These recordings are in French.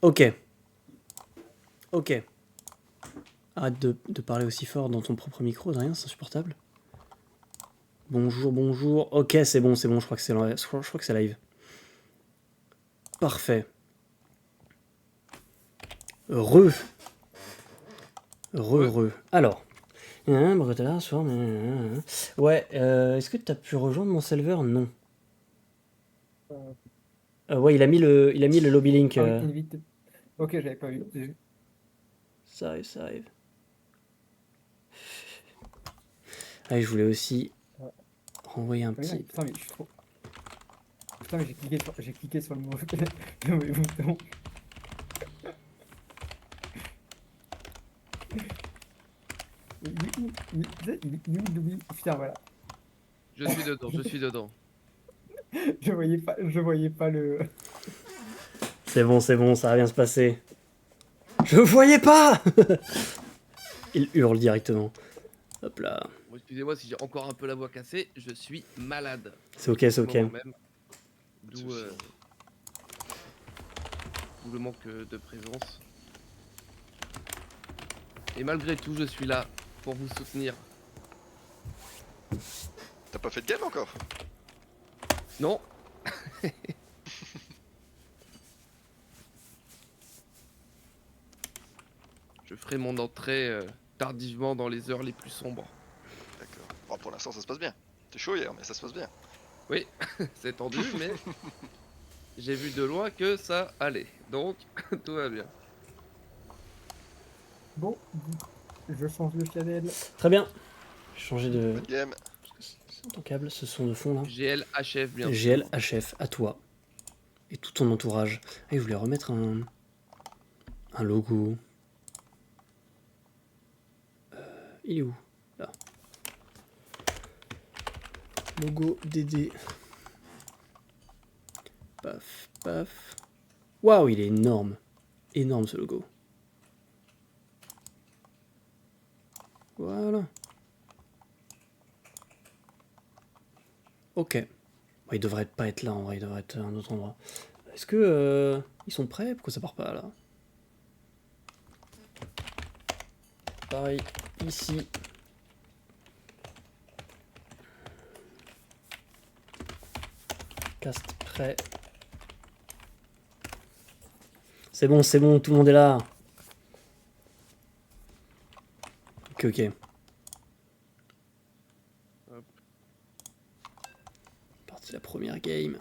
Ok. Ok. Arrête de parler aussi fort dans ton propre micro, de rien, c'est insupportable. Bonjour, bonjour. Ok, c'est bon, je crois que c'est je crois que c'est live. Parfait. Re. Alors. Bretala, soir. Ouais, est-ce que t'as pu rejoindre mon serveur? Non. Ouais, il a mis le lobby link. Ah oui, invite. Ok, j'avais pas vu. Ça arrive, ça arrive. Ah, je voulais aussi renvoyer un Oui, petit. putain, mais je suis trop. Putain, mais j'ai cliqué sur le mauvais le mauvais bouton. Il est où? Il est où, Louis? Putain, voilà. Je suis dedans, je suis dedans. Je voyais pas le. C'est bon, ça va bien se passer. Je voyais pas. Il hurle directement. Hop là. Bon, excusez-moi si j'ai encore un peu la voix cassée, je suis malade. C'est ok, c'est En ok. ce moment même. D'où le manque de présence. Et malgré tout, je suis là pour vous soutenir. T'as pas fait de game encore? Non. Je ferai mon entrée tardivement dans les heures les plus sombres. D'accord. Bon, pour l'instant, ça se passe bien. T'es chaud hier, mais ça se passe bien. Oui, c'est tendu, mais j'ai vu de loin que ça allait. Donc, tout va bien. Bon, je change le channel. Très bien. Changer de. Pas de game. C'est ton câble, ce son de fond là. GL HF, bien GL sûr. HF, à toi. Et tout ton entourage. Ah, il voulait remettre un logo. Il est où? Là. Logo DD. Paf, paf. Waouh, il est énorme. Énorme ce logo. Voilà. Ok. Bon, il devrait pas être là en vrai, il devrait être à un autre endroit. Est-ce que ils sont prêts? Pourquoi ça part pas là? Pareil, ici. Cast prêt. C'est bon, tout le monde est là. Ok, ok. Hop. Partie la première game.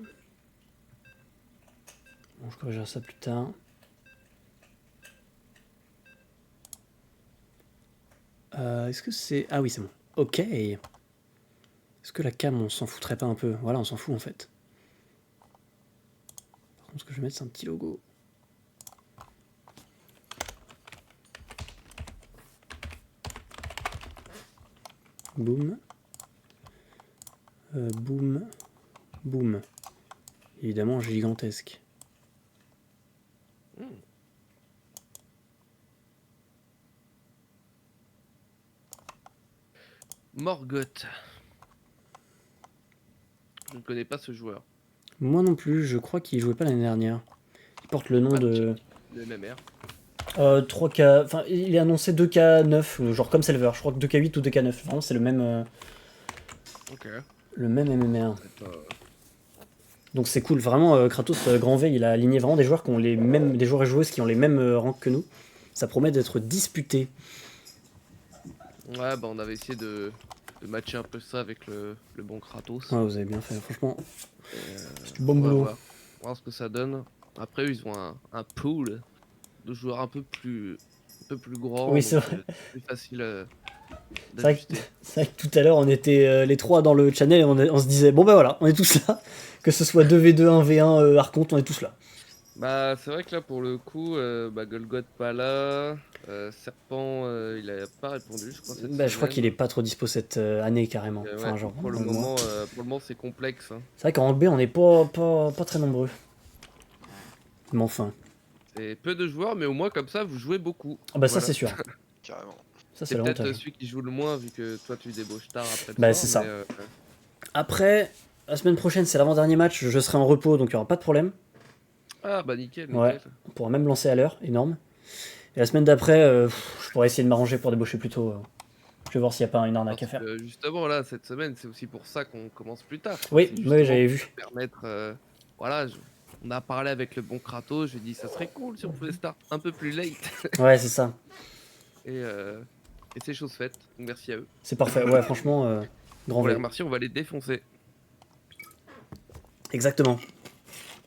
Bon, je corrigerai ça plus tard. Est-ce que c'est... Ah oui, c'est bon. Ok. Est-ce que la cam, on s'en foutrait pas un peu? Voilà, on s'en fout en fait. Par contre, ce que je vais mettre, c'est un petit logo. Boum. Boum. Boum. Évidemment, gigantesque. Morgoth. Je ne connais pas ce joueur. Moi non plus, je crois qu'il jouait pas l'année dernière. Il porte le nom Bah, de... Le MMR. 3K... Enfin, il est annoncé 2K9, genre comme Silver. Je crois que 2K8 ou 2K9. Vraiment, c'est le même... Ok. Le même MMR. Donc c'est cool, vraiment Kratos Grand V, il a aligné vraiment des joueurs qui ont les mêmes, des joueurs et joueuses qui ont les mêmes ranks que nous. Ça promet d'être disputé. Ouais, bah on avait essayé de matcher un peu ça avec le bon Kratos. Ouais, vous avez bien fait, franchement. Et, Bon on va boulot. voir. On va voir ce que ça donne. Après, eux, ils ont un pool de joueurs un peu plus grand, Oui, donc c'est vrai. plus facile C'est vrai, d'ajuster. c'est vrai que tout à l'heure, on était les trois dans le channel et on se disait, bon ben voilà, on est tous là. Que ce soit 2v2, 1v1, Arconte, on est tous là. Bah, c'est vrai que là, pour le coup, bah, Golgoth pas là. Serpent, il a pas répondu, je crois, cette Bah, je crois qu'il est semaine. pas trop dispo cette année carrément. Donc, Enfin, ouais, genre, pour le dans le mois. moment, c'est complexe. Hein. C'est vrai qu'en B, on n'est pas très nombreux. Mais enfin. C'est peu de joueurs, mais au moins, comme ça, vous jouez beaucoup. Ah bah ça, Voilà. c'est sûr. Carrément. Ça, c'est C'est peut-être l'avantage. celui qui joue le moins, vu que toi, tu débauches tard après le Bah, soir. c'est Mais, ça. Après, la semaine prochaine, c'est l'avant-dernier match. Je serai en repos, donc il n'y aura pas de problème. Ah bah nickel, nickel. Ouais. On pourra même lancer à l'heure, énorme. Et la semaine d'après, je pourrais essayer de m'arranger pour débaucher plus tôt. Je vais voir s'il n'y a pas une arnaque à Parce faire. que justement là, cette semaine, c'est aussi pour ça qu'on commence plus tard. Oui, C'est oui, justement j'avais pour vu. permettre, voilà, on a parlé avec le bon Kratos, je lui ai dit ça serait cool si on pouvait start un peu plus late. Ouais, c'est ça. Et, et c'est chose faite, donc merci à eux. C'est parfait. Ouais, franchement, grand Pour les V. remercier, on va les défoncer. Exactement.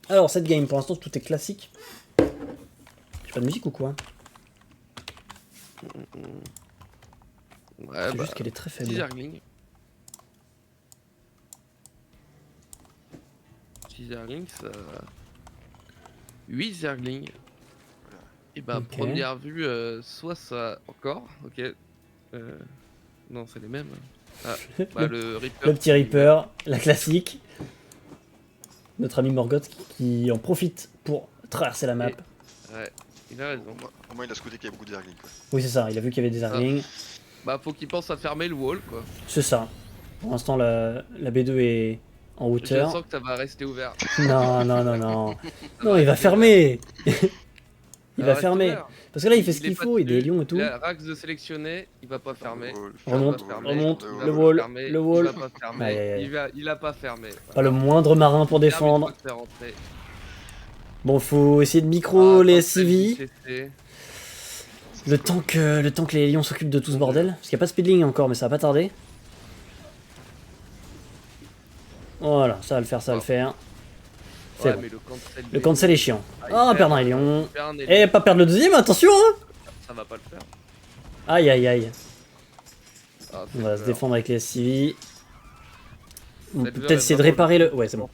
Alors, cette game, pour l'instant, tout est classique. J'ai pas de musique ou quoi? Ouais, C'est bah, juste qu'elle est très 6 faible. Zerglings. 6 Zerglings, ça... 8 Zerglings. Et bah, Ok. première vue, soit ça... Encore, ok. Non, c'est les mêmes. Ah, bah, le Reaper. Le petit Reaper, la classique. Notre ami Morgoth qui en profite pour traverser la map. Ouais, il a raison. Au moins, il a scouté qu'il y a beaucoup de Zerglings, quoi. Oui, c'est ça. Il a vu qu'il y avait des Zerglings. Bah, faut qu'il pense à fermer le wall, quoi. C'est ça. Pour l'instant, la B2 est en Je hauteur. sens que ça va rester ouvert. Non, non, non, non. Ça Non, va il va rester fermer. Il Ça va reste fermer. ouvert. Parce que là, il fait ce est qu'il pas faut. Il y a des tenu, lions et tout. Il a Rax de sélectionner, il va pas fermer. Remonte, Il va pas fermer, remonte, il va le pas wall, fermer, le wall. Il va pas fermer, Aïe, aïe, aïe. Il a pas fermé. Pas le moindre marin pour défendre. Bon, faut essayer de micro les SCV. Le temps que les lions s'occupent de tout ce bordel. Parce qu'il n'y a pas de speedling encore, mais ça va pas tarder. Voilà, ça va le faire, ça va le faire. C'est bon. Le cancel est chiant. Ah, perdre un lion. Et pas perdre le deuxième, attention hein. Ça va pas le faire. Aïe, aïe, aïe. Ah, On va se défendre avec les SCV. On peut Cette peut-être essayer de réparer le... Ouais, c'est bon.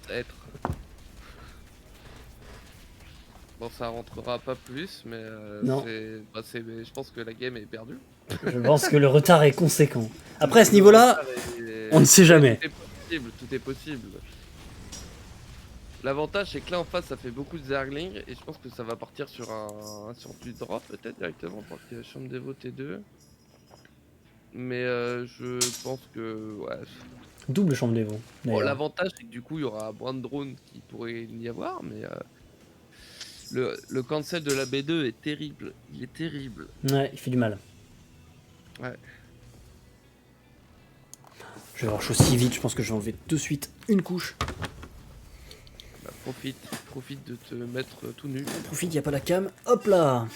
Bon, ça rentrera pas plus, mais Non. je pense que la game est perdue. Je pense que le retard est conséquent. Après, à ce niveau-là, on ne sait jamais. Tout est possible. L'avantage, c'est que là en face, ça fait beaucoup de Zerglings, et je pense que ça va partir sur sur du drop peut-être directement, parce qu'il y a chambre d'Evo T2. Mais je pense que ouais. Double chambre d'Evo. Bon, l'avantage, c'est que du coup, il y aura moins de drones qui pourraient y avoir, mais le cancel de la B2 est terrible. Il est terrible. Ouais, il fait du mal. Ouais. Je vais avoir chaud si vite, je pense que je vais enlever de suite une couche. Bah, profite de te mettre tout nu. Profite, y a pas la cam. Hop là.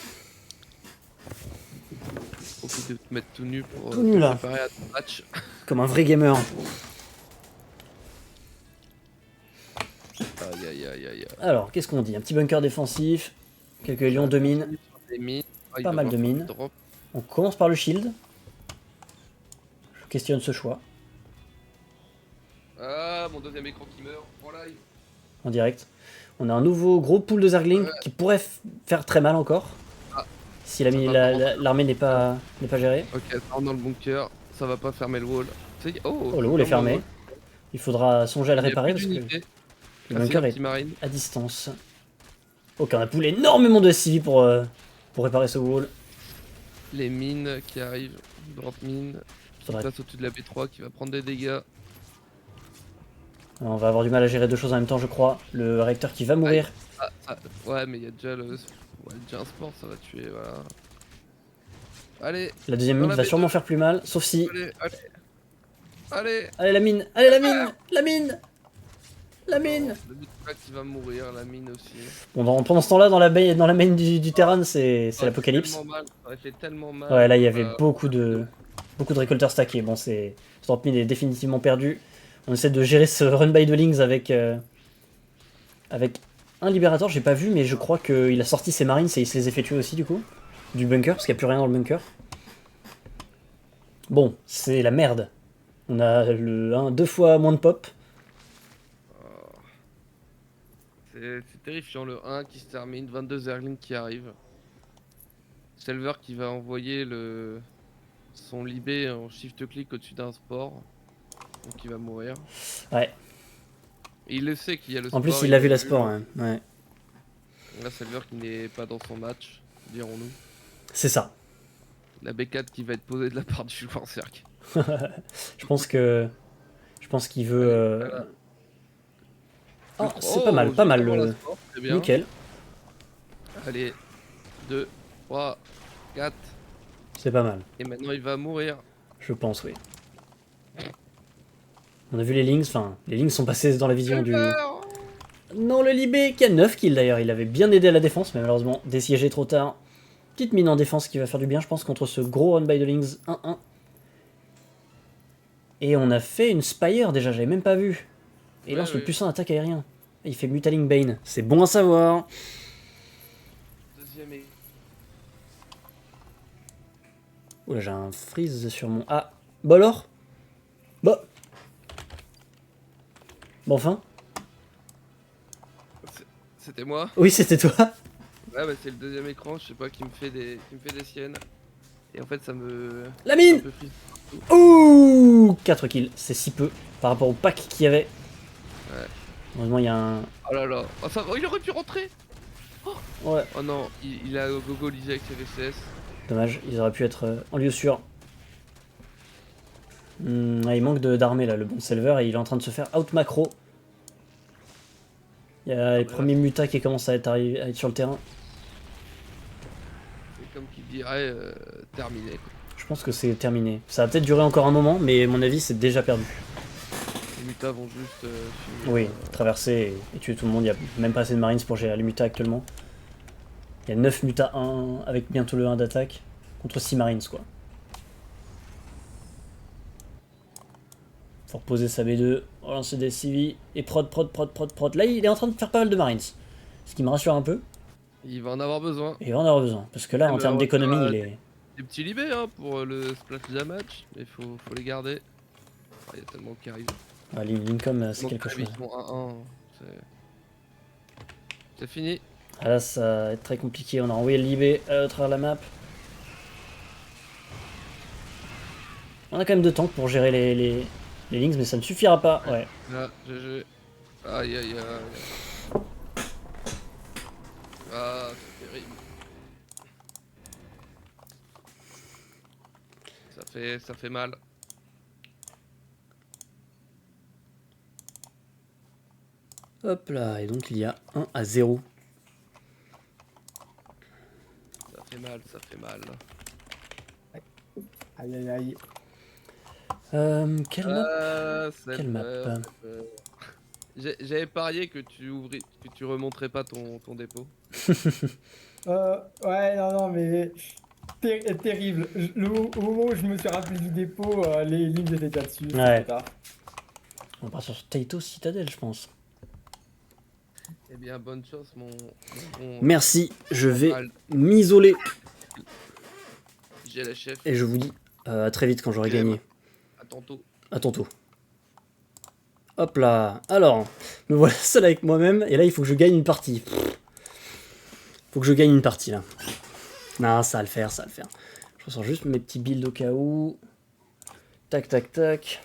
Profite de te mettre tout nu pour Tout nu, te là. préparer à ton match. Comme un vrai gamer. Aïe aïe aïe aïe. Alors, qu'est-ce qu'on dit? Un petit bunker défensif, quelques lions, 2 mines. Pas mal de mines. On commence par le shield. Je questionne ce choix. Ah, mon deuxième écran qui meurt en live. En direct. On a un nouveau gros pool de Zerglings qui pourrait faire très mal encore. Ah. Si Ça va l'armée n'est pas gérée. Ok, ça rentre dans le bunker. Ça va pas fermer le wall. Oh, le wall est fermé. Il faudra songer à le réparer parce que le bunker est marine. à distance. Ok, on a pool énormément de SCV pour réparer ce wall. Les mines qui arrivent. Drop mine. Faudrait- Passe au-dessus de la B3 qui va prendre des dégâts. On va avoir du mal à gérer deux choses en même temps, je crois. Le réacteur qui va mourir. Ouais, mais il y a déjà déjà un sport, ça va tuer. Voilà. Allez, La deuxième Dans mine la va B2. sûrement faire plus mal, sauf si... allez. Allez la mine! Allez la mine! La mine! La mine! Le B3 qui va mourir, la mine aussi. Bon, pendant ce temps-là, dans la main du terrain, c'est l'apocalypse. Ça aurait fait tellement mal. Ouais, là, il y avait beaucoup de récolteurs stackés. Bon, ce drop mine est définitivement perdu. On essaie de gérer ce run by Dwellings avec un libérateur, j'ai pas vu, mais je crois qu'il a sorti ses marines et il se les a fait tuer aussi, du coup. Du bunker, parce qu'il n'y a plus rien dans le bunker. Bon, c'est la merde. On a deux fois moins de pop. C'est terrifiant, le 1 qui se termine, 22 Zerglings qui arrivent. Selver qui va envoyer son libé en shift-click au-dessus d'un sport. Donc il va mourir. Ouais. Et il le sait qu'il y a le sport. En plus, il a vu la sport. Hein. Ouais. Là, Selver qui n'est pas dans son match, dirons-nous. C'est ça. La B4 qui va être posée de la part du joueur Cercle. Je pense qu'il veut... Voilà. Oh, c'est pas mal le... Nickel. Nickel. Allez, 2, 3, 4. C'est pas mal, Et maintenant il va mourir. je pense, oui. On a vu les Lynx, enfin, les Lynx sont passés dans la vision du... Non, le Libé, qui a 9 kills d'ailleurs, il avait bien aidé à la défense, mais malheureusement, désiégé trop tard. Petite mine en défense qui va faire du bien, je pense, contre ce gros run by the Lynx 1-1. Et on a fait une Spire déjà, j'avais même pas vu. Et lance le puissant attaque aérien. Il fait Mutaling Bane, c'est bon à savoir. Deuxième et... Oula, j'ai un freeze sur mon... Ah, bah alors. Bah. Bon, enfin. C'était moi. Oui, c'était toi. Ouais, bah c'est le deuxième écran, je sais pas, qui me fait des siennes. Et en fait, ça me... La un mine. peu frise. Ouh, 4 kills, c'est si peu par rapport au pack qu'il y avait. Ouais. Heureusement, il y a un... Oh là là. Oh, ça... oh, il aurait pu rentrer. Ouais, Oh non, il a gogolisé avec ses VCS. dommage, ils auraient pu être en lieu sûr. Ouais, il manque d'armée là, le bon Selver, et il est en train de se faire out macro. Il y a les bah premiers mutas qui commencent à à être sur le terrain. C'est comme qui dirait terminé. Quoi. Je pense que c'est terminé. Ça va peut-être durer encore un moment, mais à mon avis, c'est déjà perdu. Les mutas vont juste finir, Oui, traverser et tuer tout le monde. Il n'y a même pas assez de marines pour gérer les mutas actuellement. Il y a 9 mutas 1 avec bientôt le 1 d'attaque contre 6 marines quoi. Faut reposer sa B2, relancer des CV et prod. Là, il est en train de faire pas mal de marines. Ce qui me rassure un peu. Il va en avoir besoin. Et il va en avoir besoin. Parce que là, en termes d'économie, il est... Des petits libés hein, pour le splash damage, mais faut les garder. Ah, il y a tellement qui arrivent. Ah, Lincoln, c'est Donc, quelque chose. Ils sont 1-1. C'est fini. Ah là, ça va être très compliqué. On a envoyé le Libé à travers la map. On a quand même de temps pour gérer les links, mais ça ne suffira pas. Ouais. Là, GG. Aïe aïe aïe. Ah, c'est terrible. Ça fait mal. Hop là, et donc il y a 1-0. Ça fait mal, ça fait mal. Aïe aïe aïe. Quelle map Quelle map J'avais parié que tu remonterais pas ton dépôt. Ouais, non, non, mais terrible. Au moment où je me suis rappelé du dépôt, les lignes étaient déjà dessus. Ouais. C'est tard. On part sur Taito Citadel, je pense. Eh bien, bonne chance, mon Merci, je vais m'isoler. J'ai la chef. Et je vous dis à très vite quand j'aurai gagné. À tantôt. À tantôt. Hop là. Alors, me voilà seul avec moi-même. Et là, il faut que je gagne une partie. Faut que je gagne une partie, là. Non, ça va le faire, ça va le faire. Je ressors juste mes petits builds au cas où. Tac, tac, tac.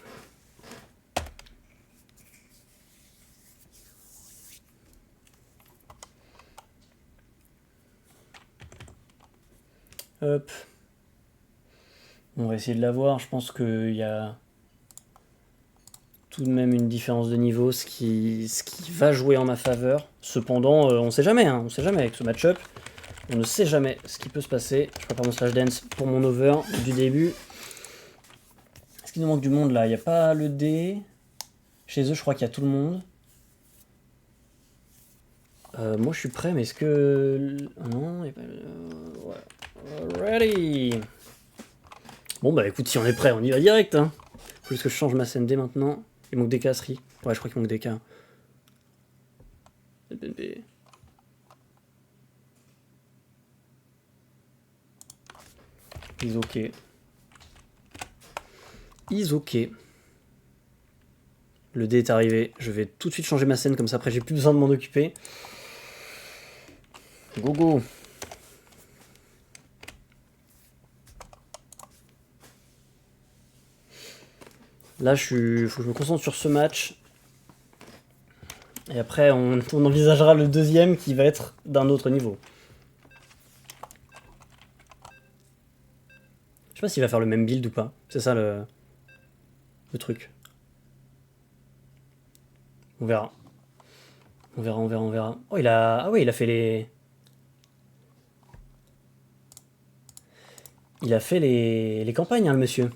Hop. On va essayer de l'avoir. Je pense qu'il y a tout de même une différence de niveau, ce qui va jouer en ma faveur. Cependant, on sait jamais, hein, on sait jamais avec ce match-up. On ne sait jamais ce qui peut se passer. Je prépare mon slash dance pour mon over du début. Est-ce qu'il nous manque du monde là? Il n'y a pas le D. Chez eux, je crois qu'il y a tout le monde. Moi, je suis prêt, mais est-ce que... Non, il n'y a pas... Ouais. Ready. Bon, bah écoute, si on est prêt, on y va direct. Hein. Faut juste que je change ma scène D maintenant. Il manque des casseries. Ouais, je crois qu'il manque des cas. Is ok. Is ok. Le dé est arrivé. Je vais tout de suite changer ma scène, comme ça après j'ai plus besoin de m'en occuper. Go go. Là, faut que je me concentre sur ce match. Et après, on envisagera le deuxième qui va être d'un autre niveau. Je sais pas s'il va faire le même build ou pas. C'est ça le truc. On verra. On verra. Oh, il a... Ah oui, il a fait les... Il a fait les campagnes, hein, le monsieur.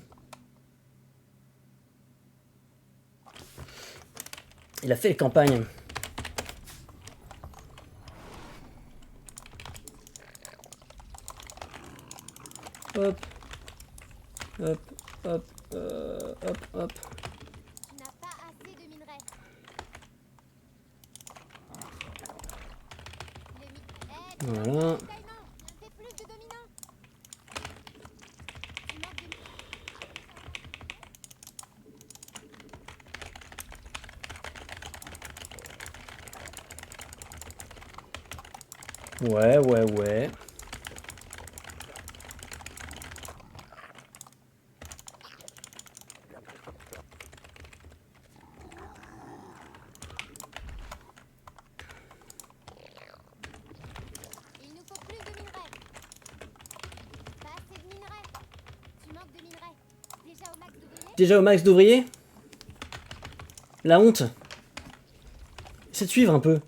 Il a fait les campagnes. Hop. Hop. Hop. Hop. Hop. Tu n'as pas assez de minerais. Voilà. Fais plus de dominants. Tu manques de Ouais, ouais, ouais. Il nous faut plus de minerais. Pas assez de minerais. Tu manques de minerais. Déjà au max d'ouvriers. Déjà au max d'ouvriers? La honte. C'est de suivre un peu.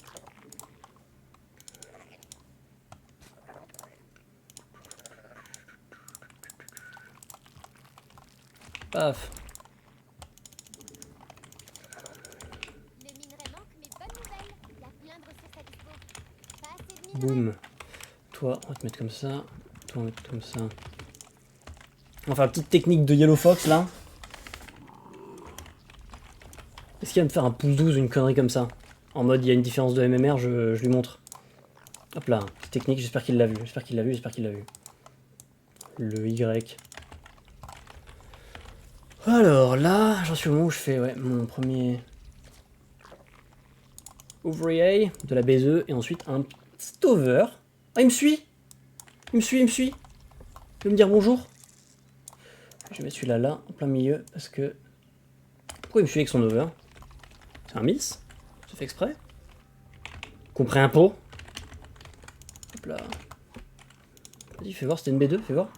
Paf. Le minerai manque, mais bonne nouvelle. Il y a plein de ressources à dispo. Pas assez de minerais. Boum. Toi, on va te mettre comme ça. Toi, on va mettre comme ça. Enfin, petite technique de Yellow Fox là. Est-ce qu'il va me faire un pouce 12 ou une connerie comme ça? En mode, il y a une différence de MMR, je lui montre. Hop là, petite technique, j'espère qu'il l'a vu. J'espère qu'il l'a vu, j'espère qu'il l'a vu. Le Y. Alors là, j'en suis au moment où je fais ouais, mon premier ouvrier de la BZE et ensuite un stover. Ah, il me suit! Il me suit, il me suit! Il veut me dire bonjour? Je vais mettre celui-là là, en plein milieu, parce que... Pourquoi il me suit avec son over? C'est un miss? C'est fait exprès? Compris un pot? Hop là. Vas-y, fais voir, c'était une B2, fais voir.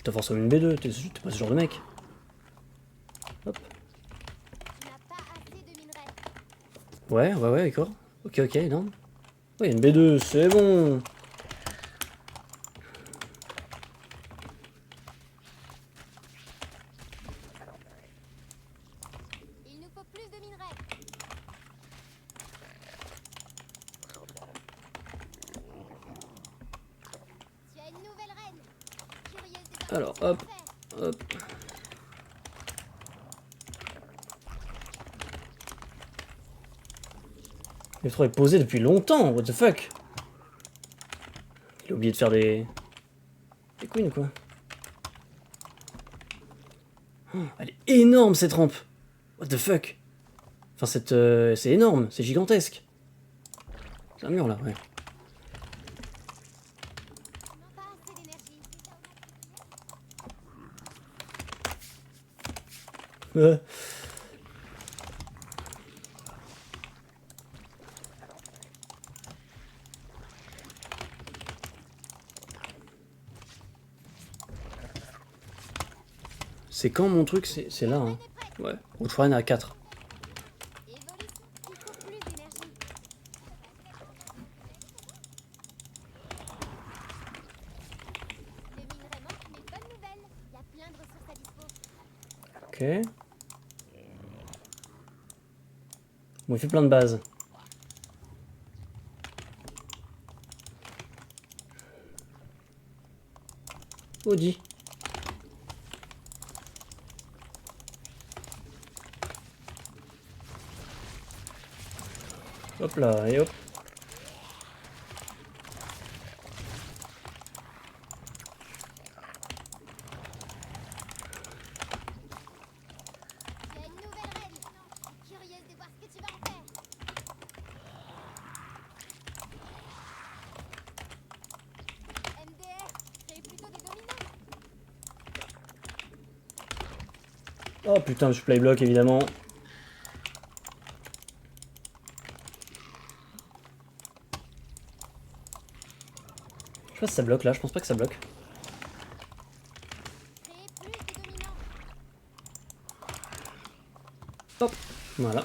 T'as forcément une B2, t'es pas ce genre de mec. Hop. Tu n'as pas assez de minerais. Ouais, ouais, ouais, d'accord. Ok, ok, non. Ouais, une B2, c'est bon. Il nous faut plus de minerais. Tu as une nouvelle reine. Curieuse de voir Alors, ce que tu vas hop, faire. hop. Le 3 est posé depuis longtemps, what the fuck? Il a oublié de faire des queens, quoi. Oh, elle est énorme, cette rampe. What the fuck? Enfin, c'est énorme, c'est gigantesque. C'est un mur, là, ouais. Pas assez d'énergie. C'est quand mon truc? C'est là, hein. Ouais, Outrun à 4. Évolue. Il faut plus d'énergie. Le minerai manque, mais bonne nouvelle. Il y a plein de ressources à dispo. Ok. Bon, il fait plein de bases. Audi. Hop là, et hop. Tu as une nouvelle reine. Curieuse de voir ce que tu vas en faire. MDR, crée plutôt des dominants. Oh putain, je playblock évidemment. Je sais pas si ça bloque là, je pense pas que ça bloque. Créer plus de dominants. Hop, voilà.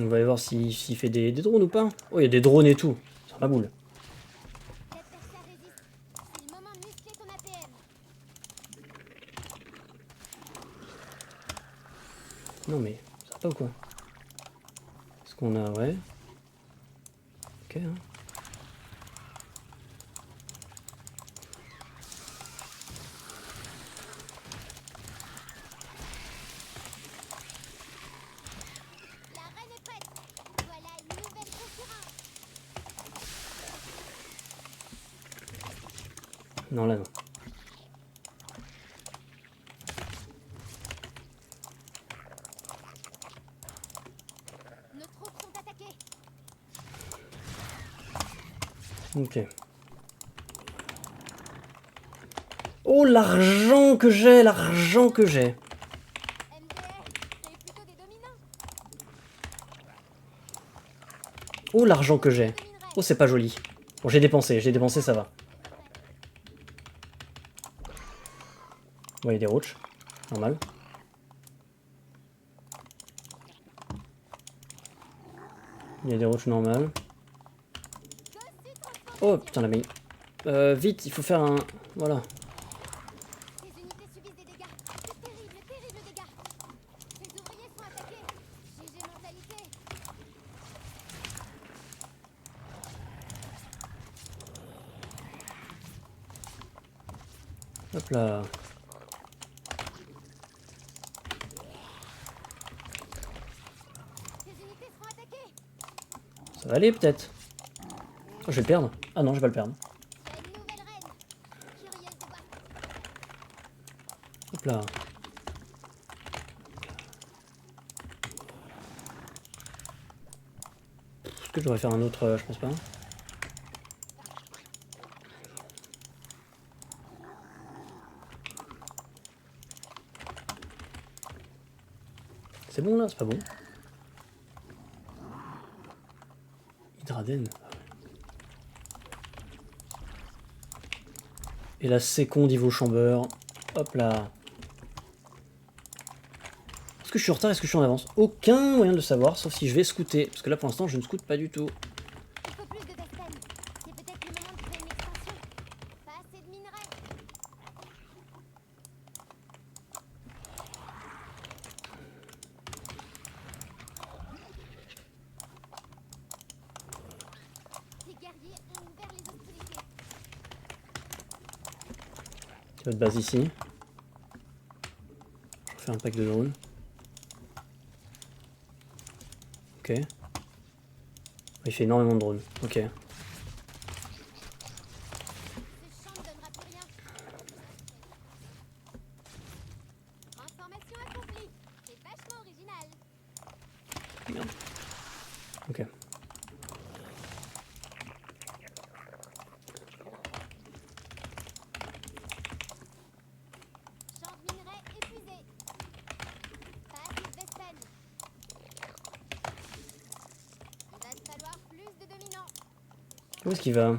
On va aller voir s'il fait des drones ou pas. Oh, il y a des drones et tout. C'est ma boule. L'adversaire résiste. C'est le moment de muscler ton APM. Non mais, ça va pas ou quoi? Est-ce qu'on a... Ouais. Ok, hein. La reine est prête. Voilà une nouvelle concurrente. Non, là non. Nos troupes sont attaquées. Ok. Oh, l'argent que j'ai, l'argent que j'ai. MDR, c'est plutôt des dominants. Oh, l'argent que j'ai. Oh, c'est pas joli. Bon, j'ai dépensé, ça va. Ouais, il y a des roaches. Normal. Il y a des roaches normales. Oh, putain, la main. Vite, il faut faire un... Voilà. Ces unités subissent des dégâts. De terribles, terribles dégâts. Ces ouvriers sont attaqués. GG mentalité. Hop là. Ces unités seront attaquées. Ça va aller, peut-être. Oh, je vais le perdre. Ah non, je vais pas le perdre. Il y a une nouvelle reine. Curieuse de voir. Hop là. Est-ce que je devrais faire un autre... je pense pas. C'est bon là? C'est pas bon. Hydraden. Et la seconde Ivo Chamber. Hop là. Est-ce que je suis en retard? Est-ce que je suis en avance? Aucun moyen de le savoir, sauf si je vais scouter. Parce que là pour l'instant je ne scoute pas du tout. Il faut plus de Vesten. C'est peut-être le moment de créer une extension. Pas assez de minerais. Les guerriers ont ouvert les hostilités. Votre base ici. Je vais faire un pack de drones. Ok. Il fait énormément de drones. Ok. Ce champ ne donnera plus rien. Transformation accomplie. C'est vachement original. Merde. Ok. Champ de minerais épuisé. Pas assez de Vesten. Il va te falloir plus de dominants. Où est-ce qu'il va?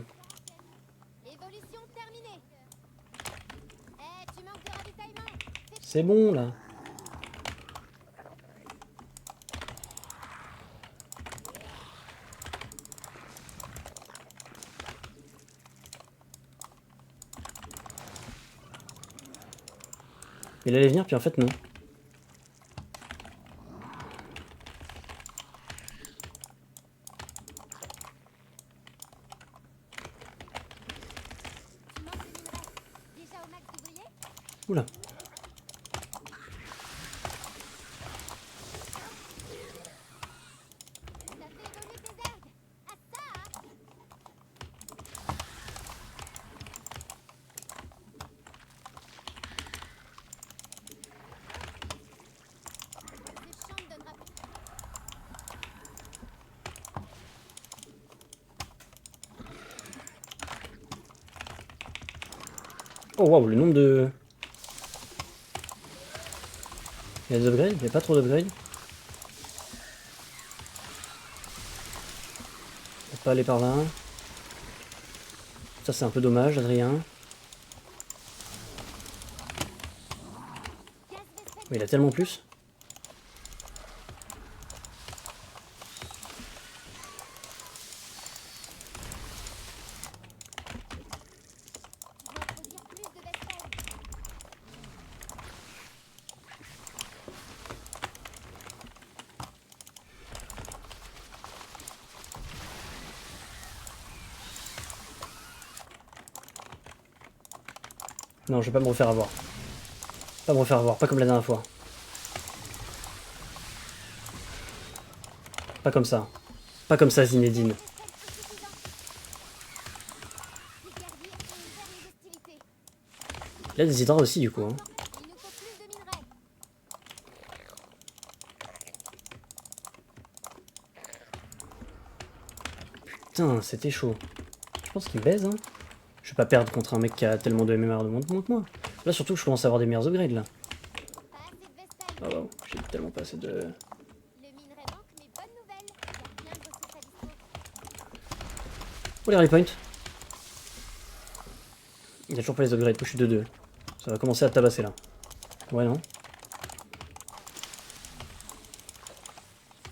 Évolution terminée. Eh, tu manques de ravitaillement. C'est bon là. Il allait venir puis en fait non. Tu manques de minerais. Déjà au max d'ouvriers. Oula. Ça fait évoluer tes ergs. À ça. Ce champ ne donnera plus. Oh waouh, le nombre de... Il y a des upgrades? Il n'y a pas trop d'upgrades? On va pas aller par là. Ça c'est un peu dommage, Adrien. Gaz Vesten. Mais il a tellement plus. Non, je vais pas me refaire avoir. Pas me refaire avoir, pas comme la dernière fois. Pas comme ça. Pas comme ça, Zinedine. Les guerriers ont ouvert les hostilités. Il y a des hydrats aussi, du coup. Hein. Il nous faut plus de minerais. Putain, c'était chaud. Je pense qu'il baise, hein. Je vais pas perdre contre un mec qui a tellement de MMR de moins que moi. Là, surtout que je commence à avoir des meilleurs upgrades, là. Pas assez de vaisselle. Oh, wow, j'ai tellement pas assez de... Le minerai manque, mais bonne nouvelle. Il y a plein de ressources à dispo. Oh, les rally points. Il y a toujours pas les upgrades, moi je suis 2-2. Ça va commencer à tabasser, là. Ouais, non.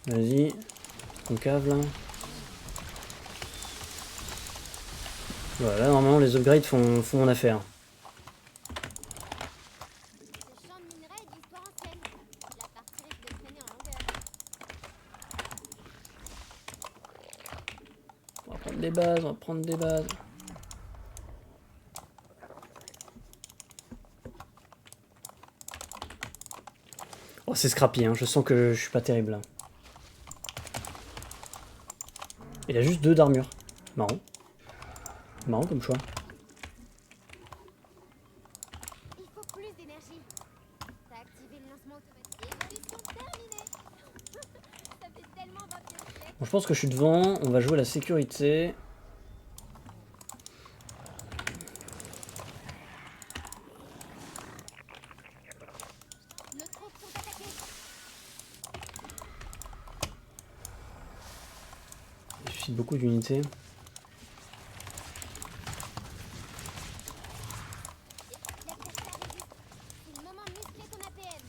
Vas-y. Concave, là. Voilà, normalement, les upgrades font mon affaire. Ce champ de minerai est d'histoire ancienne. La partie risque de traîner en longueur. On va prendre des bases, on va prendre des bases. Oh, c'est scrappy, hein. Je sens que je suis pas terrible, là. Il a juste 2 d'armure. Marrant. Marrant comme choix. Il faut plus d'énergie. T'as activé le lancement automatique. Évolution terminée. Ça fait tellement 21 siècles. Bon, je pense que je suis devant. On va jouer la sécurité. Nos troupes sont attaquées. Il suffit de beaucoup d'unités. L'adversaire résiste. C'est le moment de muscler ton APM.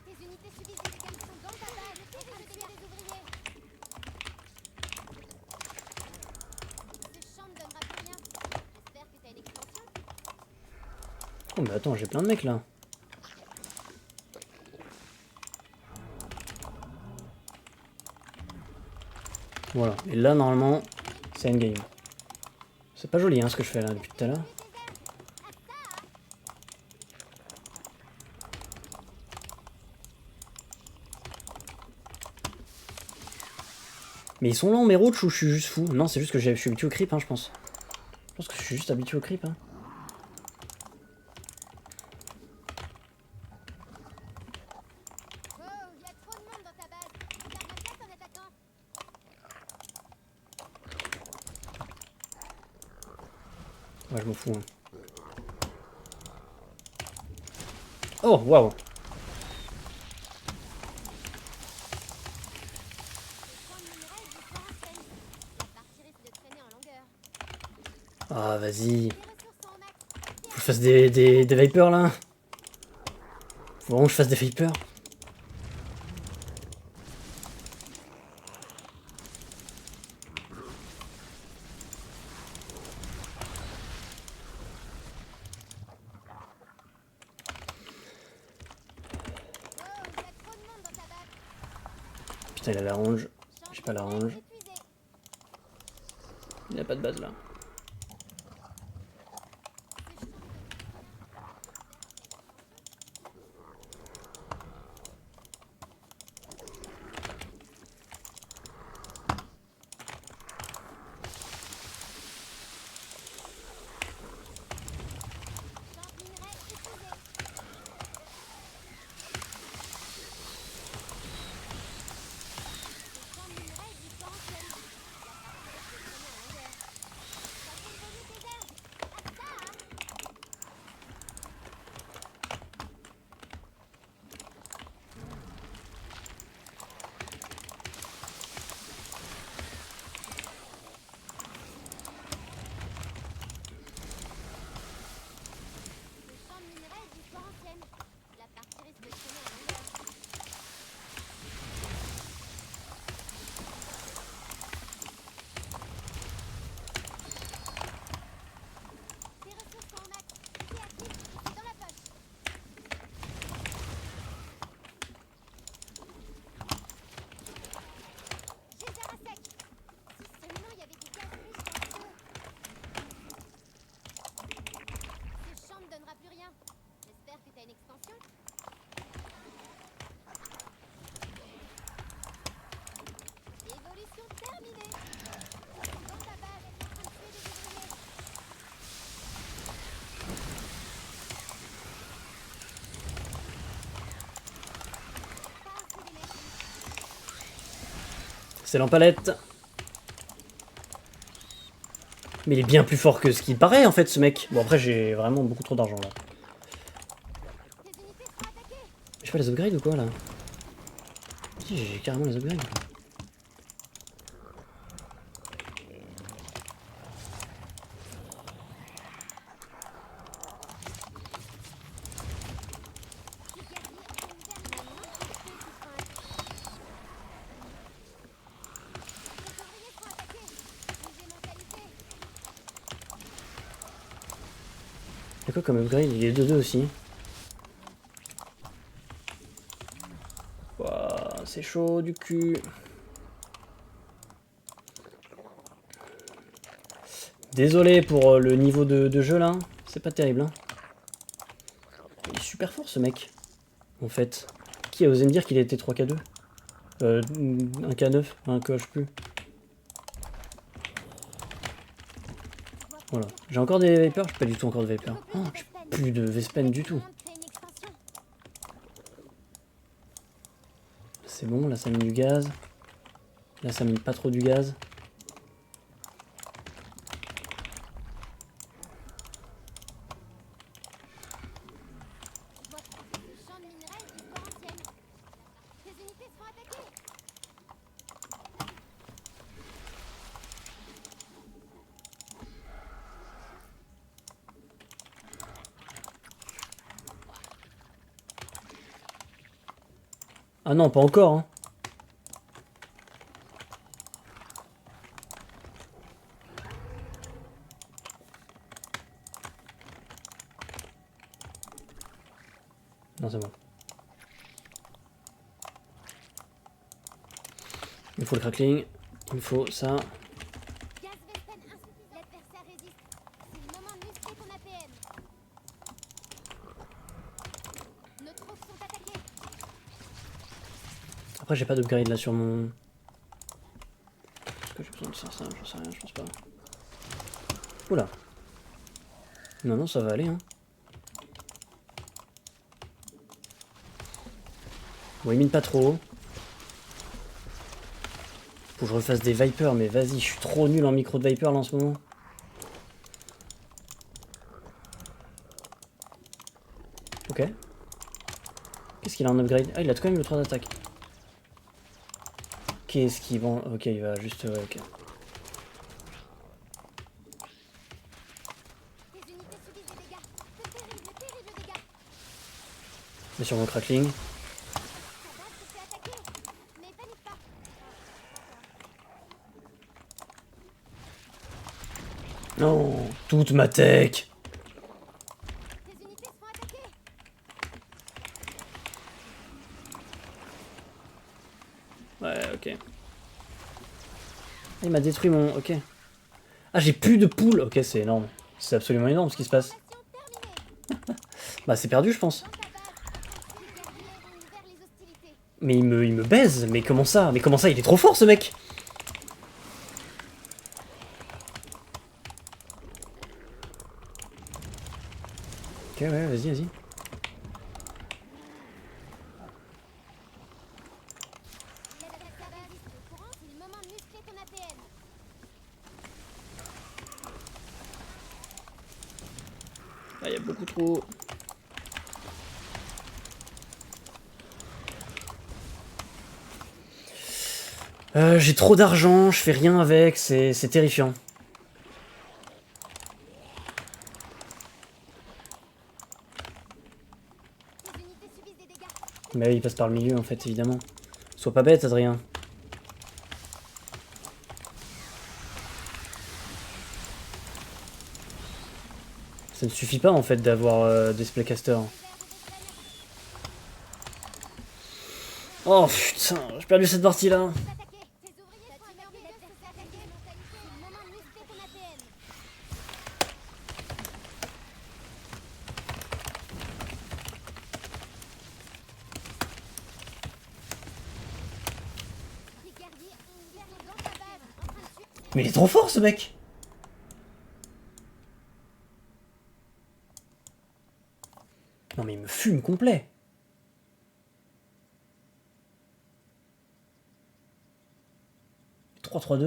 Tes unités subissent des dégâts qui sont dans ta base. Le terrible des ouvriers. Ce champ ne donnera plus rien. J'espère que t'as une extension. Oh, mais attends, j'ai plein de mecs, là. Voilà. Et là, normalement, c'est endgame. C'est pas joli, hein, ce que je fais, là, depuis tout à l'heure. Mais ils sont lents, mes roaches, ou je suis juste fou? Non, c'est juste que je suis habitué au creep, hein, je pense. Je pense que je suis juste habitué au creep, hein. Oh, il y a trop de monde dans ta base. Tu perds ma place en attaquant. Ouais, je m'en fous, hein. Oh, waouh! Ce champ de minerai est d'histoire ancienne. La partie risque de traîner en longueur. Ah, vas-y. Les ressources sont au max. Faut que je fasse des vapors, là. Faut vraiment que je fasse des vapors. Oh, il y a trop de monde dans ta base. Putain, il a la range. Champ J'ai pas la de minerai range. épuisé. Il n'y a pas de base, là. Champ de minerai épuisé. Ce champ de minerai est d'histoire ancienne. La partie risque de traîner en longueur. j'espère que t'as une extension. Évolution terminée. Dans ta base, elle est en train de tuer des ouvriers. Pas assez d'énergie. C'est l'empalette. Mais il est bien plus fort que ce qu'il paraît en fait ce mec. Bon après j'ai vraiment beaucoup trop d'argent là. Tes unités sont attaquées. J'ai pas les upgrades ou quoi là? Si j'ai carrément les upgrades. Y'a quoi comme upgrade? Il est 2-2 aussi. Ouah, c'est chaud du cul. Désolé pour le niveau de jeu là. C'est pas terrible. Hein. Il est super fort ce mec. En fait. Qui a osé me dire qu'il était 3K2? Un K9, un K, je sais plus. Voilà. J'ai encore des Vapers? J'ai pas du tout encore de Vapers. Oh, j'ai plus de Vespen du tout. C'est bon, là ça mine du gaz. Là ça mine pas trop du gaz. Ah non, pas encore, hein. Non, c'est bon. Il me faut le crackling. Il me faut ça. Gaz Vespen insuffisant. L'adversaire résiste. C'est le moment de muscler ton APM. Nos troupes sont attaquées. Après, j'ai pas d'upgrade là sur mon... Est-ce que j'ai besoin de faire ça? J'en sais rien, je pense pas. Oula. Non, non, ça va aller, hein. Bon, il mine pas trop. Faut que je refasse des Vipers, mais vas-y, je suis trop nul en micro de Viper là en ce moment. Ok. Qu'est-ce qu'il a en upgrade? Ah, il a quand même le 3 d'attaque. Qu'est-ce qu'il vend? Ok, il va juste... ouais, ok. Tes unités subissent des dégâts. De terribles, terribles dégâts. Mais sur mon crackling. Ta base se fait attaquer. Mais panique pas. Non, toute ma tech. Tes unités se font attaquer. Ouais, ok. Il m'a détruit mon... Ok. Ah, j'ai plus de poules. Ok, c'est énorme. C'est absolument énorme ce qui se passe. Formation terminée. Bah, c'est perdu, je pense. Dans ta base, les guerriers ont ouvert les hostilités. Mais il me baise. Mais comment ça? Mais comment ça? Il est trop fort, ce mec. Ok, ouais, vas-y, vas-y. L'adversaire résiste. Au courant, c'est le moment de muscler ton APM. Ah, il y a beaucoup trop... j'ai trop d'argent, je fais rien avec, c'est terrifiant. Tes unités subissent des dégâts. Mais oui, il passe par le milieu en fait, évidemment. Sois pas bête, Adrien. Ça ne suffit pas en fait d'avoir des splaycasters. Oh putain, j'ai perdu cette partie là. Attaquer. Tes ouvriers sont attaqués. L'adversaire se fait attaquer. C'est le moment de muscler ton APM. Mais il est trop fort ce mec. Non mais il me fume complet. 3-3-2. Il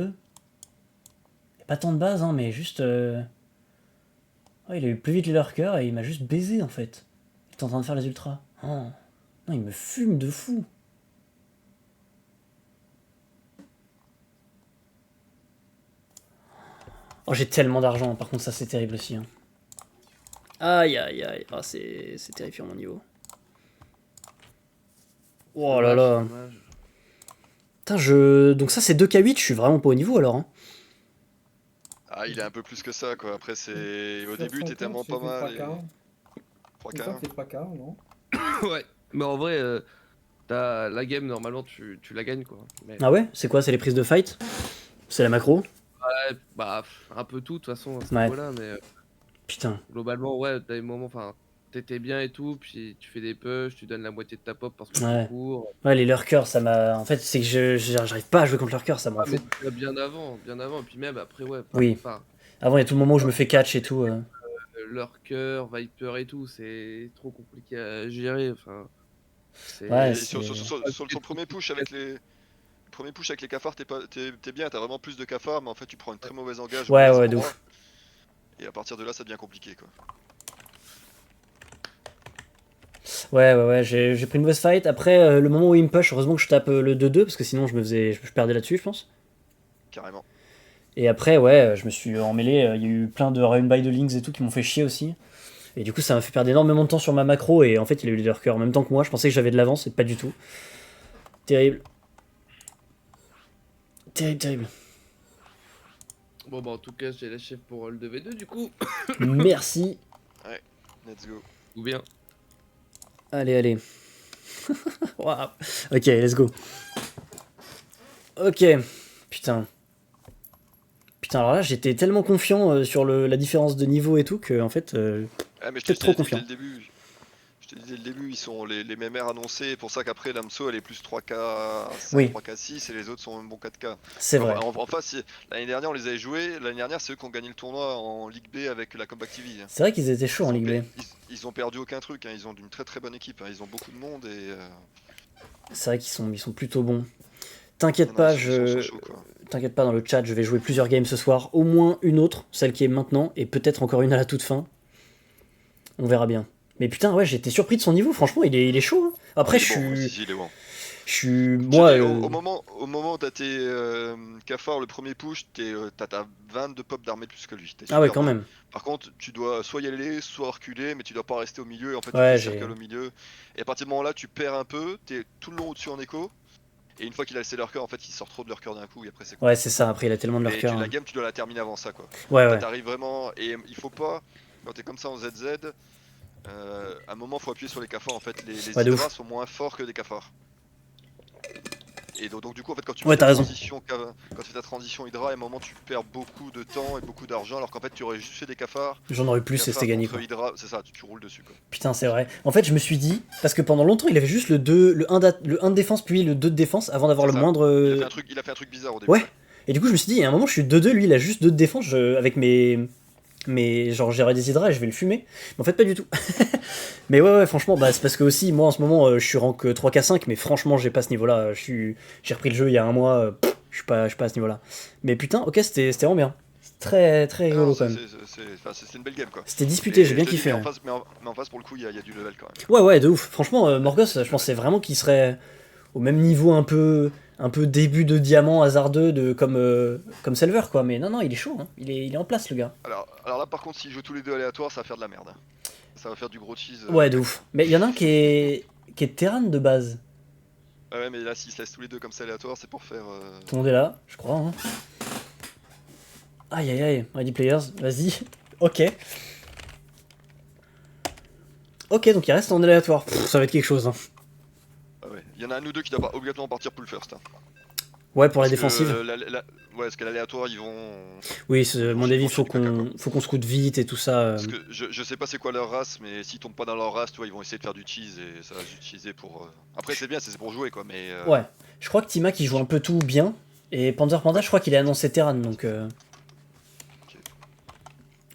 n'y a pas tant de base, hein, mais juste... Ouais, il a eu plus vite les lurkers et il m'a juste baisé en fait. Il est en train de faire les ultras. Oh. Non, il me fume de fou. Oh, j'ai tellement d'argent, par contre ça c'est terrible aussi. Hein. Aïe aïe aïe, ah, c'est terrifiant mon niveau. Oh là là. Dommage. Putain, donc ça c'est 2K8, je suis vraiment pas au niveau alors. Hein. Ah, il est un peu plus que ça, quoi. Après, c'est. Au Sur début, son t'es tellement compte, pas j'ai fait mal. 3K. Il me semble 3K. que c'est 3K, non? Ouais. Mais en vrai, t'as la game, normalement, tu la gagnes, quoi. Mais Ah ouais? C'est quoi? C'est les prises de fight? C'est la macro? ouais, bah, un peu tout, de toute façon, à ce Ouais. niveau-là. Mais Putain. globalement, ouais, t'as des moments, enfin, t'étais bien et tout, puis tu fais des push, tu donnes la moitié de ta pop parce que Ouais. tu cours. Ouais, les lurkers, ça m'a... En fait, c'est que j'arrive pas à jouer contre lurkers, ça me rend Ah, mais fou. bien avant, et puis même après, ouais. Oui. Enfin, Avant, il y a tout le moment où je me fais catch et tout. Lurker, Viper et tout, c'est trop compliqué à gérer. Enfin, c'est. Ouais, Et c'est- sur le premier push avec les. Le premier push avec les cafards, t'es bien, t'as vraiment plus de cafards, mais en fait, tu prends une très mauvaise engage. Ouais, au mauvais ouais, de endroit, ouf. Et à partir de là, ça devient compliqué, quoi. Ouais, j'ai pris une mauvaise fight. Après, le moment où il me push, heureusement que je tape le 2-2, parce que sinon je perdais là-dessus, je pense. Carrément. Et après, ouais, je me suis emmêlé. Il y a eu plein de run by de links et tout qui m'ont fait chier aussi. Et du coup, ça m'a fait perdre énormément de temps sur ma macro. Et en fait, il a eu les lurkers en même temps que moi. Je pensais que j'avais de l'avance et pas du tout. Terrible. Terrible, terrible. Bon, bah, en tout cas, j'ai la chef pour le 2v2 du coup. Merci. Let's go. Ou bien. Allez, allez. Waouh. Ok, let's go. Ok. Putain. Putain, alors là, j'étais tellement confiant sur la différence de niveau et tout que, en fait. Ah, mais je Peut-être t'ai trop dit confiant. dès le début. Je t'ai dit dès le début, ils sont les mêmes airs annoncés. C'est pour ça qu'après, l'AMSO elle est plus 3K5, Oui. 3K6 et les autres sont même bon 4K. C'est vrai. En face, l'année dernière, on les avait joués. L'année dernière, c'est eux qui ont gagné le tournoi en Ligue B avec la Comeback TV. C'est vrai qu'ils étaient chauds en Ligue B. Ils ont perdu aucun truc. Hein. Ils ont une très très bonne équipe. Hein. Ils ont beaucoup de monde et. C'est vrai qu'ils sont plutôt bons. T'inquiète Non, pas, ils sont chauds, quoi. T'inquiète pas dans le chat, je vais jouer plusieurs games ce soir. Au moins une autre, celle qui est maintenant, et peut-être encore une à la toute fin. On verra bien. Mais putain, ouais, j'étais surpris de son niveau, franchement, il est chaud. Hein. Après, Il est bon, je si, il est bon. suis. Je Moi. te dis, au moment où t'as tes cafards, le premier push, t'as 22 pop d'armée de plus que lui. T'es Ah ouais, super quand bien. même. Par contre, tu dois soit y aller, soit reculer, mais tu dois pas rester au milieu. Et en fait, Ouais, tu fais circle au milieu. Et à partir du moment là, tu perds un peu, t'es tout le long au-dessus en écho. Et une fois qu'il a laissé leur cœur, en fait, il sort trop de leur cœur d'un coup. Et après, c'est Ouais, c'est ça, après, il a tellement de leur Et cœur. la game, tu dois la terminer avant ça, quoi. Ouais, Toi, ouais. t'arrives vraiment. Et il faut pas. Quand t'es comme ça en ZZ, à un moment, faut appuyer sur les cafards. En fait, les Ouais, de hydras ouf. sont moins forts que des cafards. Et donc, du coup, en fait, quand tu Ouais, fais t'as ta raison. transition, quand tu fais ta transition Hydra, à un moment, tu perds beaucoup de temps et beaucoup d'argent, alors qu'en fait, tu aurais juste fait des cafards. J'en aurais plus et Cafards c'était gagné, contre quoi. Hydra, c'est ça, tu roules dessus, quoi. Putain, c'est vrai. En fait, je me suis dit, parce que pendant longtemps, il avait juste le 1 de défense, puis le 2 de défense, avant d'avoir C'est le ça. moindre. Il a fait un truc bizarre au début. Ouais. Et du coup, je me suis dit, il y a un moment, je suis 2-2, lui, il a juste 2 de défense, avec mes genre, j'aurais des hydras et je vais le fumer. Mais en fait, pas du tout. Mais ouais, franchement, bah, c'est parce que aussi, moi, en ce moment, je suis rank 3K5, mais franchement, j'ai pas ce niveau-là. J'ai repris le jeu il y a un mois, je suis pas à ce niveau-là. Mais putain, ok, c'était vraiment bien. C'est très, très Ah non, rigolo, quand même. c'est une belle game, quoi. C'était disputé, Et j'ai bien je te dis, kiffé. mais Ouais. mais en face, pour le coup, il y a du level quand même. Ouais, de ouf. Franchement, Morgos, je pensais vraiment qu'il serait au même niveau un peu début de diamant hasardeux comme Selver, quoi. Mais non, il est chaud, hein. Il est en place, le gars. Alors là, par contre, s'ils jouent tous les deux aléatoires, ça va faire de la merde. Hein. Ça va faire du gros cheese. Ouais, de ouf. Mais il y en a un qui est Terran de base. Ah ouais, mais là, s'ils se laissent tous les deux comme ça aléatoire, c'est pour faire. Tout le monde est là, je crois. Hein. Aïe, Ready Players, vas-y. Ok. Ok, donc il reste en aléatoire. Pff, ça va être quelque chose. Hein. Ah ouais. Il y en a un ou deux qui doivent pas obligatoirement partir pull first. Hein. Ouais, pour la Parce que, défensive. Ouais, parce que l'aléatoire, ils vont. Oui, à mon avis, faut faut qu'on scoute vite et tout ça. Parce que je sais pas c'est quoi leur race, mais s'ils tombent pas dans leur race, tu vois, ils vont essayer de faire du cheese et ça va s'utiliser pour. Après, c'est bien, c'est pour jouer quoi, mais. Ouais. Je crois que Tima qui joue un peu tout bien. Et Panzer Panda, je crois qu'il est annoncé Terran, donc... Ok.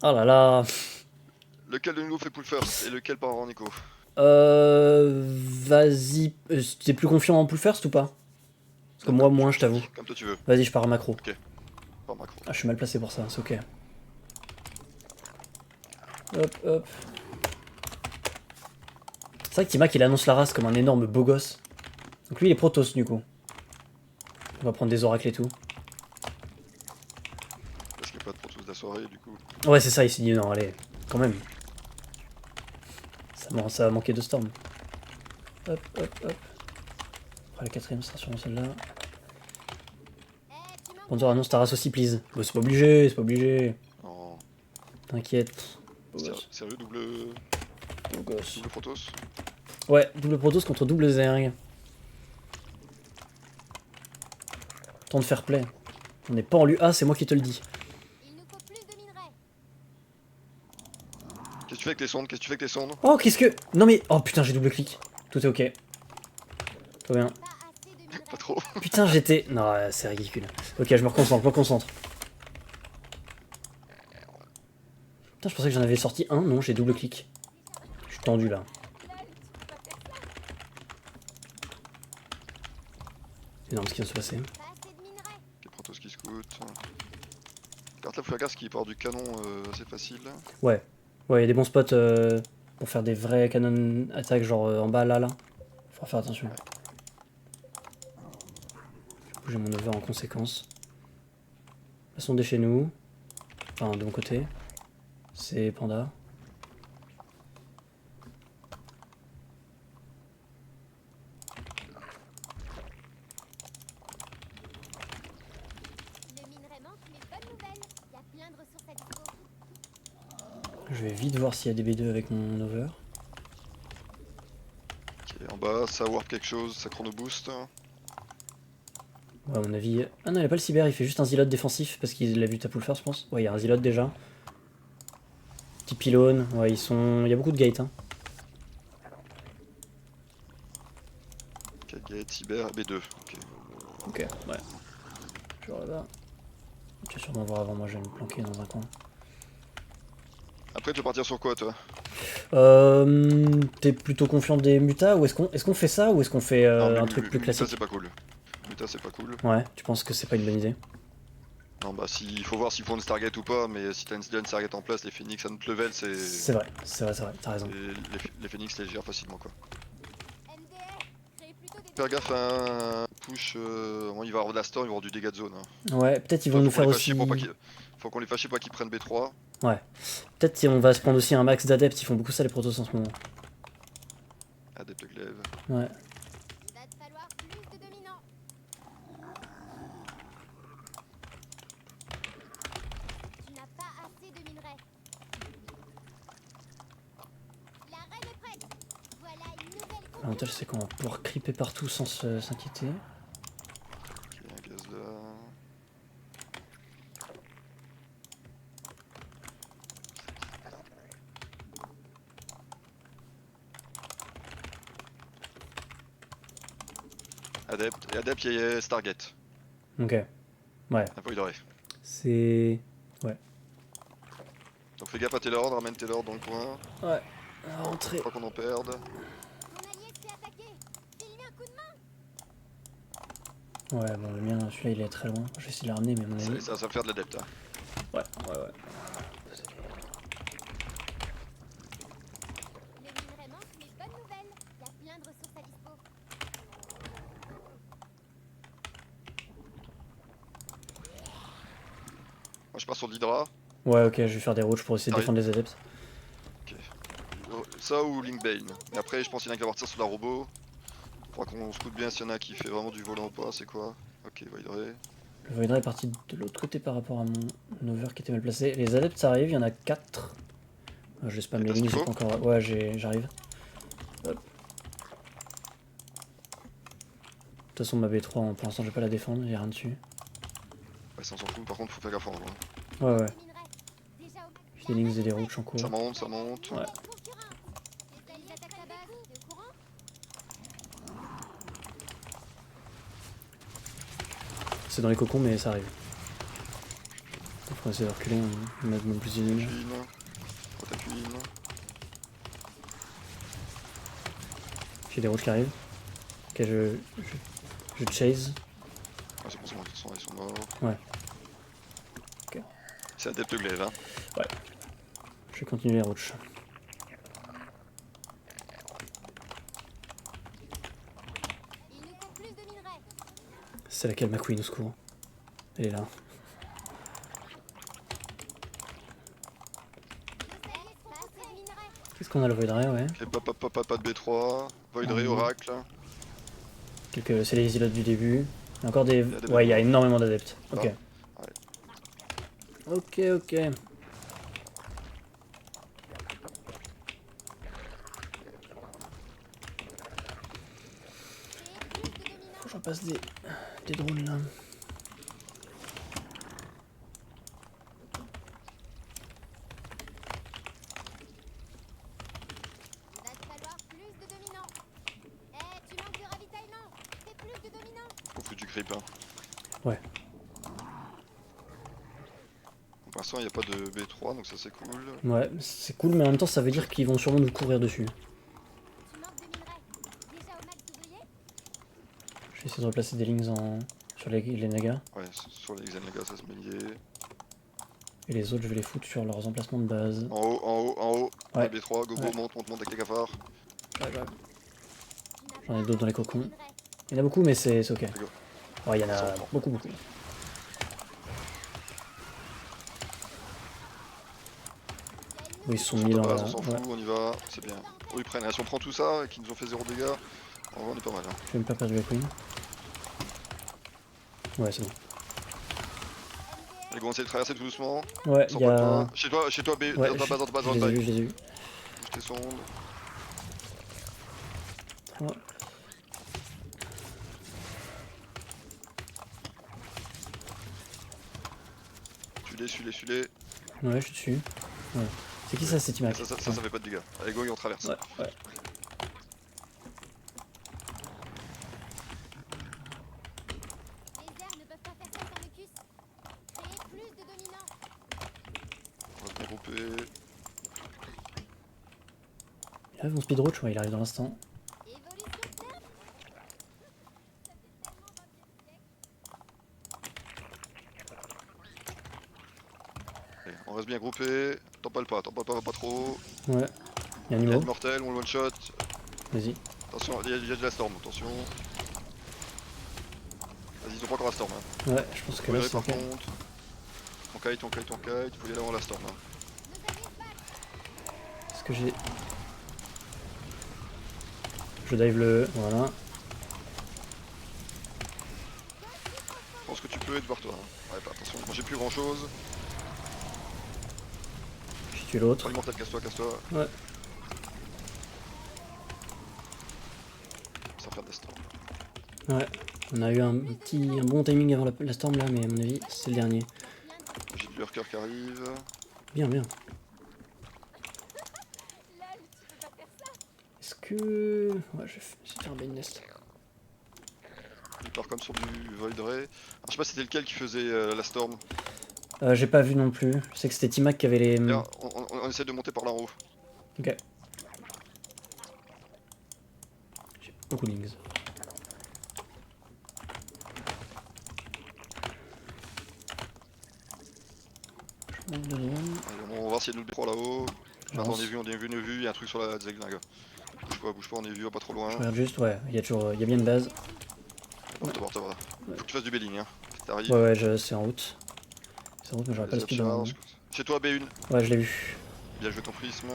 Oh là là. Lequel de nous fait pull first et lequel part en écho? Vas-y. T'es plus confiant en pull first ou pas? Parce que moi, moins, je t'avoue. Comme toi tu veux. Vas-y, je pars à macro. Par macro. Ah, je suis mal placé pour ça, c'est ok. Hop, hop. C'est vrai que Timac, il annonce la race comme un énorme beau gosse. Donc lui, il est Protoss, du coup. On va prendre des oracles et tout. Parce qu'il n'y a pas de Protoss de la soirée, du coup. Ouais, c'est ça, il s'est dit non, allez, quand même. Ça va manquer de Storm. Hop, hop, hop. Après, la quatrième sera sûrement celle-là. Eh, tu manques Panzer annonce ta race aussi, please. Bah, c'est pas obligé, c'est pas obligé. Non. T'inquiète. Beau gosse. Sérieux, double Beau gosse. Protoss? Ouais, double Protoss contre double Zerg. Temps de fair play. On n'est pas en l'UA, c'est moi qui te le dis. Il nous faut plus de minerais. Qu'est-ce que tu fais avec les sondes? Qu'est-ce que tu fais avec les sondes? Oh, qu'est-ce que... Non mais... Oh putain, j'ai double clic. Tout est ok. Tout bien. Pas assez de minerais. Pas trop. Putain, j'étais... Non, c'est ridicule. Ok, je me reconcentre, je me reconcentre. Putain, je pensais que j'en avais sorti un. Non, j'ai double clic. Je suis tendu là. Lol, tu peux pas faire ça. C'est énorme ce qui vient de se passer. Pas assez de minerais. Ok, Protoss qui scout. Carte la Flagas qui part du canon assez facile. Ouais. Ouais, il y a des bons spots pour faire des vrais canon attaques, genre en bas là. Faut faire attention. Je vais bouger mon over en conséquence. Elles sont des chez nous. Enfin, de mon côté. C'est Panda. Le minerai manque, mais bonne nouvelle. Il y a plein de ressources à dispo. Je vais vite voir s'il y a des B2 avec mon over. Ok, en bas, ça warp quelque chose, ça chrono boost. Ouais, à mon avis... Ah non, il a pas le cyber, il fait juste un zilot défensif parce qu'il a vu ta pull first, je pense. Ouais, il y a un zilot déjà. Petit pylône, ouais, ils sont... Il y a beaucoup de gates, hein. 4 gates, cyber, B2. Ok. Ok, ouais. Je vais là-bas. Tu vas sûrement voir avant moi, je vais me planquer dans un coin. Après, tu veux partir sur quoi, toi? T'es plutôt confiant des mutas ou est-ce qu'on fait ça ou est-ce qu'on fait Non, mais un truc plus Muta, classique? c'est pas cool. Muta, c'est pas cool. Ouais, tu penses que c'est pas une bonne idée? Non, bah, il faut voir s'ils font une Stargate ou pas, mais si t'as déjà une Stargate en place, les Phoenix à notre level, c'est. C'est vrai, t'as raison. Les Phoenix les gèrent facilement, quoi. MDR, créez plutôt des Faire gaffe à un push. Bon, il va avoir de la storm, il va avoir du dégât de zone. Hein. Ouais, peut-être ils vont nous faire aussi... Faut qu'on les fâche pour qu'ils prennent B3. Ouais. Peut-être on va se prendre aussi un max d'adeptes, ils font beaucoup ça les protos en ce moment. Adepte glaive. Ouais. Il va te falloir plus de dominants. Tu n'as pas assez de minerais. La reine est prête. Voilà une nouvelle L'avantage c'est qu'on va pouvoir creeper partout sans s'inquiéter. Ok, un gaz là. Adepte. Et Adepte, il y a Stargate. Ok. Ouais. Un peu doré. C'est... Donc fais gaffe à Taylor, ramène Taylor dans le coin. Ouais. Rentrer. Pas qu'on en perde. Ton allié se fait attaquer. File-lui un coup de main. Ouais, bon le mien, celui-là il est très loin. Je vais essayer de le ramener mais à mon avis... Ça va faire de l'adepte. Hein. Ouais. Le minerai manque, mais bonne nouvelle. Il y a plein de ressources à dispo. Moi je pars sur l'Hydra. Ouais, ok, je vais faire des routes pour essayer de Ah oui. défendre les adeptes. Ça ou Linkbane. Mais après, je pense qu'il y en a qui va partir sur la robot. Faudra qu'on scoute bien s'il y en a qui fait vraiment du volant ou pas, c'est quoi? Ok, Voidray. Le Voidra est parti de l'autre côté par rapport à mon over qui était mal placé. Les adeptes arrivent, il y en a 4. Je spam les T'as ce lignes, qu'il j'ai faut pas encore... Ouais, j'arrive. Hop. De toute façon, ma B3, pour l'instant, je vais pas la défendre, il y a rien dessus. Ouais, ça on s'en fout, par contre, faut faire gaffe en haut. Hein. Ouais, ouais. Minerai. Déjà au max. J'ai des lignes et des routes en cours. Ça monte, ça monte. Ouais. Les alliés attaquent ta base. T'es au courant? C'est dans les cocons, mais ça arrive. Il faut essayer de reculer, on met même plus d'ennemis. Cuisine. Oh, ta cuisine. J'ai des routes qui arrivent. Ok, je chase. Ah, c'est bon, c'est bon, ils sont morts. Ouais. Ok. C'est adepte glaive, hein. Je vais continuer les routes. Il nous faut plus de minerais. C'est laquelle ma queen au secours? Elle est là. Pas assez de minerais. Qu'est-ce qu'on a le Void Ray, ouais. Et pas de B3. Void Ray, Ah, Oracle. C'est les îlots du début. Il y a encore des. Il y a des Ouais, il y a bâtiments. énormément d'adeptes. Ok. Ouais. Ok, ok. Faut que j'en passe des drones là. Il va te falloir plus de dominants. Eh, tu manques de ravitaillement. Fais plus de dominants. On fout du creep, hein. Ouais. Pour l'instant, il n'y a pas de B3, donc ça c'est cool. Ouais, c'est cool, mais en même temps, ça veut dire qu'ils vont sûrement nous courir dessus. Tu manques de minerais. Déjà au max d'ouvriers. Je vais essayer de replacer des lignes sur les nagas. Ouais, sur les Xenaga, ça se met lié. Et les autres, je vais les foutre sur leurs emplacements de base. En haut, en haut, en haut. Ouais. La B3, go go, Ouais. monte avec les cafards. Tu n'as J'en ai pas d'autres dans les assez de cocons. minerais. Il y en a beaucoup, mais c'est ok. Go. Ouais, il y en a Ça prend. beaucoup. Oui, ils se sont Sur mis ta dans la. base, on s'en fout, Ouais, on y va, c'est bien. Oh, ils prennent. Si on prend tout ça et qu'ils nous ont fait 0 dégâts, en vrai, on est pas mal. Hein. je vais me faire perdre la queen. Ouais, c'est bon. Allez, go, on essaie de traverser tout doucement. Ouais, Sans il y pas de a. pain. Chez toi, B, Ouais, dans ta base, dans ta base, dans je ta les ai base. vus, je les ai vus. Bouge tes sondes. 3. Suis-les. Ouais, je suis dessus. Ouais. C'est qui ça, c'est Timac? Ça fait pas de dégâts. Allez, go, et on traverse. Ouais, ouais. Les airs ne peuvent pas faire ça sans mucus. Créez plus de dominants. On va se regrouper. Il arrive mon speedroach, je crois, il arrive dans l'instant. Évolution terme. Ça fait tellement 20e siècle. Allez, on reste bien groupé. T'empales pas trop. Ouais. Il y a un Il y a niveau. une mortelle, on le one shot. Vas-y. Attention, il y a de la storm, attention. Vas-y, ils ont pas encore la storm. Hein. Ouais, je pense que là Verrez c'est par ok. contre. Ton kite, faut y aller avant la storm. Hein. Nos alliés se battent. Est-ce que j'ai. Je dive le. Voilà. Je pense que tu peux être voir toi. Hein. Ouais, pas attention, moi j'ai plus grand chose. J'ai tué l'autre. Prends l'immortel, casse-toi. Ouais. Sans faire de la storm. Ouais. On a eu un bon timing avant la storm là, mais à mon avis, c'est le dernier. J'ai du lurker qui arrive. Bien, bien. Lol, tu peux pas faire ça. Est-ce que. Ouais, je vais essayer de faire un Bane Nest. Il part comme sur du Void Ray. Alors, je sais pas si c'était lequel qui faisait la storm. J'ai pas vu non plus. Je sais que c'était Timac qui avait les. Là, on essaie de monter par là en haut. Ok. J'ai beaucoup de links. Je manque de drones. Allez, on va voir s'il y a d'autres B3 là-haut. Maintenant J'avance. on est vu, il y a un truc sur la Zeglinga. Bouge pas, on est vu, pas trop loin. Je regarde juste, ouais, il y a bien une base. Bon, t'as voir. Faut que tu fasses du belling, hein. T'arrives. Ouais, c'est en route. C'est en route, mais j'aurais pas le Vas-y, speed avant. charge. Chez toi, B1. Ouais, je l'ai vu. Bien joué ton prisme.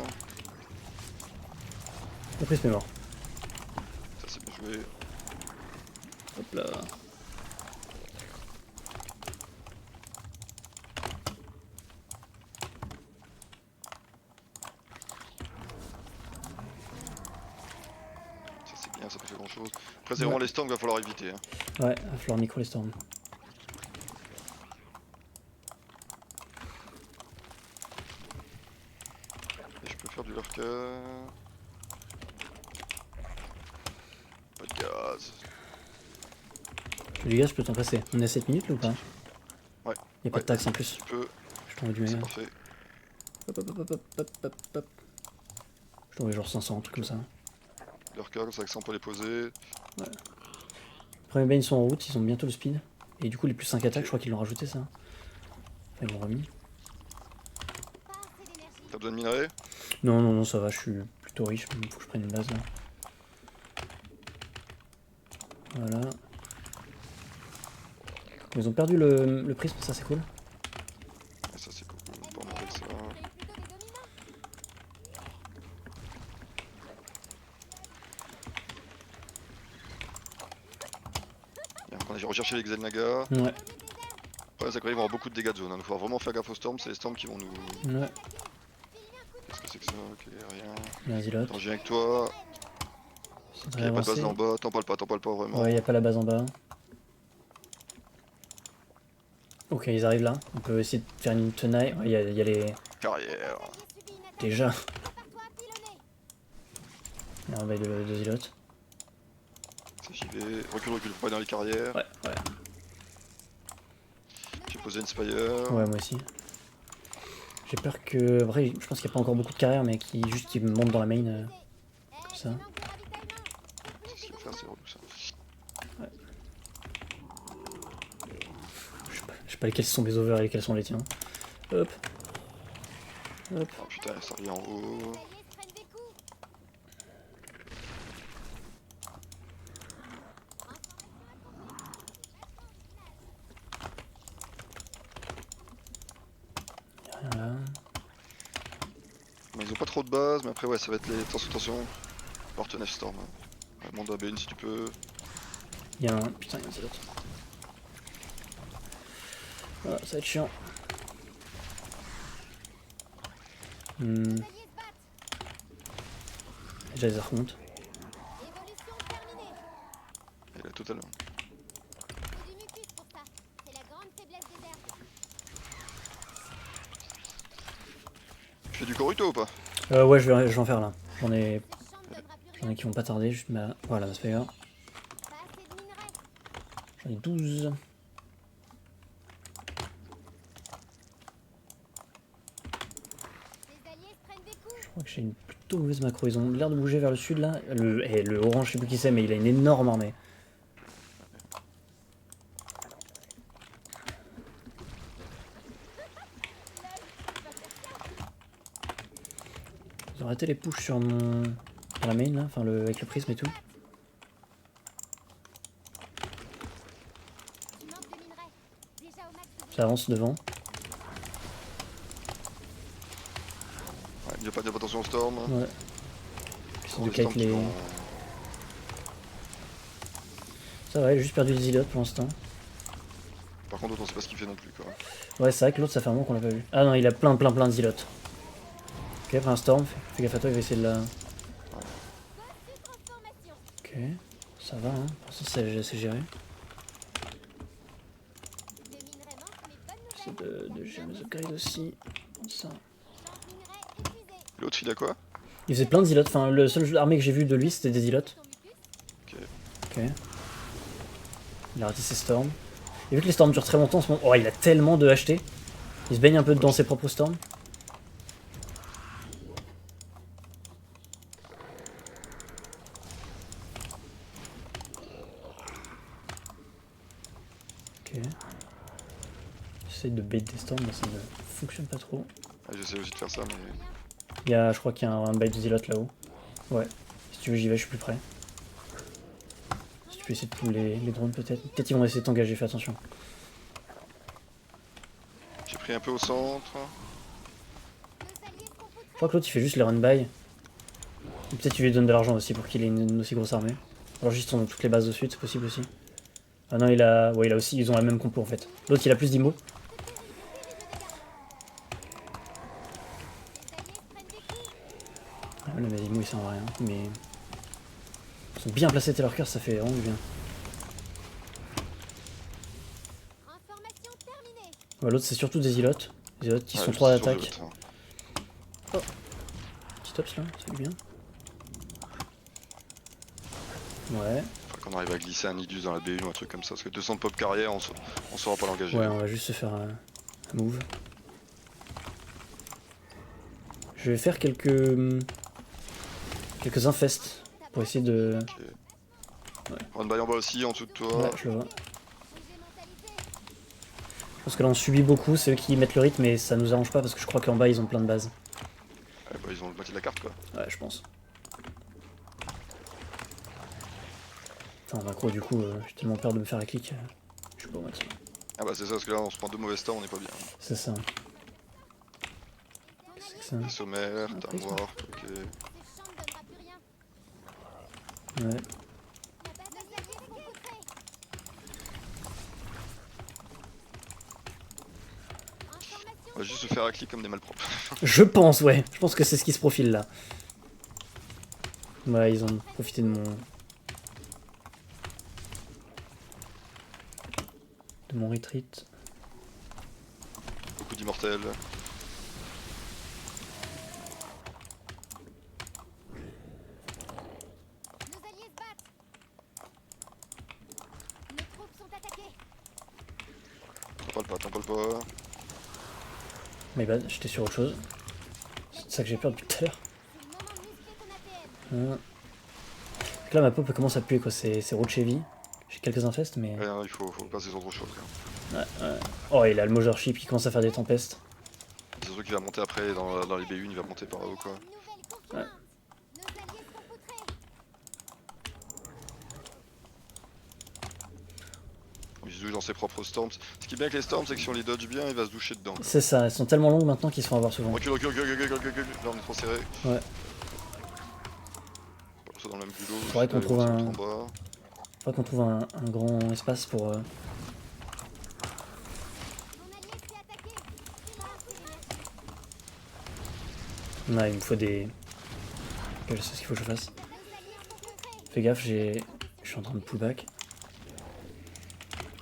Le prisme est mort. Ça c'est bien joué. Hop là. Ça c'est bien, ça peut faire grand chose. Après c'est vraiment les storms qu'il va falloir éviter. Hein. Ouais, il va falloir micro les storms. Et je peux faire du lurker. Pas de gaz. Les gars, je peux t'en passer. On est à 7 minutes là ou pas? Ouais. Y'a pas de taxe en plus. Tu peux, Je t'envoie du c'est mail. parfait. Hop hop hop hop hop hop hop. Je t'envoie genre 500, un truc comme ça. Lurker, comme ça que ça on peut les poser. Les premiers bains sont en route, ils ont bientôt le speed. Et du coup, les plus 5 attaques, je crois qu'ils l'ont rajouté ça. Enfin, ils l'ont remis. Pas assez d'énergie. T'as besoin de minerais? Non, non, non, ça va, je suis plutôt riche. Il faut que je prenne une base là. Voilà. Ils ont perdu le prisme, ça c'est cool. Et ça c'est cool, on peut remonter avec ça. Créez plutôt des dominants. Bien, on a recherché les Xelnaga. Ouais, Ouais, ça quand ils vont avoir beaucoup de dégâts de zone. Il faut vraiment faire gaffe aux storms, c'est les storms qui vont nous. ouais. Qu'est-ce que c'est que ça? Ok, rien. Il y a un Zilote. Attends, je viens avec toi. Ça Il devrait y a pas de base avancer. là en bas, t'en parles pas vraiment. Ouais, il n'y a pas la base en bas. Ok, ils arrivent là. On peut essayer de faire une tenaille. Ouais, il y a les. Carrière. Allié subit une attaque. Déjà. Prépare-toi à pilonner. Il y a un bail de Zilote. Ça j'y vais. Recule, pas dans les carrières. Ouais, ouais. J'ai posé une Spire. Ouais, moi aussi. J'ai peur que. Après, je pense qu'il n'y a pas encore beaucoup de carrières, mais qui juste qui montent dans la main. Comme ça. C'est ce qu'il faut faire, c'est relou ça. Je sais pas lesquels sont mes overs et lesquels sont les tiens. Hop. Hop. Oh putain, ça revient en haut. Y'a rien là. Mais ils ont pas trop de base, mais après ouais, ça va être les. Attention. Porte-Nef Storm. Ouais, monte à Bane si tu peux. Y'a un. Putain, y'a un Zilote. Ah, ça va être chiant. Déjà les remontent. Évolution terminée. Et là, totalement. C'est du mucus pour ça. C'est la grande faiblesse des herbes. Tu fais du Coruto ou pas? Ouais, je vais en faire là. J'en ai Cette chambre donnera plus qui rien. vont pas tarder. Juste ma. Voilà, ma Spire. Pas assez de minerais. J'en ai 12. Les alliés se prennent des coups. Je crois que j'ai une plutôt mauvaise macro. Ils ont l'air de bouger vers le sud là. Le orange, je sais plus qui c'est, mais il a une énorme armée. Ils ont arrêté les pushes sur mon. Dans la main là, enfin avec le prisme et tout. Tu manques de minerais. Déjà au max de Ça avance devant. Ouais, il y a pas attention au Storm. Ouais. J'essaie de Les storms kite les. qui vont- Ça va, j'ai juste perdu les zilotes pour l'instant. Par contre, l'autre, on sait pas ce qu'il fait non plus quoi. Ouais, c'est vrai que l'autre, ça fait un moment qu'on l'a pas vu. Ah non, il a plein de zilotes. Ok, après un storm, fais gaffe à toi, il va essayer de la. transformation. Ok, ça va, hein. Pour l'instant, c'est géré. Le minerai manque, mais bonne J'essaie nouvelle. de gérer mes upgrades aussi. Comme ça. Champ de minerais épuisé. L'autre, il a quoi? Il faisait plein de zilotes. Enfin, le seul armée que j'ai vu de lui, c'était des zilotes. Ton mucus. Ok. Il a raté ses storms. Et vu que les storms durent très longtemps en ce moment. Oh, il a tellement de HT. Il se baigne un peu dans ses propres storms. Ok. J'essaie de bait des storms, mais ça ne fonctionne pas trop. Ouais, j'essaie aussi de faire ça, mais. Il y a, je crois qu'il y a un bait de zilote là-haut. Ouais. Si tu veux, j'y vais, je suis plus près. Si tu peux essayer de pull les drones peut-être. Peut-être ils vont essayer de t'engager, fais attention. J'ai pris un peu au centre. Nos alliés seront foutus. Je crois que l'autre il fait juste les run-by. Et peut-être tu lui donnes de l'argent aussi pour qu'il ait une aussi grosse armée. Alors juste on a toutes les bases de suite, c'est possible aussi. Ah non, il a. Ouais, il a aussi. Ils ont la même compo en fait. L'autre il a plus d'immo. Les alliés se prennent des coups. Ah, le immo il sert à rien. Mais. Ils sont bien placés leur cœur, ça fait vraiment du bien. Transformation terminée. Ouais, l'autre c'est surtout des zilotes. Des zilotes qui Ouais, sont je 3 suis sûr, d'attaque. je vais être- Petit tops là, ça fait du bien. Ouais. Faut Qu'on arrive à glisser un Nidus dans la B1 ou un truc comme ça. Parce que 200 de pop carrière, on saura pas l'engager. Ouais, on va juste se faire un move. Je vais faire quelques infestes pour essayer de... Ok. Run by en bas aussi, en dessous de toi. Ouais, je le vois. Parce que là on subit beaucoup, c'est eux qui mettent le rythme et ça nous arrange pas parce que je crois qu'en bas ils ont plein de bases. Ouais, bah, ils ont le moitié de la carte quoi. Ouais, je pense. Enfin, macro, du coup, j'ai tellement peur de me faire la clique. Je suis pas au moitié. Ah bah c'est ça, parce que là on se prend 2 mauvais stars, on est pas bien. C'est ça. C'est que ça. Les sommaires, Ah, t'as voir, ok. Ces champs ne donnera plus rien. Ouais. La base alliée est rencontrée. Information. On va juste se faire un clic comme des malpropres. Je pense, ouais. Je pense que c'est ce qui se profile là. Ouais, ils ont profité de mon retreat. Beaucoup d'immortels. Nos alliés se battent. Nos troupes sont attaquées. T'en parles pas. Mais bah, j'étais sur autre chose. C'est ça que j'ai peur depuis tout à l'heure. C'est le moment de muscler ton ATM. Donc là, ma pop commence à puer quoi. C'est Rochevi. J'ai quelques infestes, mais. Ouais, non, il faut passer sur autre chose quand même. Ouais. Oh, il a le Mothership qui commence à faire des tempestes. C'est surtout qu'il va monter après dans les B1, il va monter par là-haut quoi. Une nouvelle concurrente. Nos alliés sont poutrés. Il se douche dans ses propres storms. Ce qui est bien avec les storms, c'est que si on les dodge bien, il va se doucher dedans. C'est ça, elles sont tellement longues maintenant qu'ils se font avoir souvent. Recule. Là on est trop serré. Ouais. Ça dans le même bulot. Faudrait qu'on trouve un- En bas. Faudrait qu'on trouve un grand espace pour. Mon allié se fait attaquer. Pas assez d'énergie. Ouais, il me faut des. Je sais ce qu'il faut que je fasse. Nos alliés sont poutrés. Fais gaffe, je suis en train de pullback.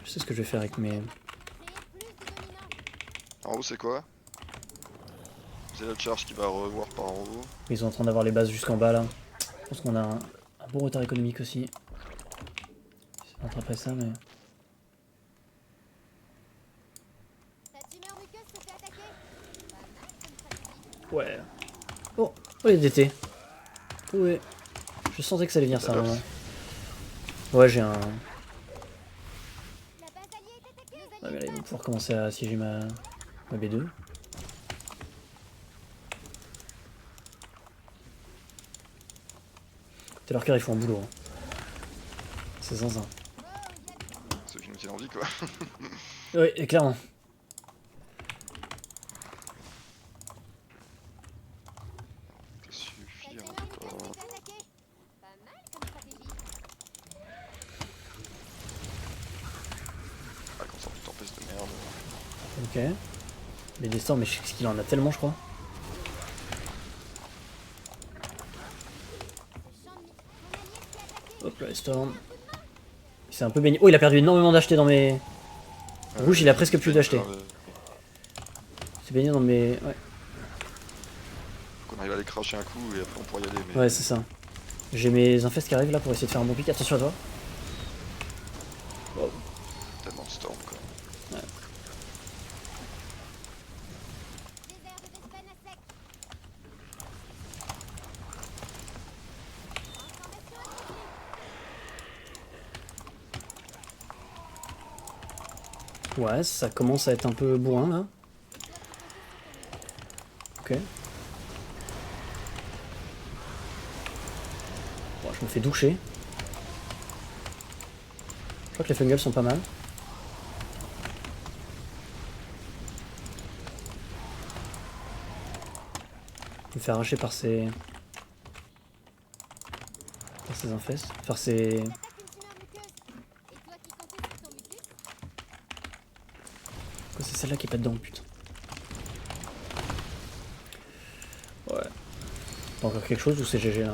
Je sais ce que je vais faire avec mes. Créer plus de dominants. En haut c'est quoi? C'est la charge qui va revoir par en haut. Ils sont en train d'avoir les bases jusqu'en bas là. Je pense qu'on a un bon retard économique aussi. C'est après ça, mais. Ta tumeur muqueuse se fait attaquer. Pas mal comme stratégie. Ouais. Oh, les DT. Ouais. Je sentais que ça allait venir ça à un moment. Ouais, j'ai un. La base alliée est attaquée. Nos Ouais, alliés mais là, se ils vont battent. pouvoir commencer à assiéger ma B2. Tout leur cœur, ils font un boulot. Hein. C'est zinzin. Oh, il y a Ceux qui nous tiennent en vie quoi. Oui, et clairement. Ça suffit, ta on tumeur peut muqueuse pas. se fait attaquer. Pas mal comme stratégie. Ah qu'on sort du tempeste de merde. Ok. Mais des storms, mais je sais qu'il en a tellement, je crois. Ce champ de mon allié se fait attaquer. Hop là, les storms. Il s'est un peu baigné. Oh, il a perdu énormément d'achetés dans mes. Rouge, il a presque plus d'achetés. Il s'est baigné dans mes. Ouais, Qu'on arrive à les cracher un coup et après on pourra y aller. Mais... ouais c'est ça. J'ai mes infestes qui arrivent là pour essayer de faire un bon pic. Attention à toi. Tellement de storm quoi. Désert de Vespen à sec. Information activée. Ouais, ça commence à être un peu bourrin là. Ok. Bon, je me fais doucher. Je crois que les fungals sont pas mal. Je me fais arracher par ces infestes. Par ces. Attaque une tumeur muqueuse. Et toi qui comptais sur ton mucus. Quoi, c'est celle-là qui est pas dedans, putain. Ouais. Pas encore quelque chose ou c'est GG là?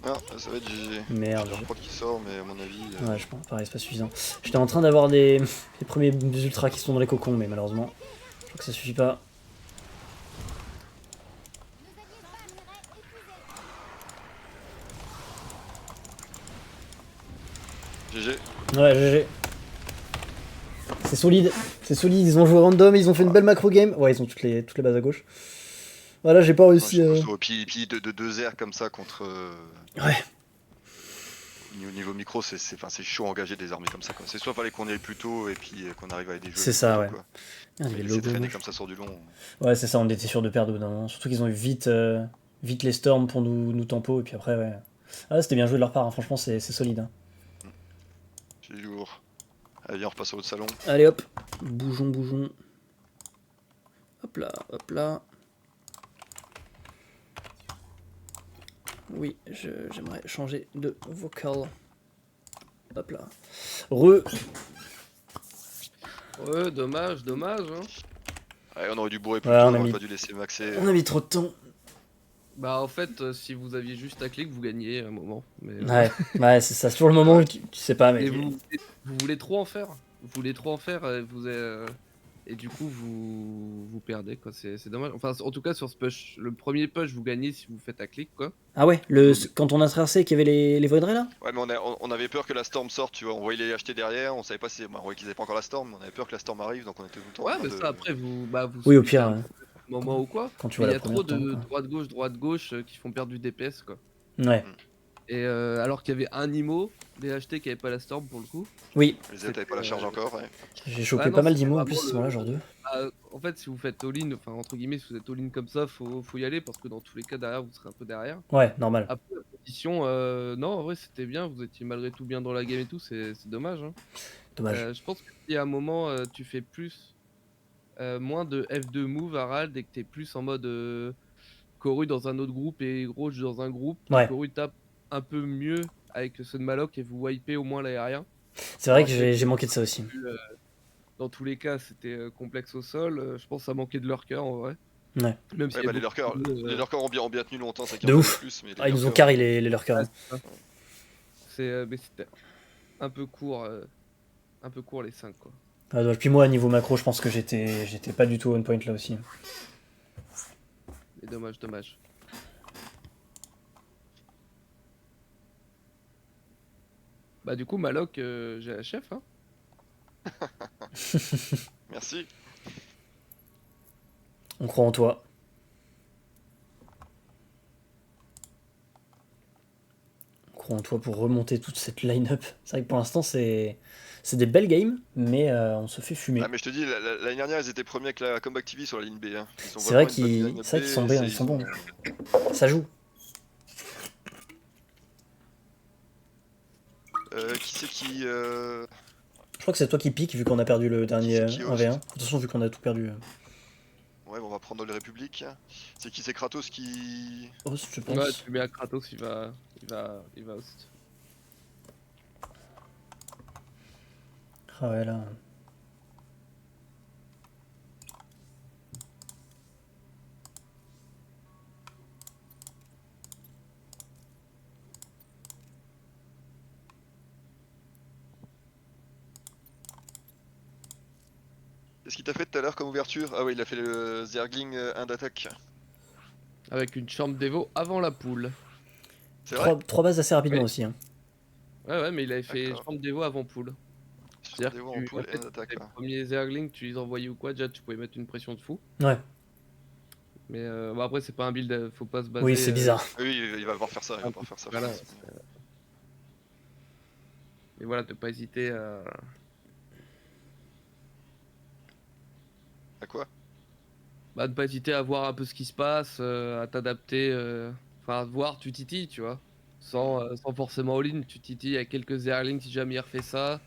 Ah, ça va être GG. Merde. J'ai leur prod qui sort, mais à mon avis. Ouais, je pense, pareil, c'est pas suffisant. J'étais en train d'avoir les premiers ultras qui sont dans les cocons, mais malheureusement, je crois que ça suffit pas. Nos alliés se battent. Minerai épuisé. GG. Ouais, GG. C'est solide, ils ont joué random, ils ont fait une belle macro game. Ouais, ils ont toutes les bases à gauche. Voilà, j'ai pas Ouais, réussi. je trouve, puis de deux airs comme ça contre. Ouais. Au niveau micro, c'est chaud à engager des armées comme ça. Quoi. C'est soit fallait qu'on y aille plus tôt et puis qu'on arrive à des jeux. C'est ça, ouais. Quoi. Ah, il y avait le C'est logo, traîner moche. comme ça sur du long. Ouais, c'est ça, on était sûr de perdre au bout d'un moment. Surtout qu'ils ont eu vite les storms pour nous tempo, et puis après, ouais. Ah, c'était bien joué de leur part, hein. Franchement, c'est solide. Hein. C'est lourd. Allez, viens, on repasse au haut de salon. Allez hop, bougeons. Hop là. Oui, j'aimerais changer de vocal. Hop là. Ouais, dommage, hein. Ouais, on aurait dû bourrer plus Ouais, tôt, on on a aurait mis- pas dû laisser maxer. On a mis trop de temps. Bah en fait, si vous aviez juste à clic, vous gagnez à un moment. Mais, Ouais, c'est ça. C'est toujours le moment où tu sais pas, mais mais. vous voulez trop en faire. Vous voulez trop en faire, et du coup vous perdez quoi. C'est dommage. Enfin, en tout cas sur ce push, le premier push vous gagnez si vous faites à clic quoi. Ah ouais, quand on a traversé qu'il y avait les Void Ray là. Ouais, mais on avait peur que la storm sorte, tu vois. On voyait les acheter derrière, on savait pas si. Bah, on voyait qu'ils avaient pas encore la storm, on avait peur que la storm arrive, donc on était tout le temps. en Ouais, train mais de- ça après vous Oui, au suivez pire, un moment ou quoi. quand tu Mais vois il y la a trop première de temps, droite-gauche qui font perdre du DPS quoi. Ouais. Et alors qu'il y avait un IMO, des achetés qui avaient pas la storm pour le coup. Oui, Les aides avaient pas la charge encore, ouais. j'ai chopé Ouais, pas non, mal c'est d'immo en vraiment plus, ce moment-là, genre 2. En fait, si vous faites all-in, enfin entre guillemets, si vous êtes all-in comme ça, faut y aller parce que dans tous les cas derrière vous serez un peu derrière. Ouais, normal. Après la position, non en vrai c'était bien, vous étiez malgré tout bien dans la game et tout, c'est dommage. Hein. Dommage. Je pense que si à un moment tu fais moins de F2 move à Rald et que t'es plus en mode Koru dans un autre groupe et Roach dans un groupe, Ouais. Koru tape un peu mieux avec ceux de Maloc et vous wipez au moins l'aérien. C'est vrai que Alors, j'ai manqué de ça aussi. Dans tous les cas, c'était complexe au sol. Je pense que ça manquait de leur cœur en vrai. Ouais. Même si Ouais, bah, les lurkers ont bien tenu longtemps, ça qui De en ouf. Euh, fallait plus, mais Ah, ils nous ont lurkers, carré les lurkers. hein. mais c'était un peu court les 5 quoi. Ah, dommage. Puis moi, à niveau macro, je pense que j'étais pas du tout on point là aussi. Mais dommage. Bah du coup Maloc, j'ai la chef hein. Merci. On croit en toi. On croit en toi pour remonter toute cette line-up. C'est vrai que pour l'instant, c'est des belles games, mais on se fait fumer. Ah, mais je te dis, l'année dernière, ils étaient premiers avec la Comeback TV sur la ligne B. Hein. Ils ont C'est vrai vraiment une bonne qu'ils line-up sont B, bons. Ils sont bons. Ça joue. Qui c'est qui Je crois que c'est toi qui pique vu qu'on a perdu le dernier qui 1v1. De toute façon, vu qu'on a tout perdu. Ouais, bon, on va prendre les Républiques. C'est qui? C'est Kratos qui. Host, je Ouais, pense. tu mets à Kratos, il va host. Ah ouais, là. Qu'est-ce qu'il t'a fait tout à l'heure comme ouverture? Ah ouais, il a fait le Zergling 1 d'attaque. Avec une chambre d'Evo avant la poule. C'est vrai? Trois bases assez rapidement Oui. aussi. Hein. Ouais, mais il avait fait D'accord. chambre d'Evo avant poule. C'est-à-dire Dévo que en tu, poule en et fait, 1 d'attaque les là. premiers Zerglings, tu les envoyais ou quoi, déjà tu pouvais mettre une pression de fou. Ouais. Mais bon, après, c'est pas un build, faut pas se baser. Oui, c'est bizarre. Oui, il va devoir faire ça, il va devoir faire ça. Voilà. Mais voilà, de pas hésiter à. À quoi? Bah, de pas hésiter à voir un peu ce qui se passe, à t'adapter. Enfin, voir, tu titilles, tu vois. Sans forcément all-in, tu titilles avec quelques Zerglings si jamais il refait ça.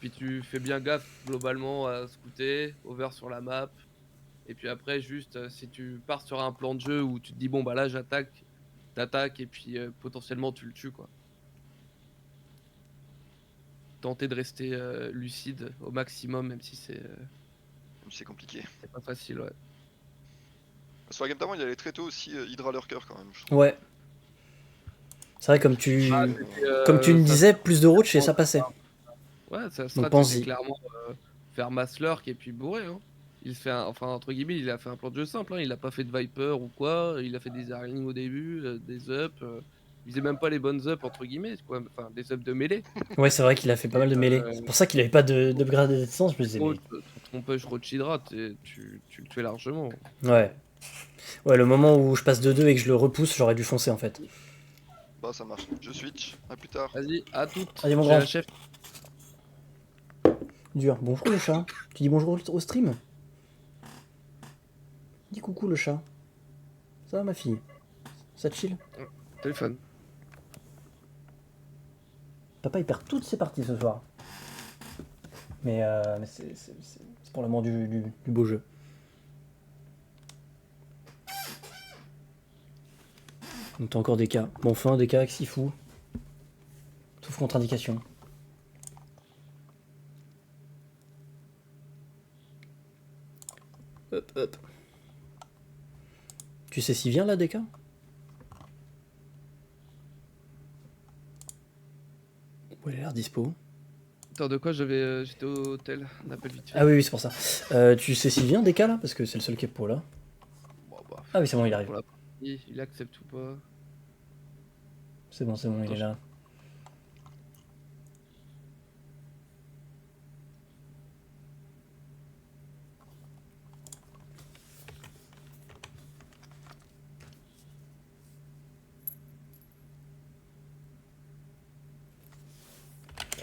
Puis tu fais bien gaffe globalement à scouter, over sur la map. Et puis après, juste si tu pars sur un plan de jeu où tu te dis, bon bah là j'attaque, t'attaques et puis potentiellement tu le tues quoi. Tenter de rester lucide au maximum, même si c'est C'est compliqué. pas facile, ouais. Sur la game d'avant, il allait très tôt aussi Hydra Lurker quand même, je trouve. Ouais. C'est vrai, comme tu me Ça- disais, plus de roach et ça passait. Ouais, ça Donc strat, pense-y. c'était clairement faire mass lurk et puis bourrer. Hein. Il fait enfin entre guillemets, il a fait un plan de jeu simple. Hein. Il a pas fait de Viper ou quoi. Il a fait des Zerglings au début, des up. il faisait même pas les bonnes up entre guillemets, quoi. Enfin, des up de mêlée. Ouais, c'est vrai qu'il a fait pas mal de mêlées. C'est pour ça qu'il avait pas d'upgrade de distance, je me disais, Gros, mais... ton push Rochidra, tu le tuais largement. Ouais. Ouais, le moment où je passe de 2 et que je le repousse, j'aurais dû foncer, en fait. Bah ça marche. Je switch. À plus tard. Vas-y, à toutes. Allez, mon J'ai grand. la chef. Dur. Bonjour, le chat. Tu dis bonjour au stream? Dis coucou, le chat. Ça va, ma fille? Ça te chill? Téléphone. Papa, il perd toutes ses parties ce soir. Mais c'est pour l'amour du beau jeu. Donc t'as encore des cas. Bon, fin, des cas avec Sifu. Sauf contre-indication. Hop, hop. Tu sais s'il vient là, DK? Ouais, il a l'air dispo. Attends, de quoi j'étais au hôtel. On appelle vite fait. Ah oui, oui, c'est pour ça. Tu sais s'il vient, DK là? Parce que c'est le seul qui est pour là. Bon, bah, Ah oui, c'est bon, il arrive. pour la partie, il accepte ou pas. C'est bon, il Attends, est là.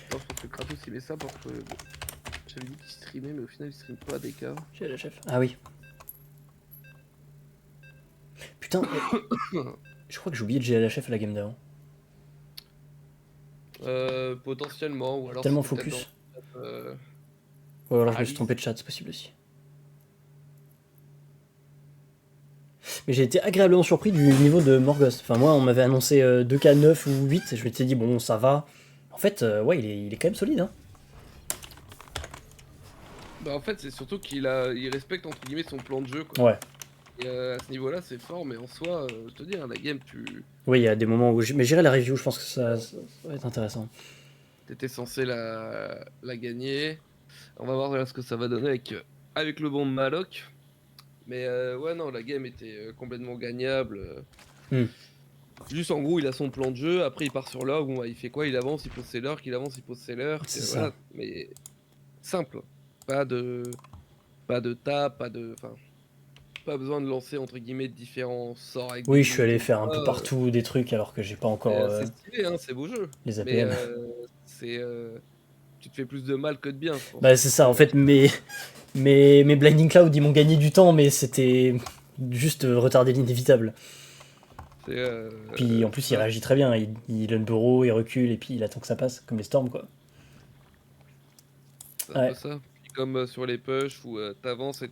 Attends, je pense que Kratos il met ça parce que j'avais dit qu'il streamait, mais au final il stream pas des cas. J'ai le chef. Ah oui. Putain, je crois que j'ai oublié de GLHF à la game d'avant. Potentiellement, ou alors Tellement c'était focus. peut-être dans- Ou alors je me Ah suis oui. trompé de chat, c'est possible aussi. Mais j'ai été agréablement surpris du niveau de Morghost. Enfin, moi, on m'avait annoncé 2K9 ou 8, et je m'étais dit, bon, ça va. En fait, ouais, il est quand même solide. Hein. Bah en fait c'est surtout il respecte entre guillemets son plan de jeu quoi. Ouais. Et à ce niveau là c'est fort mais en soi je te dis hein, la game Oui, il y a des moments où... Mais j'irai la review, je pense que ça va être intéressant. t'étais censé la gagner. On va voir là, ce que ça va donner avec le bon Maloc. Mais ouais non la game était complètement gagnable. Juste en gros il a son plan de jeu, après il part sur l'orgue, bon, bah, il fait quoi? Il avance, il pose ses lurks, il avance, il pose ses lurks. C'est Voilà. ça. Mais simple. Pas de tap, pas besoin de lancer entre guillemets différents sorts avec Oui, des je suis allé limites, faire un peu etc. partout des trucs alors que j'ai pas encore C'est stylé, hein, c'est beau jeu. les Mais APM. tu te fais plus de mal que de bien, je pense. Bah, c'est ça, en fait, mes Blinding Cloud, ils m'ont gagné du temps, mais c'était juste retarder l'inévitable. Puis en plus, il réagit très bien. Il unburrow, il recule, et puis il attend que ça passe, comme les storms, quoi. C'est un peu ça. Puis comme sur les push où t'avances et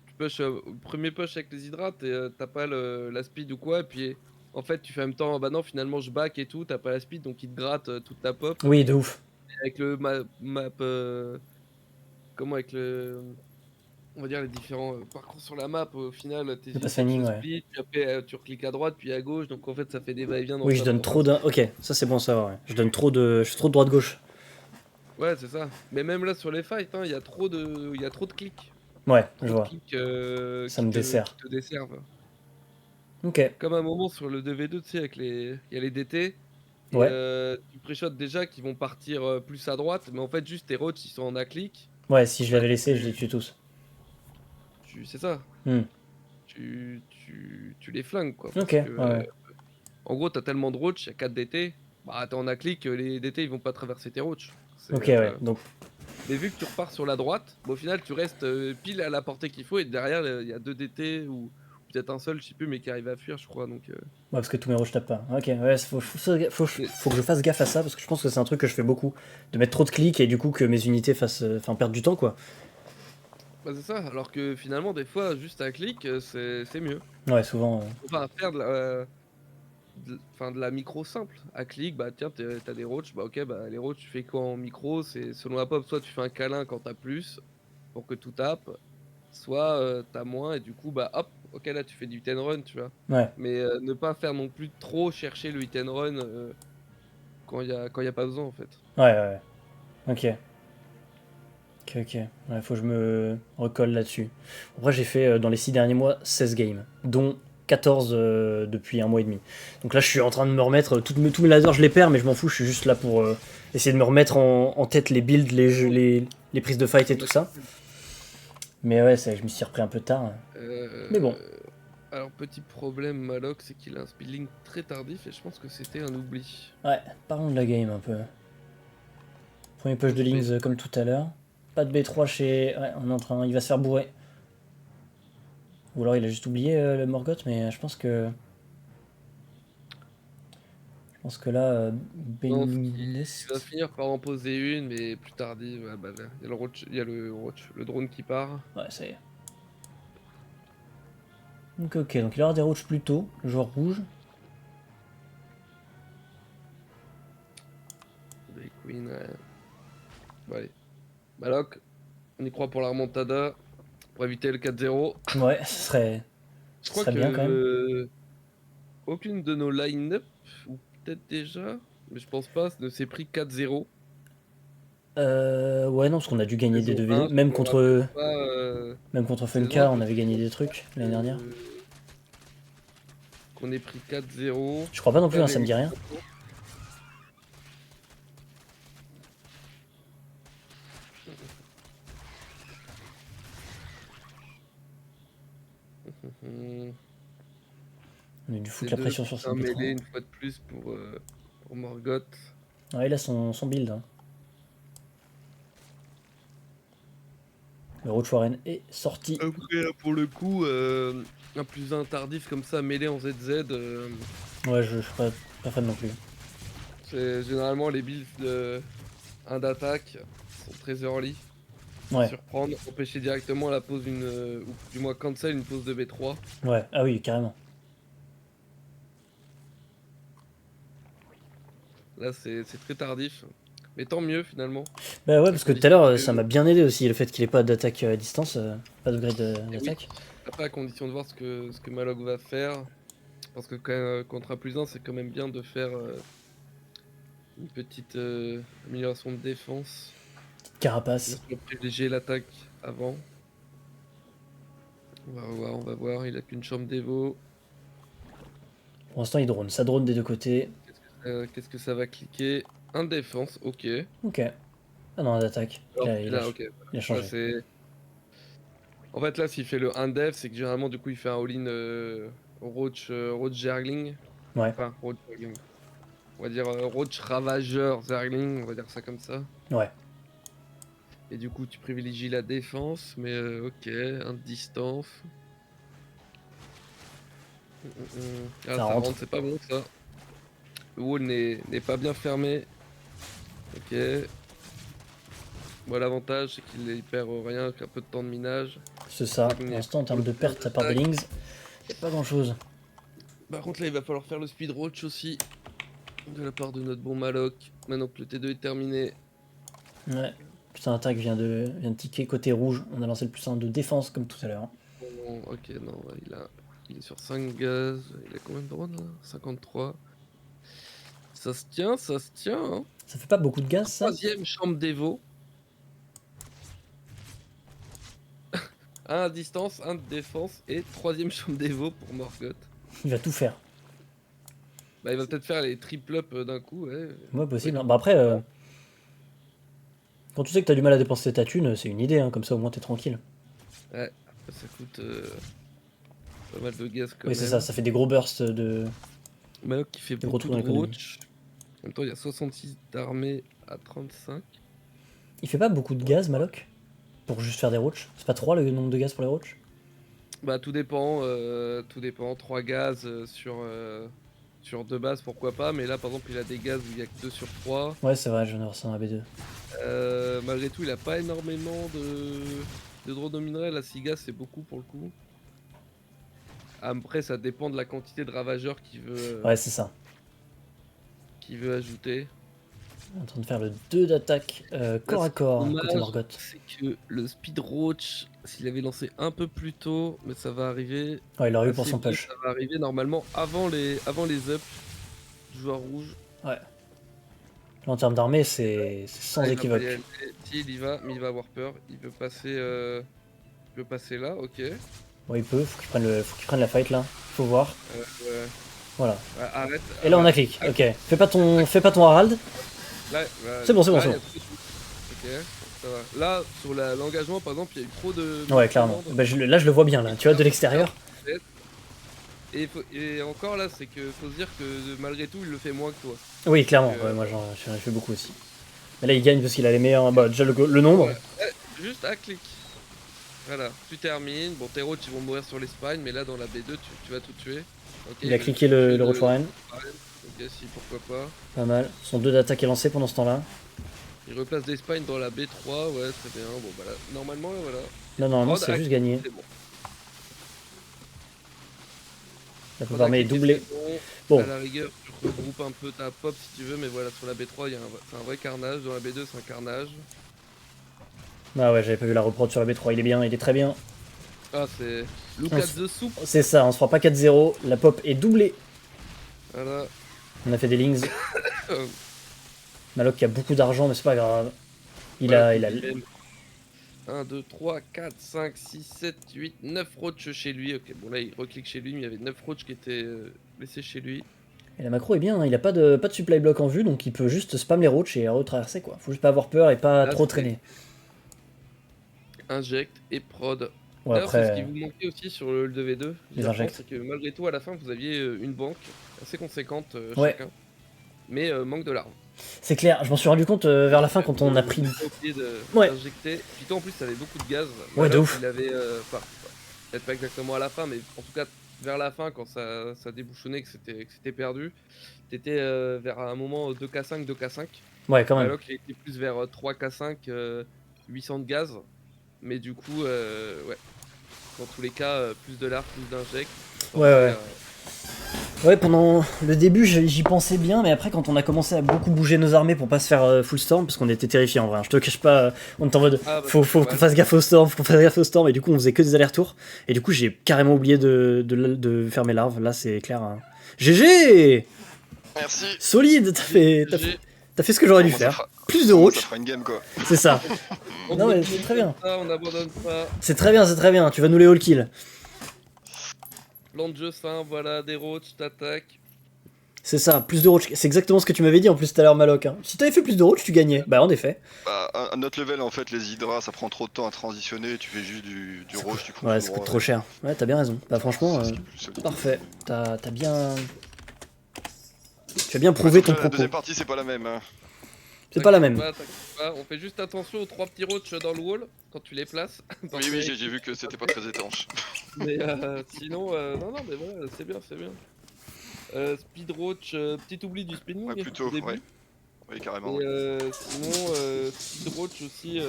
tu push premier push avec les hydrates et t'as pas la speed ou quoi, et puis en fait tu fais en même temps, bah non finalement je back et tout, t'as pas la speed donc il te gratte toute ta pop. Oui, de ouf. Et avec le map comment avec le on va dire les différents parcours sur la map, au final tes Le yeux pathfinding, se ouais. split, puis après tu recliques à droite puis à gauche, donc en fait ça fait des va-et-vient dans Oui, je ta donne pop. trop d'un. Ok, ça c'est bon ça, ouais. Je donne trop de. Je suis trop de droite-gauche. Ouais c'est ça. Mais même là sur les fights, il y a trop de clics. Ouais, Trop je de vois. clics Ça me dessert. qui te desservent. Ok. Comme un moment sur le 2v2, tu sais, il y a les DT. Et Ouais. tu pré-shot déjà qui vont partir plus à droite, mais en fait, juste tes roach ils sont en A-click. Ouais, si je l'avais laissé, je les tue tous. C'est ça. Hmm. Tu les flingues, quoi. Parce Ok, que, ouais. en gros, t'as tellement de roach, il y a 4 DT. Bah, t'es en A-click, les DT ils vont pas traverser tes roach. Ok, ouais. Donc, Mais vu que tu repars sur la droite, bah, au final, tu restes pile à la portée qu'il faut. Et derrière, il y a 2 DT ou peut-être un seul, je sais plus, mais qui arrive à fuir, je crois. Donc, ouais, parce que tous mes roches tapent pas. Ok, ouais, faut que je fasse gaffe à ça, parce que je pense que c'est un truc que je fais beaucoup. De mettre trop de clics et du coup que mes unités fassent. Enfin, perdre du temps, quoi. bah, c'est ça. Alors que finalement, des fois, juste un clic, c'est mieux. Ouais, souvent. Enfin, faire de la micro simple. À clic, bah tiens, t'as des roaches, bah ok, bah les roaches, tu fais quoi en micro? C'est selon la pop, soit tu fais un câlin quand t'as plus, pour que tout tape, soit t'as moins, et du coup, bah hop, ok, là tu fais du hit and run, tu vois. Ouais. Mais ne pas faire non plus trop chercher le hit and run quand y a pas besoin en fait. Ouais. Ok. Ok. Ouais, faut que je me recolle là-dessus. Après, j'ai fait dans les 6 derniers mois 16 games, dont 14 depuis un mois et demi. Donc là, je suis en train de me remettre. Tous mes lasers, je les perds, mais je m'en fous. Je suis juste là pour essayer de me remettre en tête les builds, les prises de fight et tout ça. Mais ouais, je m'y suis repris un peu tard. Mais bon. Alors, petit problème, Maloc, c'est qu'il a un speedlink très tardif et je pense que c'était un oubli. Ouais, parlons de la game un peu. Premier push de Lings comme tout à l'heure. Pas de B3 chez... Ouais, on est en train... Il va se faire bourrer. Ou alors il a juste oublié le Morgoth, mais je pense que... là, Non, Benest... il va finir par en poser une, mais plus tardive. Ouais, bah, là, il y a le drone qui part. Ouais, ça y est. Donc ok, donc il aura des roaches plus tôt, le joueur rouge. Des Queen, ouais. Bon, allez. Maloc, on y croit pour la remontada. Pour éviter le 4-0. Ouais, ce serait... Je crois serait que bien, quand même. aucune de nos line-up, ou peut-être déjà, mais je pense pas, ne s'est pris 4-0. Ouais, non, parce qu'on a dû gagner des Saison 2v2. 1, Même je me contre... rappelle pas, Même contre saison Funka, 1, on avait gagné des trucs l'année dernière. Qu'on ait pris 4-0. Je crois pas non plus, Là, hein, ça me dit rien. Hmm. On a dû foutre C'est la pression sur un cette mêlé B3. une fois de plus pour Morgoth. Ouais, il a son build. Hein. Le Roach Warren est sorti. Après, là, pour le coup, un plus un tardif comme ça, mêlé en ZZ, Ouais, je suis pas fan non plus. c'est généralement les builds de 1 d'attaque sont très early. Ouais, Surprendre, empêcher directement la pose ou du moins cancel une pose de B3. ouais, ah oui, carrément. Là, c'est très tardif. Mais tant mieux finalement. Bah ouais, parce que tout à l'heure, ça m'a bien aidé aussi, le fait qu'il ait pas d'attaque à distance, pas de grade d'attaque. Oui. Après, à condition de voir ce que Malog va faire. Parce que quand même, contre un plus 1, c'est quand même bien de faire une petite amélioration de défense. Carapace. Pour privilégier l'attaque avant. On va voir. Il a qu'une chambre d'évo. Pour l'instant, il drone. Ça drone des deux côtés. Qu'est-ce que ça va cliquer? Un défense, ok. Ok. Ah non, d'attaque. Il a ok. changé. Ça, en fait, là, s'il fait le 1 def, c'est que généralement, du coup, il fait un all-in Roach Zergling. Ouais. Enfin, Roach Zergling. On va dire Roach Ravageur Zergling, on va dire ça comme ça. Ouais. Et du coup, tu privilégies la défense, mais ok, un de distance. Ah, ça rentre, c'est pas bon ça. Le wall n'est pas bien fermé. Ok. Bon, l'avantage, c'est qu'il perd rien qu'un peu de temps de minage. C'est ça. Pour l'instant, en termes de perte à part des Lings, y a pas grand chose. Par contre, là, il va falloir faire le speed roach aussi. De la part de notre bon Maloc. Maintenant que le T2 est terminé. Ouais. Putain, attaque vient de ticker côté rouge. On a lancé le plus 1 de défense comme tout à l'heure. Bon, ok, non, il est sur 5 gaz. Il a combien de drones là 53. Ça se tient, ça se tient. Hein. Ça fait pas beaucoup de gaz, ça? Troisième chambre d'Evo. Un à distance, un de défense et troisième chambre d'Evo pour Morgoth. Il va tout faire. Bah, il va peut-être faire les triple up d'un coup, ouais. Ouais, possible. Ouais. Bah après, quand tu sais que t'as du mal à dépenser ta thune, c'est une idée, hein, comme ça au moins t'es tranquille. Ouais, ça coûte pas mal de gaz quand oui, même. c'est ça, ça fait des gros bursts de... Maloc qui fait beaucoup de roach. En même temps, il y a 66 d'armée à 35. Il fait pas beaucoup de gaz, Maloc? Pour juste faire des roaches? C'est pas 3 le nombre de gaz pour les roaches? Bah tout dépend. 3 gaz sur 2 bases, pourquoi pas. Mais là, par exemple, il a des gaz où il y a que 2 sur 3. Ouais, c'est vrai, je viens de voir ça dans la B2. Malgré tout, il a pas énormément de drones au minerai. Là, 6 gaz, c'est beaucoup pour le coup. Après, ça dépend de la quantité de ravageurs qu'il veut, Ouais, c'est ça. qu'il veut ajouter. En train de faire le 2 d'attaque corps à corps côté Morgoth. C'est que le speed roach, s'il avait lancé un peu plus tôt, mais ça va arriver. Ouais, il aurait eu pour assez son vite, push. Ça va arriver normalement avant les ups du joueur rouge. Ouais. Là, en termes d'armée, c'est sans équivoque. Si, il y va, mais il va avoir peur. Il veut passer là, ok. Bon, il peut, faut qu'il prenne la fight là. Faut voir. Ouais. Voilà. Arrête. Et là on a clic. Ok. Fais pas ton Harald. Là, C'est bon, c'est bon, là, c'est il y bon. a trop de- Ok, ça va. Là, sur l'engagement, par exemple, il y a eu trop de. Ouais, clairement. Bah, là je le vois bien là. Tu vois de l'extérieur. Et encore là, c'est que faut se dire que malgré tout, il le fait moins que toi. Oui, clairement. Donc, Ouais, moi j'en fais beaucoup aussi. Mais là il gagne parce qu'il a les meilleurs. Bah déjà le nombre. Ouais. Juste à clic. Voilà, tu termines. Bon, tes roads ils vont mourir sur l'Espagne, mais là dans la B2, tu vas tout tuer. Ok, Il a cliqué le road foreign. Ok, si, pourquoi pas. Pas mal. Son 2 d'attaque est lancé pendant ce temps-là. Il replace l'Espagne dans la B3, ouais, très bien. Bon, bah là, normalement, voilà. Là normalement Prod c'est à juste clic, gagné. c'est bon. La Prod pop à armée est clic, doublée. c'est Bon. À la rigueur, tu regroupes un peu ta pop si tu veux, mais voilà, sur la B3, c'est un vrai carnage. Dans la B2, c'est un carnage. Ah ouais, j'avais pas vu la reprod sur la B3. Il est bien, il est très bien. Ah, c'est look at the soup. C'est ça, on se fera pas 4-0. La pop est doublée. Voilà. On a fait des links. Maloc qui a beaucoup d'argent, mais c'est pas grave. Il a. 1, 2, 3, 4, 5, 6, 7, 8, 9 roaches chez lui. Ok, bon là il reclique chez lui, mais il y avait 9 roaches qui étaient laissés chez lui. Et la macro est bien, hein. Il a pas de supply block en vue, donc il peut juste spam les roaches et retraverser quoi. Faut juste pas avoir peur et pas Là, trop c'est- traîner. Inject et prod. Ouais, D'ailleurs, c'est ce qui après. vous manquait aussi sur le 2v2. Les injects. C'est que malgré tout, à la fin, vous aviez une banque assez conséquente Ouais. chacun. Mais manque de l'arme. C'est clair, je m'en suis rendu compte vers la fin quand on a pris. Pas oublié Ouais. d'injecter. Puis toi en plus, t'avais beaucoup de gaz. Ouais, de Maloc, ouf. Il avait. Enfin, peut-être pas exactement à la fin, mais en tout cas, vers la fin, quand ça débouchonnait, que c'était perdu, t'étais vers un moment 2K5, 2K5. Ouais, quand même. Maloc, il était plus vers 3K5, 800 de gaz. Mais du coup, ouais. Dans tous les cas, plus de l'art, plus d'inject. Ouais. Ouais, pendant le début, j'y pensais bien, mais après, quand on a commencé à beaucoup bouger nos armées pour pas se faire full storm, parce qu'on était terrifiés en vrai, hein, je te cache pas, on était en mode Ah, bah, faut qu'on ouais. fasse gaffe au storm, et du coup, on faisait que des allers-retours, et du coup, j'ai carrément oublié de faire mes larves, là, c'est clair. Hein. GG Merci. Solide, t'as fait ce que j'aurais dû Moi, ça faire. fera- Plus de moi, roach, Ça fera une game quoi. c'est ça. On Non, mais abandonne c'est très bien. pas, on abandonne pas. C'est très bien, tu vas nous les all kill. Plan de jeu simple, voilà, des roaches, t'attaques. C'est ça, plus de roach, c'est exactement ce que tu m'avais dit en plus tout à l'heure, Maloc. Hein. Si t'avais fait plus de roach, tu gagnais. Bah, en effet. Bah, à notre level, en fait, les hydras, ça prend trop de temps à transitionner. Tu fais juste du roche, tu coupes Ouais, tout ça droit, coûte trop cher. Ouais, t'as bien raison. Bah, franchement. C'est ce qui est plus solide. Parfait, t'as bien... Tu as bien prouvé ton La propos. deuxième partie, c'est pas la même. Hein. C'est pas la même. T'inquiète pas, on fait juste attention aux 3 petits roaches dans le wall quand tu les places. Oui, j'ai vu que c'était pas très étanche. Mais sinon, non, mais voilà, c'est bien, c'est bien. Speed roach, petit oubli du spinning. Ouais, plutôt, au début. ouais. Oui, carrément. Et Ouais. sinon, speed roach aussi,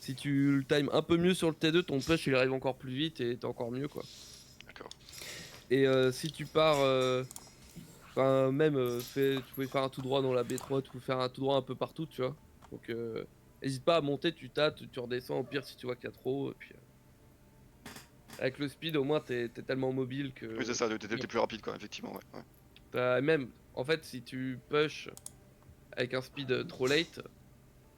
si tu le times un peu mieux sur le T2, ton push il arrive encore plus vite et t'es encore mieux quoi. D'accord. Et si tu pars, enfin même, tu pouvais faire un tout droit dans la B3, tu peux faire un tout droit un peu partout, tu vois. Donc hésite pas à monter, tu tâtes, tu redescends au pire si tu vois qu'il y a trop. Et puis, avec le speed au moins t'es tellement mobile que... Oui, c'est ça, t'es plus rapide quoi, effectivement. Ouais. Même, en fait si tu push avec un speed trop late,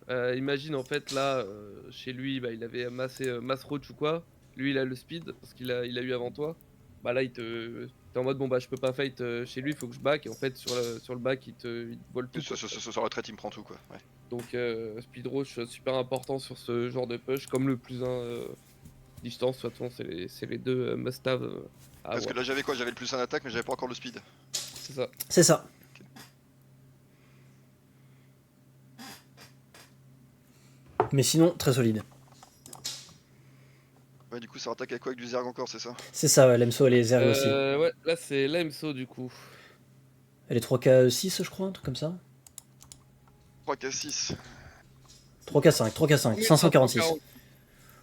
imagine en fait là, chez lui, bah, il avait mass roach ou quoi, lui il a le speed parce qu'il a eu avant toi, bah là t'es en mode bon bah je peux pas fight chez lui, faut que je back, et en fait sur le back il te vole tout. Sur la traite, il me prend tout quoi. Ouais. Donc speed roach super important sur ce genre de push, comme le plus distance, de toute façon c'est les deux must-have à Parce que avoir. là, j'avais quoi? J'avais le plus en attaque, mais j'avais pas encore le speed. C'est ça. C'est ça. Mais sinon, très solide. Ouais, du coup, ça attaque avec quoi? Avec du Zerg encore, c'est ça? C'est ça, ouais, l'Emso, elle est Zerg aussi. Ouais, là c'est l'AMSO du coup. Elle est 3K6, je crois, un truc comme ça. 3K6. 3K5, 3K5, 546.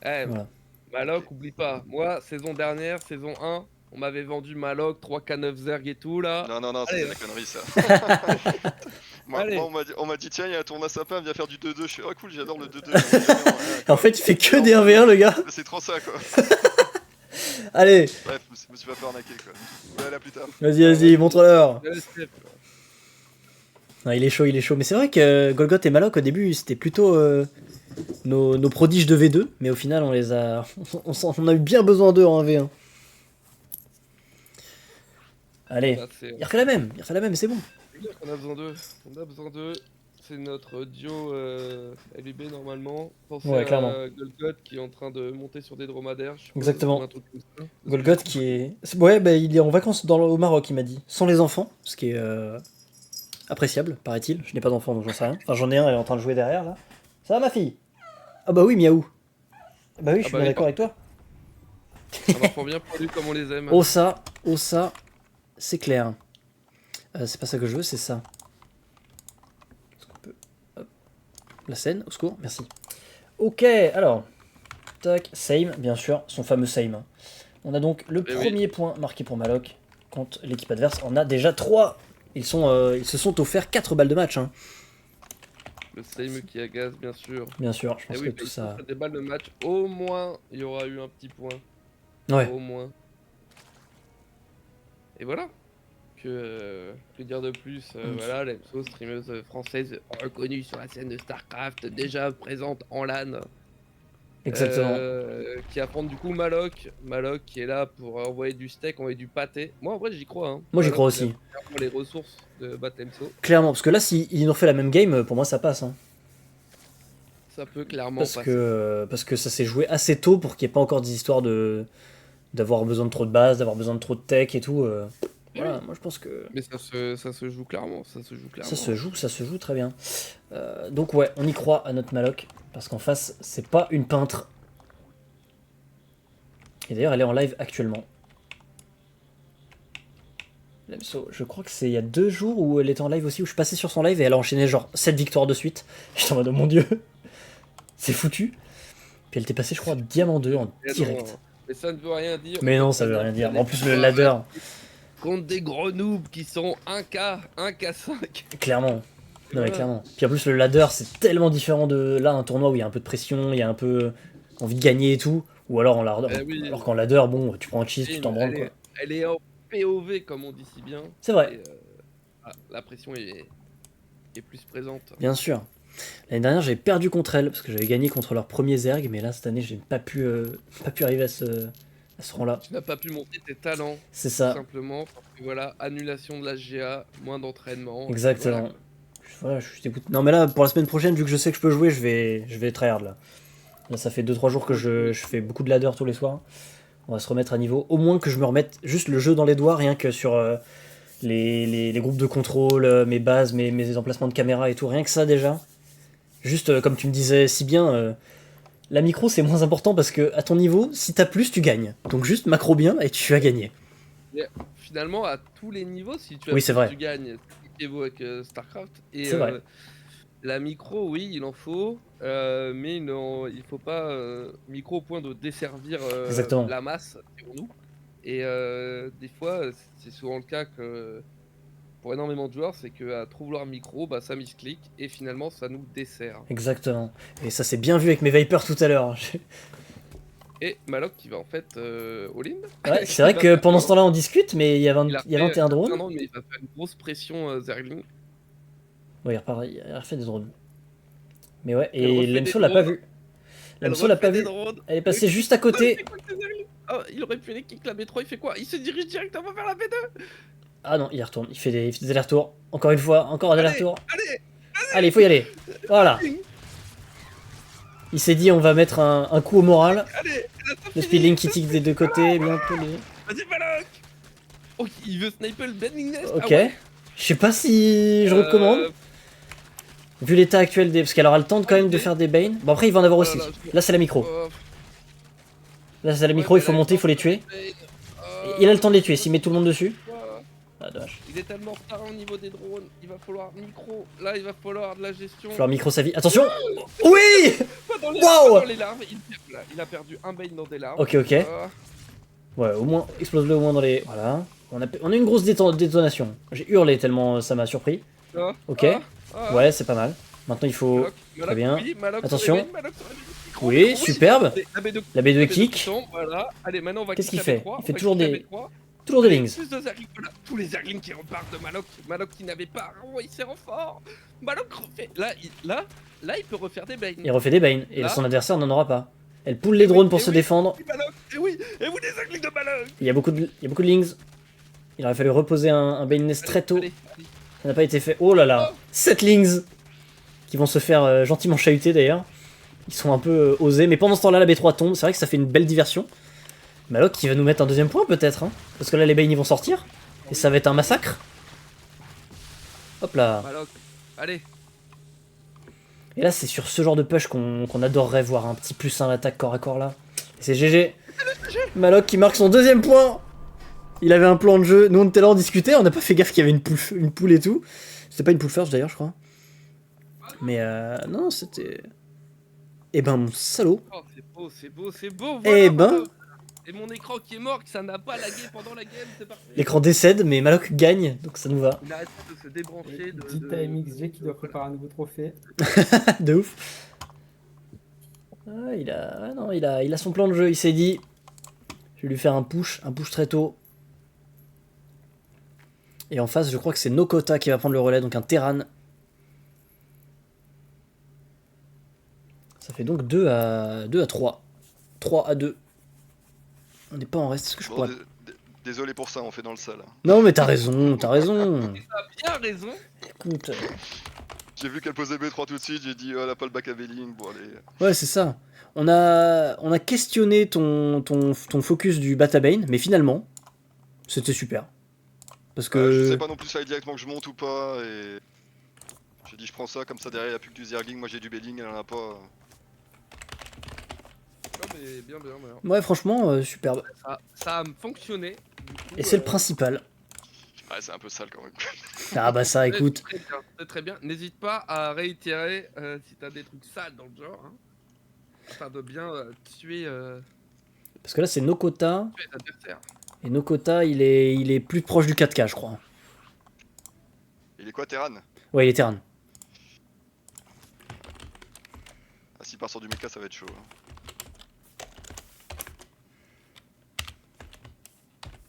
Eh, Voilà. Maloc, oublie pas. Moi, saison dernière, saison 1, on m'avait vendu Maloc, 3K9 Zerg et tout là. Non, Allez. c'est de la connerie ça. Allez. Moi, on m'a dit, tiens, il y a un tournoi sapin, viens faire du 2-2. Je fais, oh cool, j'adore le 2-2. En fait, il fait que des 1v1, le gars. C'est trop ça quoi. Allez, Bref, je me suis pas fait arnaquer quoi. Ouais, là plus tard. vas-y, montre-leur. Ouais, c'est- Non, il est chaud. Mais c'est vrai que Golgoth et Maloc, au début, c'était plutôt nos prodiges de V2, mais au final, on les a, on a eu bien besoin d'eux en 1v1. Allez, Bah, c'est il refait la même, c'est bon. c'est clair qu'on a besoin d'eux. On a besoin d'eux. C'est notre duo LUB normalement. Pensez Ouais, à clairement. Golgot qui est en train de monter sur des dromadaires. Je suppose, Exactement. ou un truc comme ça. Golgot qui est... Ouais, bah, il est en vacances au Maroc, il m'a dit. Sans les enfants, ce qui est appréciable, paraît-il. Je n'ai pas d'enfant, donc j'en sais rien. Enfin, j'en ai un, elle est en train de jouer derrière, là. Ça va, ma fille? Ah bah oui, miaou. Bah oui, je suis bah bien oui, d'accord avec toi. Un enfant bien produit comme on les aime. Oh ça, c'est clair. C'est pas ça que je veux, c'est ça. Est-ce qu'on peut... Hop. La scène, au secours, merci. Ok, alors... Tac, same, bien sûr, son fameux same. On a donc le premier point marqué pour Maloc contre l'équipe adverse. On a déjà 3. Ils se sont offerts 4 balles de match. Hein. Le same qui agace, bien sûr. Bien sûr, je pense Et que oui, tout mais ça... si on fait des balles de match, au moins, il y aura eu un petit point. Ouais, Au moins. Et voilà. Que dire de plus Voilà, l'EMSO, streameuse française reconnue sur la scène de StarCraft, déjà présente en LAN. exactement. Qui affronte du coup Maloc. Maloc qui est là pour envoyer du steak, envoyer du pâté. Moi en vrai j'y crois. Hein. Moi j'y Maloc, crois il a aussi. clairement les ressources de battre l'EMSO. Clairement, parce que là, s'ils nous refait la même game, pour moi ça passe. Hein. Ça peut clairement Parce passer. que ça s'est joué assez tôt pour qu'il n'y ait pas encore des histoires d'avoir besoin de trop de bases, d'avoir besoin de trop de tech et tout. Voilà, moi je pense que Mais ça se joue clairement. Ça ça se joue très bien. Donc ouais, on y croit à notre Maloc, parce qu'en face, c'est pas une peintre. Et d'ailleurs, elle est en live actuellement. Lemso, je crois que c'est il y a 2 jours où elle était en live aussi, où je suis passé sur son live et elle a enchaîné genre 7 victoires de suite. J'étais en mode, oh mon dieu, c'est foutu. Puis elle était passée, je crois, Diamant 2 en Et direct. non, mais ça ne veut rien dire. Mais non, ça veut rien dire. En plus, le ladder, Contre des gros noobs qui sont 1K, 1K5. clairement. Non, mais Voilà. clairement. Puis en plus, le ladder, c'est tellement différent de là, un tournoi où il y a un peu de pression, il y a un peu envie de gagner et tout. Ou alors, Oui. alors qu'en ladder, bon, tu prends un cheese, tu t'en branles quoi. Elle est en POV comme on dit si bien. C'est vrai. Et, la pression est plus présente. Bien sûr. L'année dernière, j'avais perdu contre elle parce que j'avais gagné contre leur premier Zerg, mais là, cette année, j'ai pas pu arriver à ce rang-là. Tu n'as pas pu monter tes talents. C'est Tout ça. simplement. Parce que voilà, annulation de la GA, moins d'entraînement. Exactement. Voilà, je suis dégoûté. Non, mais là, pour la semaine prochaine, vu que je sais que je peux jouer, je vais tryhard là. Là, ça fait 2-3 jours que je fais beaucoup de ladder tous les soirs. On va se remettre à niveau. Au moins que je me remette juste le jeu dans les doigts, rien que sur les groupes de contrôle, mes bases, mes emplacements de caméra et tout. Rien que ça déjà. Juste comme tu me disais si bien, la micro c'est moins important parce que à ton niveau, si t'as plus, tu gagnes. Donc juste macro bien et tu as gagné. Et finalement, à tous les niveaux, si tu as Oui, c'est plus, vrai. tu gagnes. C'est avec StarCraft. Et C'est vrai. la micro, oui, il en faut. Mais il faut pas micro au point de desservir Exactement. la masse, dirons-nous. Et des fois, c'est souvent le cas que pour énormément de joueurs, c'est qu'à trop vouloir micro, bah, ça misclick et finalement ça nous dessert. Exactement. Et ça c'est bien vu avec mes Vipers tout à l'heure. Et Maloc qui va en fait all-in. Ouais, c'est vrai que pendant ce temps-là on discute, mais il y a 21 drones. Non, mais il va faire une grosse pression Zergling. Ouais, il refait des drones. Mais ouais, Elle et refait Lemso des l'a pas drones. vu. Lemso l'a pas vu. Elle est passée juste à côté. Oh, il aurait pu les kick la B3, il fait quoi? Il se dirige directement vers la B2. Ah non, il retourne. Il fait des allers-retours. Encore une fois, encore un aller-retour. Allez, Allez, il faut y aller. Voilà. Il s'est dit on va mettre un coup au moral. allez, Le speedling qui tique des deux côtés, bien collé. vas-y Maloc. Oh, il veut sniper le bending nest. Ok. Ah ouais. Je sais pas si je recommande. Vu l'état actuel des... Parce qu'elle aura le temps quand même de faire des Bane. Bon après il va en avoir aussi. Là c'est la micro. Là c'est la micro, il faut monter, il faut les tuer. Il a le temps de les tuer, s'il met tout le monde dessus. Ah dommage. Il est tellement en retard au niveau des drones, il va falloir micro. Là il va falloir de la gestion. Il va falloir micro sa vie. Attention. Oui. Pas dans les, Wow. pas dans les larves, il a perdu un Bane dans des larves. Ok, ok. Ouais, au moins, explose-le au moins dans les... Voilà. On a eu une grosse détonation. J'ai hurlé tellement ça m'a surpris. Ok. Ouais, c'est pas mal. Maintenant il faut... Maloc, Très bien. oui, Maloc Attention. se réveille, Maloc se réveille. Oui, superbe. La B2, La B2 kick. Voilà. Allez, maintenant on va Qu'est-ce kick qu'il la fait? B3, Il fait on va toujours kick la des... B3. Toujours des Lings. Plus de Zerglings, voilà. Tous les Zerglings qui repartent de Malok. Malok qui n'avait pas envoyé ses renforts. Malok refait. Là, il peut refaire des Bane. Il refait des Bane, et Là. son adversaire n'en aura pas. Elle pull les drones pour se défendre. Malok, et oui, et vous des Zerglings de Malok. Il y a beaucoup de Lings. Il aurait fallu reposer un Bane Nest très tôt. Allez. Ça n'a pas été fait. Oh là là, 7 Lings qui vont se faire gentiment chahuter d'ailleurs. Ils sont un peu osés, mais pendant ce temps-là, la B3 tombe. C'est vrai que ça fait une belle diversion. Malok qui va nous mettre un deuxième point peut-être, hein, parce que là les Bane ils vont sortir. Et ça va être un massacre. Hop là. Malok, allez. Et là c'est sur ce genre de push qu'on adorerait voir un petit plus 1 à l'attaque corps à corps là. Et c'est GG. Malok qui marque son deuxième point. Il avait un plan de jeu. Nous on était là en discutait, on n'a pas fait gaffe qu'il y avait une poule et tout. C'était pas une poule first d'ailleurs je crois. Mais non c'était... Eh ben mon salaud. Oh, c'est beau. Eh Voilà, ben. Malok. Et mon écran qui est mort, que ça n'a pas lagué pendant la game, c'est parfait. L'écran décède mais Malok gagne, donc ça nous va. Il arrête pas de se débrancher. Dites à MXG qui doit préparer un nouveau trophée. De ouf. Ah, il a son plan de jeu, il s'est dit je vais lui faire un push très tôt. Et en face, je crois que c'est Nokota qui va prendre le relais, donc un Terran. Ça fait donc 2 à 3. 3 à 2. On n'est pas en reste, est-ce que je Bon, pourrais... désolé pour ça, on fait dans le sale. Non mais t'as raison, t'as raison. T'as bien raison. Écoute, J'ai vu qu'elle posait B3 tout de suite, j'ai dit oh, elle a pas le back à Belling, bon allez. ouais c'est ça. On a questionné ton focus du Batabane, mais finalement, c'était super. Parce que... Je sais pas non plus ça directement que je monte ou pas, et... J'ai dit je prends ça, comme ça derrière il y a plus que du Zergling, moi j'ai du Belling, elle en a pas. Non mais bien. Ouais franchement, superbe. Ça a fonctionné. Du coup, Et c'est le principal. Ouais c'est un peu sale quand même. Ah bah ça, écoute. C'est très bien. N'hésite pas à réitérer si t'as des trucs sales dans le genre. Hein. Afin de bien tuer Parce que là c'est Nokota. les adversaires. Et Nokota il est plus proche du 4K je crois. Il est quoi Terran? Ouais il est Terran. Ah s'il part sur du mecha ça va être chaud. Hein.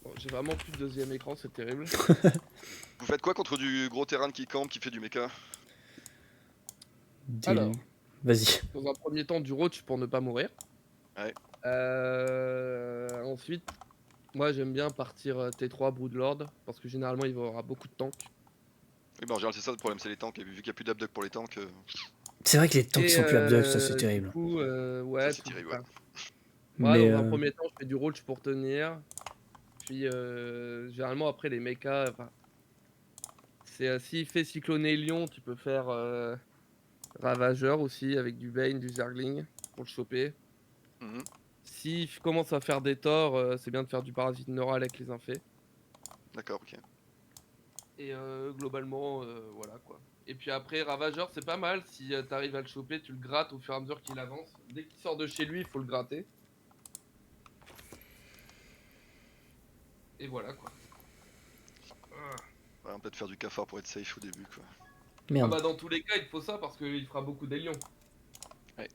Bon, j'ai vraiment plus de deuxième écran, c'est terrible. Vous faites quoi contre du gros Terran qui campe, qui fait du mecha? Alors. Vas-y. Dans un premier temps, du roach pour ne pas mourir. Ouais. Ensuite, moi j'aime bien partir T3 Broodlord parce que généralement il va y avoir beaucoup de tanks. Oui bah en général c'est ça le problème, c'est les tanks, et vu qu'il n'y a plus d'abduck pour les tanks... C'est vrai que les tanks qui sont plus abducts, ça c'est terrible. Du coup, ouais, Ça, c'est terrible, ouais. Mais dans un premier temps, je fais du roach pour tenir. Puis généralement après les mechas, enfin, c'est s'il fait cycloner Lion, tu peux faire Ravageur aussi avec du Bane, du Zergling pour le choper. Mhm. Si tu commences à faire des torts, c'est bien de faire du parasite neural avec les infects. D'accord, ok. Et globalement, voilà quoi. Et puis après, Ravageur, c'est pas mal. Si t'arrives à le choper, tu le grattes au fur et à mesure qu'il avance. Dès qu'il sort de chez lui, il faut le gratter. Et voilà quoi. Ouais, on peut peut-être faire du cafard pour être safe au début quoi. Ah merde. bah dans tous les cas, il faut ça parce qu'il fera beaucoup des lions. Ouais.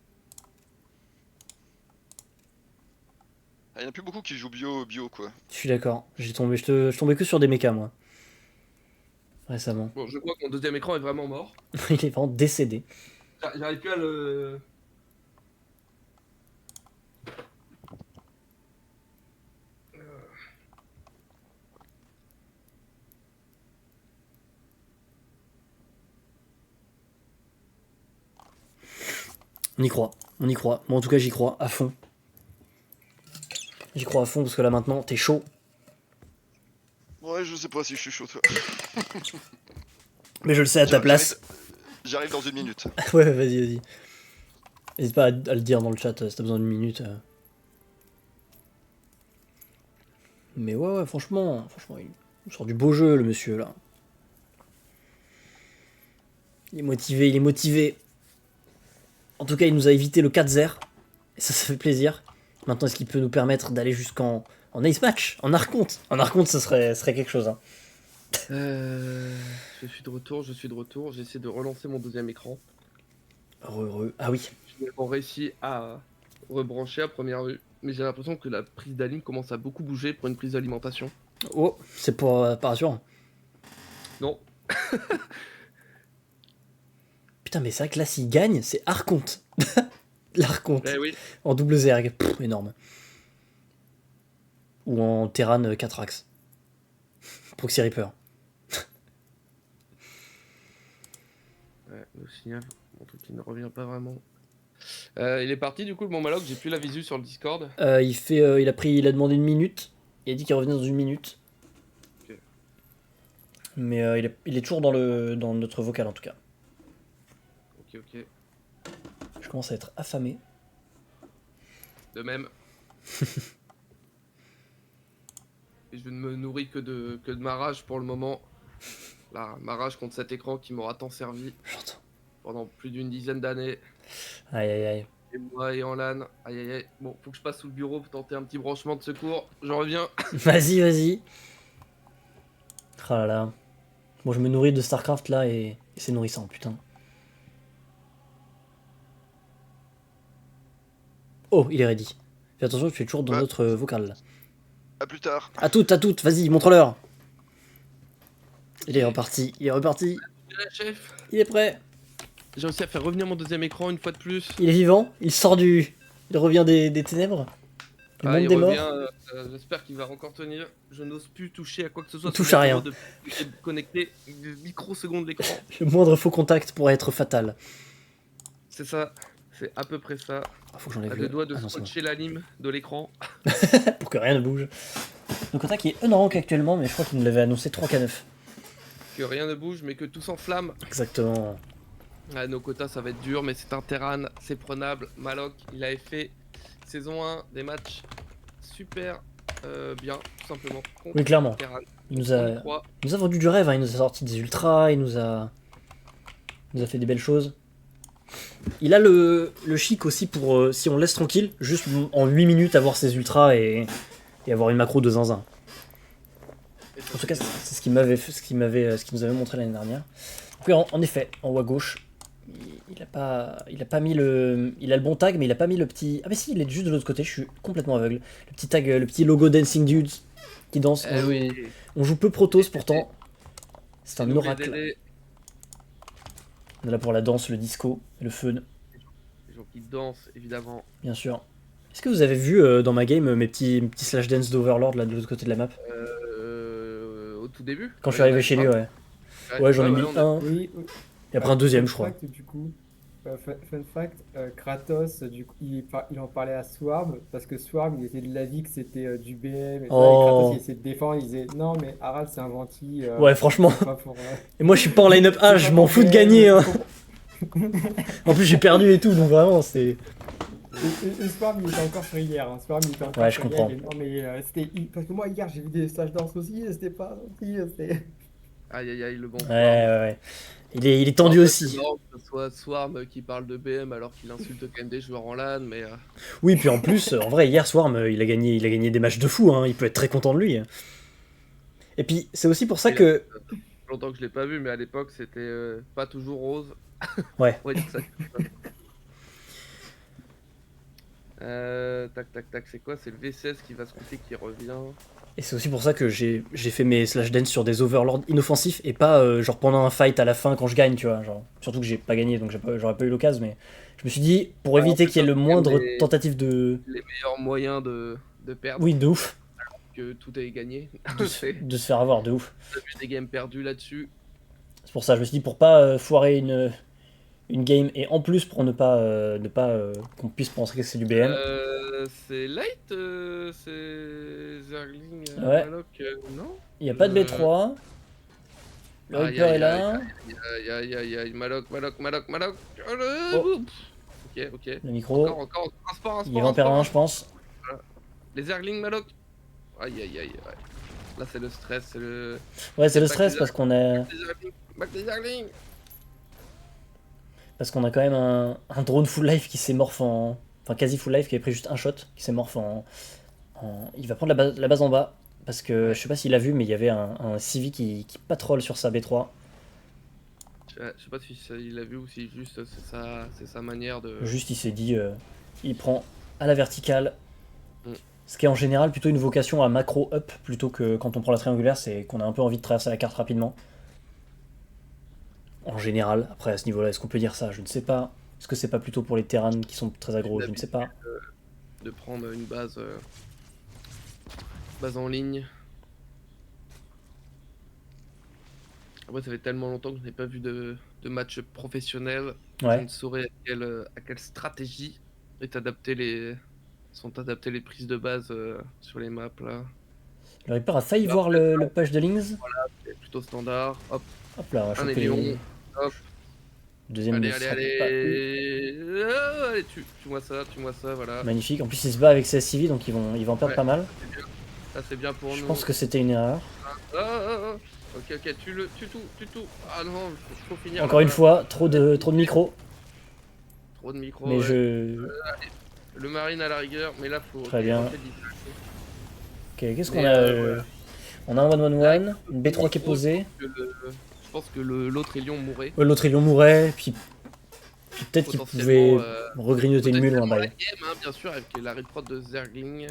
Ah, il y en a plus beaucoup qui jouent bio quoi. Je suis d'accord. Je tombais que sur des mechas moi. Récemment. Bon, je crois que mon deuxième écran est vraiment mort. Il est vraiment décédé. J'arrive plus à le... On y croit. On y croit. Bon en tout cas j'y crois à fond. J'y crois à fond parce que là maintenant t'es chaud. Ouais je sais pas si je suis chaud toi. Mais je le sais à ta place. J'arrive dans une minute. Ouais vas-y. N'hésite pas à le dire dans le chat si t'as besoin d'une minute. Mais ouais franchement il sort du beau jeu le monsieur là. Il est motivé. En tout cas il nous a évité le 4-0. Et ça fait plaisir. Maintenant est-ce qu'il peut nous permettre d'aller jusqu'en ace match, en archonte? En archonte ce serait quelque chose hein. Je suis de retour. J'essaie de relancer mon deuxième écran. Heureux. Ah oui. J'ai réussi à rebrancher à première vue. Mais j'ai l'impression que la prise d'alim commence à beaucoup bouger pour une prise d'alimentation. Oh, c'est pour pas rassurant. Non. Putain, mais c'est vrai que là, s'il gagne, c'est Arconte. L'Arconte. Eh oui. En double zerg. Pff, énorme. Ou en Terran 4 axes. Proxy Reaper. Ouais, le signal, mon truc qui ne revient pas vraiment. Il est parti du coup, le bon Maloc, j'ai plus la visu sur le Discord. Il a demandé une minute. Il a dit qu'il revenait dans une minute. Ok. Mais il est toujours dans notre vocal en tout cas. Ok. Je commence à être affamé. De même. Et je ne me nourris que de ma rage pour le moment. Là, ma rage contre cet écran qui m'aura tant servi J'entends. pendant plus d'une dizaine d'années. Aïe aïe aïe. Et moi et en LAN. Aïe aïe aïe. Bon, faut que je passe sous le bureau pour tenter un petit branchement de secours. J'en reviens. Vas-y. Oh là là. Bon, je me nourris de StarCraft là et c'est nourrissant, putain. Oh, il est ready. Fais attention, tu es toujours dans Ouais. notre vocal là. À plus tard. À toutes, vas-y, montre-leur. Il est reparti, Et là, chef, il est prêt, j'ai réussi à faire revenir mon deuxième écran une fois de plus. il est vivant, il revient des ténèbres. Le monde Il des morts. revient, j'espère qu'il va encore tenir. Je n'ose plus toucher à quoi que ce soit. Il touche à rien. De connecter de microsecondes l'écran. Le moindre faux contact pourrait être fatal. C'est ça, c'est à peu près ça. Ah, faut que j'enlève À le... deux doigts de Ah non, c'est bon. scotcher la lime de l'écran. Pour que rien ne bouge. Le contact est un-rank actuellement, mais je crois qu'il nous l'avait annoncé 3K9. Que rien ne bouge, mais que tout s'enflamme. Exactement. Ah, nos quotas, ça va être dur, mais c'est un Terran, c'est prenable. Maloc, il avait fait saison 1 des matchs super bien, tout simplement. contre Oui, clairement. Terran. Il nous a vendu du rêve, hein. Il nous a sorti des ultras, il nous a fait des belles choses. Il a le chic aussi pour, si on le laisse tranquille, juste en 8 minutes avoir ses ultras et avoir une macro de zinzin. Et ça, En tout cas, c'est ce qu'il nous avait montré l'année dernière. Donc, oui, en effet, en haut à gauche, il a pas mis le, il a le bon tag, mais il a pas mis le petit. Ah mais si, il est juste de l'autre côté. Je suis complètement aveugle. Le petit tag, le petit logo Dancing Dudes qui danse. Eh oui. On joue peu Protoss pourtant. C'est un N'oubliez oracle. les On est là pour la danse, le disco, le fun, gens qui dansent, évidemment. bien sûr. Est-ce que vous avez vu dans ma game mes petits slash dance d'Overlord là de l'autre côté de la map? Au tout début. Quand je suis arrivé chez lui, ouais. Ouais, j'en ai mis on un. Oui. Et après un deuxième, je Fun crois. fact, du coup, fun fact, Kratos, du coup, il en parlait à Swarm parce que Swarm, il était de l'avis que c'était du BM. Et, tout ça, et Oh. Kratos, il essayait de défendre. Il disait non, mais Harald, c'est un gentil. Ouais, franchement. c'est pas pour, Et moi, je suis pas en line-up A, c'est je pas m'en pour fous de BM, gagner. Hein. pour- En plus, j'ai perdu et tout, donc vraiment, c'est. Et Swarm, il était encore sur hier. Hein. Swarm, il était encore Ouais, je sur comprends. hier. Non, mais parce que moi, hier, j'ai vu des stages danse aussi. C'était pas gentil. Aïe aïe aïe, le bon. Ouais. Il est tendu Alors, aussi. c'est marrant que ce soit Swarm qui parle de BM alors qu'il insulte quand même des joueurs en LAN, mais Oui, puis en plus, en vrai, hier Swarm, il a gagné des matchs de fou. Hein. Il peut être très content de lui. Et puis, c'est aussi pour ça que. longtemps que je l'ai pas vu, mais à l'époque c'était pas toujours rose. Ouais. On va dire ça. Tac, c'est quoi? C'est le V16 qui va se couper qui revient. Et c'est aussi pour ça que j'ai fait mes slash dance sur des overlords inoffensifs et pas genre pendant un fight à la fin quand je gagne, tu vois. Genre, surtout que j'ai pas gagné donc j'aurais pas eu l'occasion, mais je me suis dit pour Ouais, éviter en plus, qu'il y ait le ça, moindre les- tentative de. Les meilleurs moyens de perdre, Oui, de ouf. que tout est gagné. De se faire avoir, de ouf. J'ai vu des games perdus là-dessus. C'est pour ça, je me suis dit pour pas foirer une game et en plus pour ne pas qu'on puisse penser que c'est du BM. C'est Light, c'est Zergling, Ouais. Maloc, non? Il n'y a pas de B3. Le Aïe, Reaper aïe, est là. Aïe, Maloc. Oh. Ok. Le micro. Encore, un sport, Il est vampire 1, je pense. Les Zergling, Maloc. Aïe, ouais. Là, c'est le stress, c'est le. Ouais, c'est le Back stress les parce qu'on a. Back les Zergling. Parce qu'on a quand même un drone full life qui s'est morph en. Enfin, quasi full life qui avait pris juste un shot, qui s'est morph en. Il va prendre la base en bas. Parce que je sais pas s'il a vu, mais il y avait un CV qui patrole sur sa B3. Je sais pas si il l'a vu ou si juste c'est sa manière de. Juste, il s'est dit. Il prend à la verticale. Mm. Ce qui est en général plutôt une vocation à macro up plutôt que quand on prend la triangulaire, c'est qu'on a un peu envie de traverser la carte rapidement. En général, après à ce niveau-là, est-ce qu'on peut dire ça? Je ne sais pas. Est-ce que c'est pas plutôt pour les terrains qui sont très aggro? Je ne sais pas. De prendre une base en ligne. Après, ça fait tellement longtemps que je n'ai pas vu de match professionnel. Je Ouais. ne saurais à quelle stratégie sont adaptées les prises de base sur les maps là. Le Reaper a failli Là, voir le page de Lings. c'est plutôt standard. Hop, Hop là, on va un choper ailion. les... Hop, Deuxième allez, ne allez, sera allez. pas eu. Allez, tue-moi ça, voilà. Magnifique. En plus, il se bat avec CSCV, donc ils vont en perdre Ouais. pas mal. Là, c'est bien pour Je nous. pense que c'était une erreur. Ok, tue tout. Ah non, faut finir. Encore là, une voilà. fois, trop de micros. Trop de micro. Mais ouais. Le marine à la rigueur, mais là, faut. Très bien. tenter d'y- Ok, qu'est-ce qu'on Mais, a voilà. On a un 1-1-1, une B3 qui est posée. Je pense que l'autre Elion mourrait. L'autre Ilion mourait, puis peut-être qu'il pouvait Potentiellement, regrignoter une mule ou un potentiellement la bail. game, hein, bien sûr, avec la reprod de Zergling.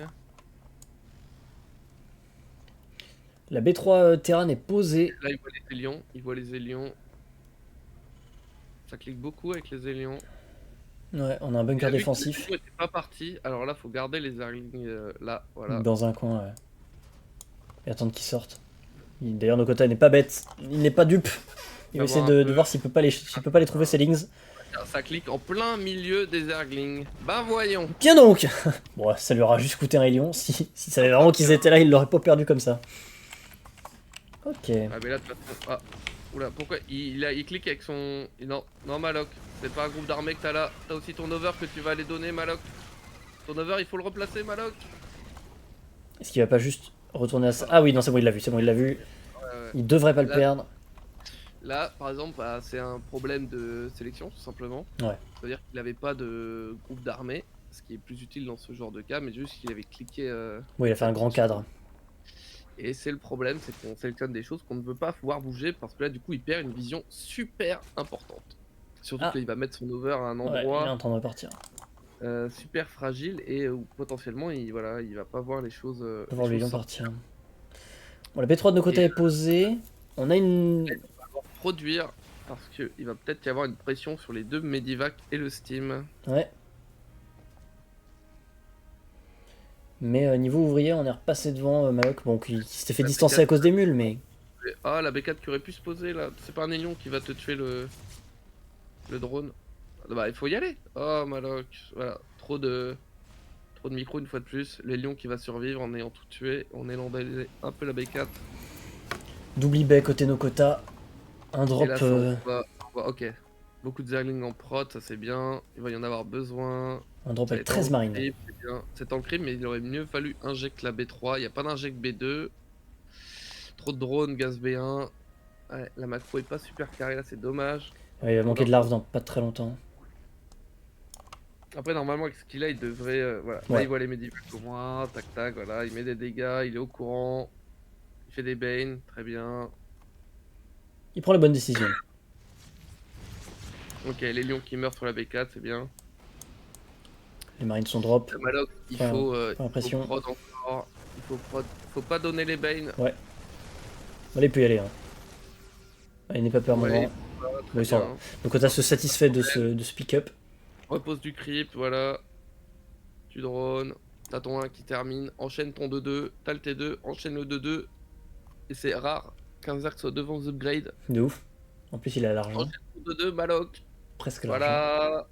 La B3 Terran est posée. Là, il voit les Élions. Ça clique beaucoup avec les Élions. Ouais, on a un bunker défensif. Les Élions pas parti. Alors là, faut garder les Zerglings là, voilà. Dans un coin, ouais. Et attendre qu'ils sortent. D'ailleurs, Nokota n'est pas bête. Il n'est pas dupe. Il va essayer de voir s'il peut pas les trouver, ces Lings. Ça clique en plein milieu des Zerglings. Ben voyons. Tiens donc. Bon, ça lui aura juste coûté un Hélion. Si savait vraiment qu'ils étaient là, il l'aurait pas perdu comme ça. Ok. Ah mais là de toute façon. Ah. Oula, pourquoi il clique avec son. Non Malok, c'est pas un groupe d'armées que t'as là. T'as aussi ton over que tu vas aller donner Malok. Ton over il faut le replacer Malok. Est-ce qu'il va pas juste retourner à ça? Ah oui, non, c'est bon, il l'a vu, c'est bon, il l'a vu. Ouais. Il devrait pas le perdre. Là par exemple bah, c'est un problème de sélection tout simplement. Ouais. C'est-à-dire qu'il avait pas de groupe d'armées, ce qui est plus utile dans ce genre de cas, mais juste qu'il avait cliqué. Oui, il a fait un grand cadre. Et c'est le problème, c'est qu'on sélectionne des choses qu'on ne veut pas pouvoir bouger parce que là du coup il perd une vision super importante. Surtout Ah. qu'il va mettre son over à un Ouais, il est endroit en train de repartir. super fragile et où potentiellement il va pas voir les choses. On va voir les le choses lion partir. Bon, la B3 de nos côtés est posée. On a une... produire parce qu'il va peut-être y avoir une pression sur les deux Medivac et le Steam. Ouais. Mais niveau ouvrier, on est repassé devant Malok. Bon, qui s'était fait La distancer B4. à cause des mules, mais... Ah la B4 qui aurait pu se poser là, c'est pas un Élion qui va te tuer le drone. Bah il faut y aller. Oh Malok, voilà, trop de micro une fois de plus. L'Élion qui va survivre en ayant tout tué, on est landalisé un peu la B4. Double bay côté Nokota. Un drop... Et là, ok. Beaucoup de Zerglings en prot, ça c'est bien. Il va y en avoir besoin. Un drop Ça avec va être 13 en marines. creep, c'est bien. C'est en creep, mais il aurait mieux fallu inject la B3. Il n'y a pas d'inject B2. Trop de drones, gaz B1. Ouais, la macro est pas super carrée là, c'est dommage. Ouais, il va manquer de larves dans pas très longtemps. Après, normalement, avec ce qu'il a, il devrait. Voilà. Ouais. Là, il voit les Medivac au moins. Tac, tac, voilà. Il met des dégâts, il est au courant. Il fait des Bane, très bien. Il prend la bonne décision. Ok, les lions qui meurent sur la B4, c'est bien. Les marines sont drop. Le Malok, il Enfin, faut. pas l'impression. prod encore. Il faut prod. Faut pas donner les Bane. Allez, il peut y aller. Hein. Allez, n'aie pas peur, mon Ouais, grand. voilà, très Bon, il s'en bien. va. Nokota se satisfait de ce pick-up. Repose du creep, voilà. Tu drones. T'as ton 1 qui termine. Enchaîne ton 2-2. T'as le T2. Enchaîne le 2-2. Et c'est rare qu'un Zerg soit devant The Upgrade. De ouf. En plus, il a l'argent. Enchaîne ton 2-2, Malok. Presque l'argent. Voilà.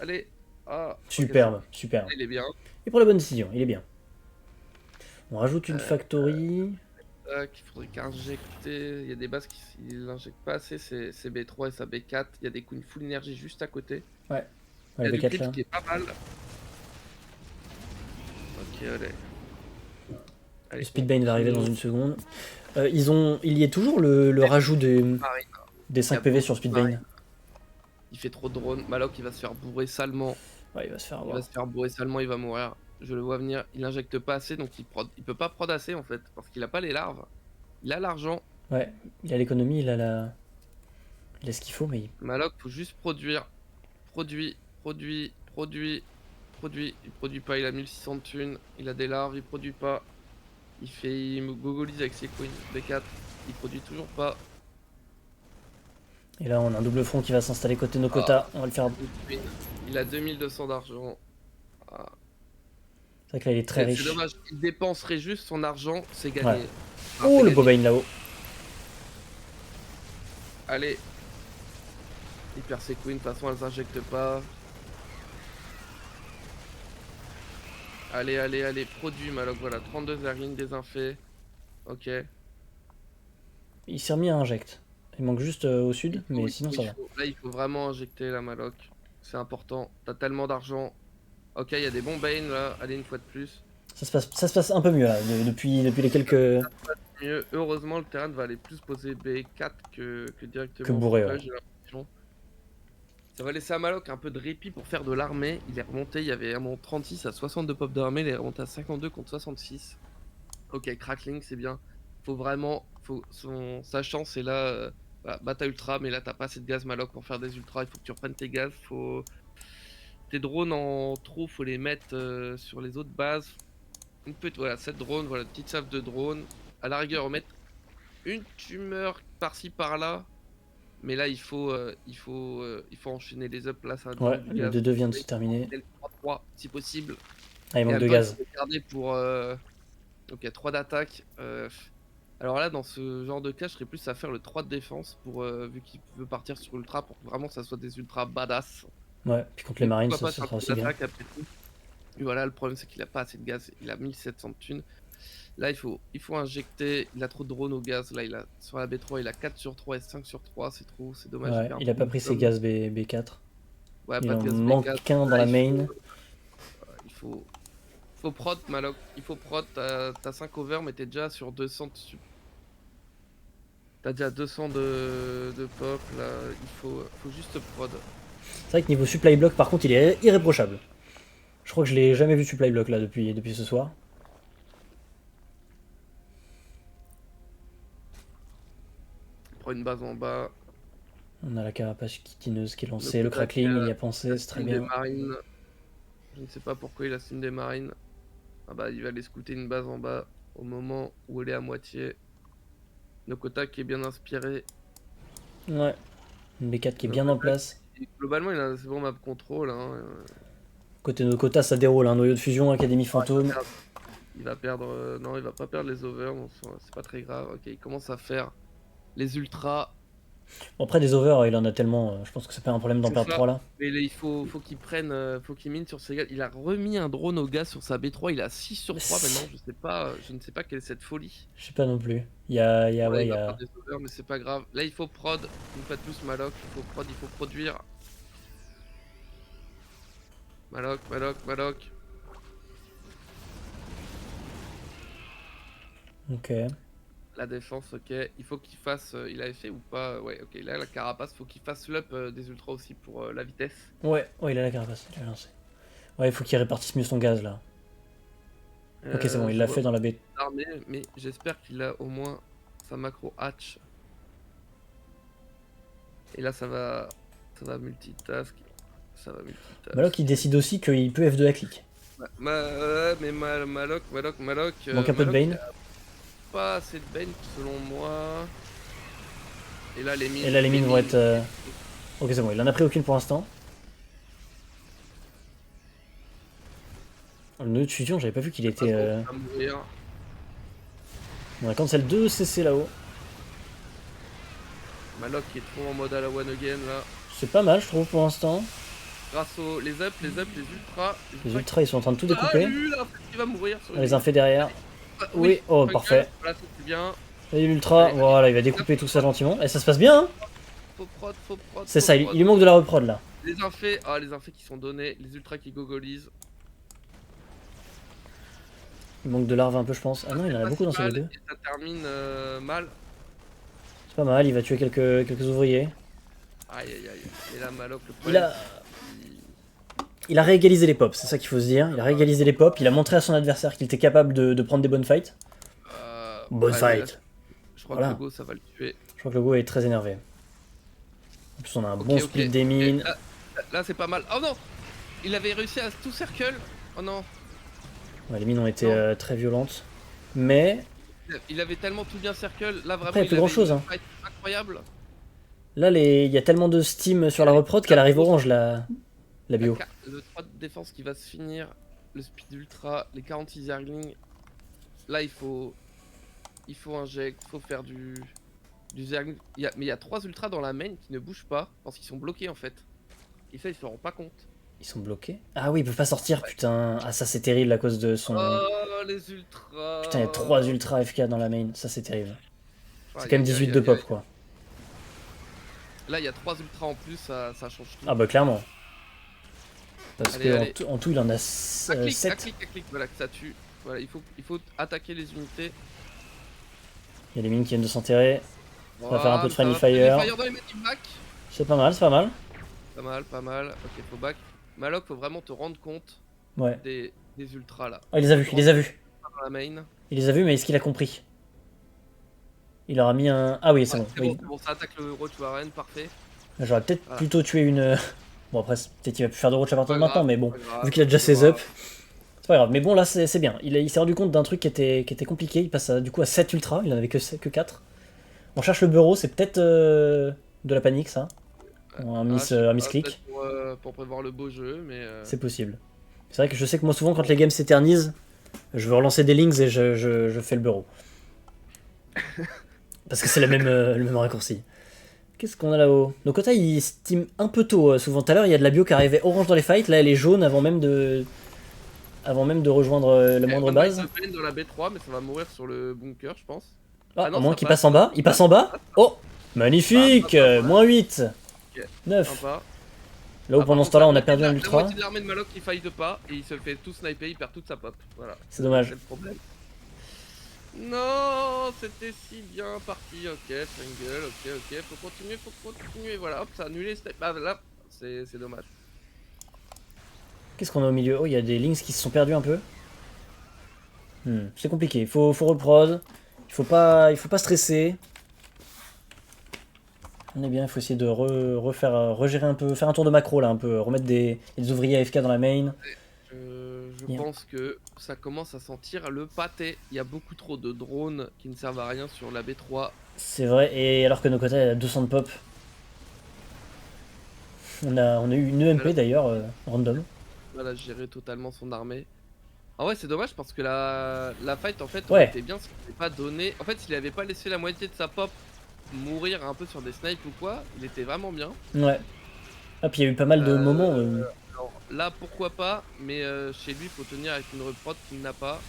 Allez. Ah, Superbe, ok, superbe. il est bien. Il prend la bonne décision, il est bien. On rajoute une factory. Il faudrait qu'injecter. Il y a des bases qui n'injectent pas assez. C'est B3 et sa B4. Il y a des coups de full énergie juste à côté. Ouais, Il y a la du B4 creep là. qui est pas mal. Ok, allez. Le Speedbane va arriver dans une seconde. Il y a toujours le rajout des 5 PV sur Speedbane. Il fait trop de drones. Malok il va se faire bourrer salement. Ouais, il va se faire Il avoir. va se faire bourrer salement, il va mourir. Je le vois venir. Il injecte pas assez donc il peut pas prod assez en fait. Parce qu'il a pas les larves. Il a l'argent. Ouais, il a l'économie, il a ce qu'il faut, mais Malok faut juste produire. Produit. il produit pas, il a 1600 de thunes, il a des larves, il produit pas. Il me gogolise avec ses queens, B4, il produit toujours pas. Et là, on a un double front qui va s'installer côté nos quotas. On va le faire. Il a 2200 d'argent. Ah. C'est vrai que là, il est très C'est riche. dommage, il dépenserait juste son argent, c'est gagné. Ouais. Enfin, Oh, c'est le gagné. Bobane là-haut. Allez. Il perd ses queens, de toute façon elles s'injectent pas. Allez, allez, allez, produit Maloc, voilà, 32 Zerglings désinfait. Ok. Il s'est remis à inject. Il manque juste au sud, mais sinon ça va. Là, il faut vraiment injecter la Maloc. C'est important. T'as tellement d'argent. Ok, il y a des bons Bane là. Allez, une fois de plus. Ça se passe un peu mieux là, depuis les quelques... Mieux. Heureusement, le terrain va aller plus poser B4 que directement. Que bourré, ouais. J'ai l'impression. Ça va laisser à Maloc un peu de répit pour faire de l'armée. Il est remonté, il y avait un 36 à 62 pop d'armée, il est remonté à 52 contre 66. Ok, Crackling, c'est bien. Faut vraiment, sa chance c'est là, bah t'as ultra, mais là t'as pas assez de gaz Maloc pour faire des ultras, il faut que tu reprennes tes gaz, tes drones en trop, faut les mettre sur les autres bases. Voilà, 7 drones, voilà, petite salve de drones. À la rigueur, remettre une tumeur par-ci par-là. Mais là, il faut enchaîner les ups. Là, ça va Ouais, demander du le gaz. 2-2 vient de se terminer. Le 3-3, si possible. Ah, il Et manque de Alban, gaz. il faut garder pour. Ok, 3 d'attaque. Alors là, dans ce genre de cas, je serais plus à faire le 3 de défense pour vu qu'il veut partir sur ultra pour que vraiment ça soit des ultra badass. Ouais, puis contre les marines, Pourquoi ça pas sera faire aussi le 3 bien. d'attaque après tout. Et voilà, le problème c'est qu'il a pas assez de gaz. Il a 1700 de thunes. Là, il faut injecter. Il a trop de drones au gaz. Là, sur la B3, il a 4 sur 3 et 5 sur 3. C'est trop, c'est dommage. Ouais, perd il a pas beaucoup pris de ses com. gaz B4. Ouais, Il pas en de gaz manque B4. qu'un dans Là, la main. Il faut prod, Maloc. Il faut prod. T'as 5 over, mais t'es déjà sur 200 dessus. T'as déjà 200 de pop. Là, il faut juste prod. C'est vrai que niveau supply block, par contre, il est irréprochable. Je crois que je l'ai jamais vu supply block là depuis ce soir. Prends une base en bas. On a la carapace kitineuse qui est lancée, le crackling, il y a pensé, c'est très Des bien. marines. Je ne sais pas pourquoi il a sim des marines. Ah bah il va aller scouter une base en bas au moment où elle est à moitié. Nokota qui est bien inspiré. Ouais, une B4 qui est bien en place. Et globalement il a un assez bon map control. Hein. Côté de quota, ça déroule, un noyau de fusion, Académie Fantôme. Il va perdre. Non, il va pas perdre les overs, donc c'est pas très grave. Ok, il commence à faire les ultras. Bon, après, des overs, il en a tellement. Je pense que c'est pas un problème d'en C'est perdre ça. 3 là. Mais il faut qu'il prenne. Faut qu'il mine sur ses gaz. Il a remis un drone au gaz sur sa B3. Il a 6 sur 3 maintenant. Je ne sais pas quelle est cette folie. Je sais pas non plus. Il y a. Ouais, Ouais, il il y va a... faire des overs, mais c'est pas grave. Là, il faut prod. Une fois de plus, Maloc. Il faut prod, il faut produire. Maloc, Maloc, Maloc. Ok. La défense, ok. Il faut qu'il fasse. Il avait fait ou pas? Ouais, ok. Là, la carapace, faut qu'il fasse l'up des ultras aussi pour la vitesse. Ouais, il a la carapace, il a lancé. Ouais, il faut qu'il répartisse mieux son gaz là. Ok, c'est bon, il l'a fait dans la baie. Armée, mais j'espère qu'il a au moins sa macro hatch. Et là, ça va multitask. Ça va multitask. Maloc, il décide aussi qu'il peut F2 à clic. Mais Maloc. Il manque un peu de Bane. Pas assez de Bane selon moi. Et là, les mines. Et là, les mines vont être. Ok, c'est bon, il en a pris aucune pour l'instant. Le nœud de fusion, j'avais pas vu qu'il était. On a cancel 2 CC là-haut. Maloc qui est trop en mode à la one again là. C'est pas mal, je trouve, pour l'instant. Grâce aux les ups, les ultras. Les ultras, ils sont en train de tout découper. Ah, lui, là, il va mourir. Sur Les infés derrière. Oui, oh, parfait. Voilà, c'est bien. Et l'ultra, voilà, il va découper tout ça gentiment. Et ça se passe bien, hein. Faut prod. C'est ça, il lui manque de la reprod là. Les infés qui sont donnés, les ultras qui gogolisent. Il manque de larves un peu, je pense. Ah non, il en a beaucoup dans ces deux. Et ça termine mal. C'est pas mal, il va tuer quelques ouvriers. Aïe. Et là, Maloc, le Il problème. a... Il a réégalisé les pops, c'est ça qu'il faut se dire. Il a réégalisé les pops, il a montré à son adversaire qu'il était capable de prendre des bonnes fights. Bonne fight. Je crois Voilà. que le go, ça va le tuer. Je crois que le go est très énervé. En plus, on a un bon split des mines. Là c'est pas mal. Oh non! il avait réussi à tout circle. Oh non. Ouais, les mines ont été Non. très violentes. Mais Il avait tellement tout bien circle. Là, vraiment, Après, il y a plus avait grand-chose, une hein. fight incroyable. là, il y a tellement de steam sur la reprod qu'elle arrive orange, la bio. Le 3 de défense qui va se finir. Le speed ultra, les 46 zerglings. Là, il faut inject, il faut faire du zergling. Mais il y a 3 ultras dans la main qui ne bougent pas parce qu'ils sont bloqués en fait. Et ça, ils se rendent pas compte. Ils sont bloqués. Ah oui, ils peuvent pas sortir, putain. Ah, ça, c'est terrible à cause de son. Oh, les ultras. Putain, il y a 3 ultra FK dans la main. Ça, c'est terrible. C'est Aïe, quand même aïe, 18 aïe, de aïe, pop, aïe. quoi. Là, il y a 3 ultras en plus, ça change tout. Ah bah, clairement. Parce Allez, que allez. en tout, il en a À clic, 7. voilà que ça tue. Voilà, il faut attaquer les unités. Il y a des mines qui viennent de s'enterrer. va faire un peu de Voilà, friendly ça va. fire. Friendly fire dans les medium back. C'est pas mal, c'est pas mal. Pas mal, pas mal. Ok, faut back. Maloc, faut vraiment te rendre compte Ouais. des ultras là. Ah, il les a vus, il les a vus. Dans la main. Il les a vus, mais est-ce qu'il a compris? Il aura mis un. Ah oui, c'est Ouais, bon. c'est Oui. bon, c'est bon, ça attaque le Roach Warren, parfait. J'aurais peut-être Voilà. plutôt tué une. Bon, après, peut-être qu'il va plus faire de roach à partir de Pas maintenant, grave, mais bon. pas grave, Vu qu'il a déjà pas ses grave. up, c'est pas grave. Mais bon, là, c'est bien. Il s'est rendu compte d'un truc qui était compliqué. Il passe du coup à 7 ultra. Il en avait que 4. On cherche le bureau, c'est peut-être de la panique, ça. Un je sais pas, misclick. peut-être pour prévoir le beau jeu, mais. C'est possible. C'est vrai que je sais que moi, souvent, quand les games s'éternisent, je veux relancer des links et je fais le bureau. Parce que c'est le même raccourci. Qu'est-ce qu'on a là-haut? Donc Kota il steam un peu tôt, souvent. Tout à l'heure il y a de la bio qui arrivait orange dans les fights, là elle est jaune avant même de rejoindre la moindre base. Dans la B3, mais ça va mourir sur le bunker, je pense. Ah, Ah non, à moins ça qu'il passe. passe en bas. Il passe en bas. Oh, magnifique, moins 8. Ok. 9. Sympa. Là où Ah, pendant par ce temps-là contre, on a perdu un la ultra. moitié de l'armée de Maloc qui faille de pas et il se fait tout sniper, il perd toute sa pop. Voilà. C'est dommage. C'est le problème. Non, c'était si bien parti. Ok, Fungal, ok, faut continuer. Voilà, hop, ça a annulé. Ah, là, c'est dommage. Qu'est-ce qu'on a au milieu? Oh, il y a des links qui se sont perdus un peu. C'est compliqué, faut reprod. Il faut pas stresser. On est bien, il faut essayer de regérer un peu, faire un tour de macro là, un peu, remettre des ouvriers AFK dans la main. Je Bien. pense que ça commence à sentir le pâté. Il y a beaucoup trop de drones qui ne servent à rien sur la B3. C'est vrai, et alors que nos côtés a 200 de pop. On a eu une EMP d'ailleurs, random. Voilà, gérer totalement son armée. Ah ouais, c'est dommage parce que la fight en fait Ouais. était bien s'il n'avait pas donné. En fait, s'il avait pas laissé la moitié de sa pop mourir un peu sur des snipes ou quoi, il était vraiment bien. Ouais. Ah, puis il y a eu pas mal de moments. Alors, là, pourquoi pas, mais chez lui, il faut tenir avec une reprod qu'il n'a pas.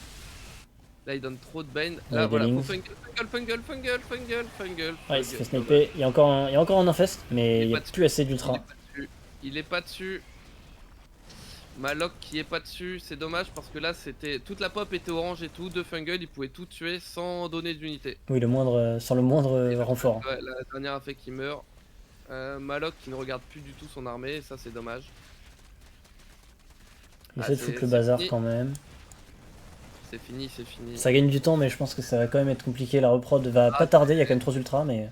Là, il donne trop de bane. Ouais, Là, des voilà, links. faut fungal. Ouais, il se fait sniper. Il y a encore un infest, mais il n'y a plus assez d'ultra. Il est pas dessus. Maloc qui est pas dessus, c'est dommage parce que là c'était toute la pop était orange et tout, de fungal il pouvait tout tuer sans donner d'unité. Oui, sans le moindre renfort. Ouais, la dernière affect qui meurt. Maloc qui ne regarde plus du tout son armée, ça c'est dommage. Il Ah, essaie de c'est- foutre le c'est bazar fini. quand même. C'est fini. Ça gagne du temps, mais je pense que ça va quand même être compliqué. La reprod va pas tarder, il y a quand même 3 ultras, mais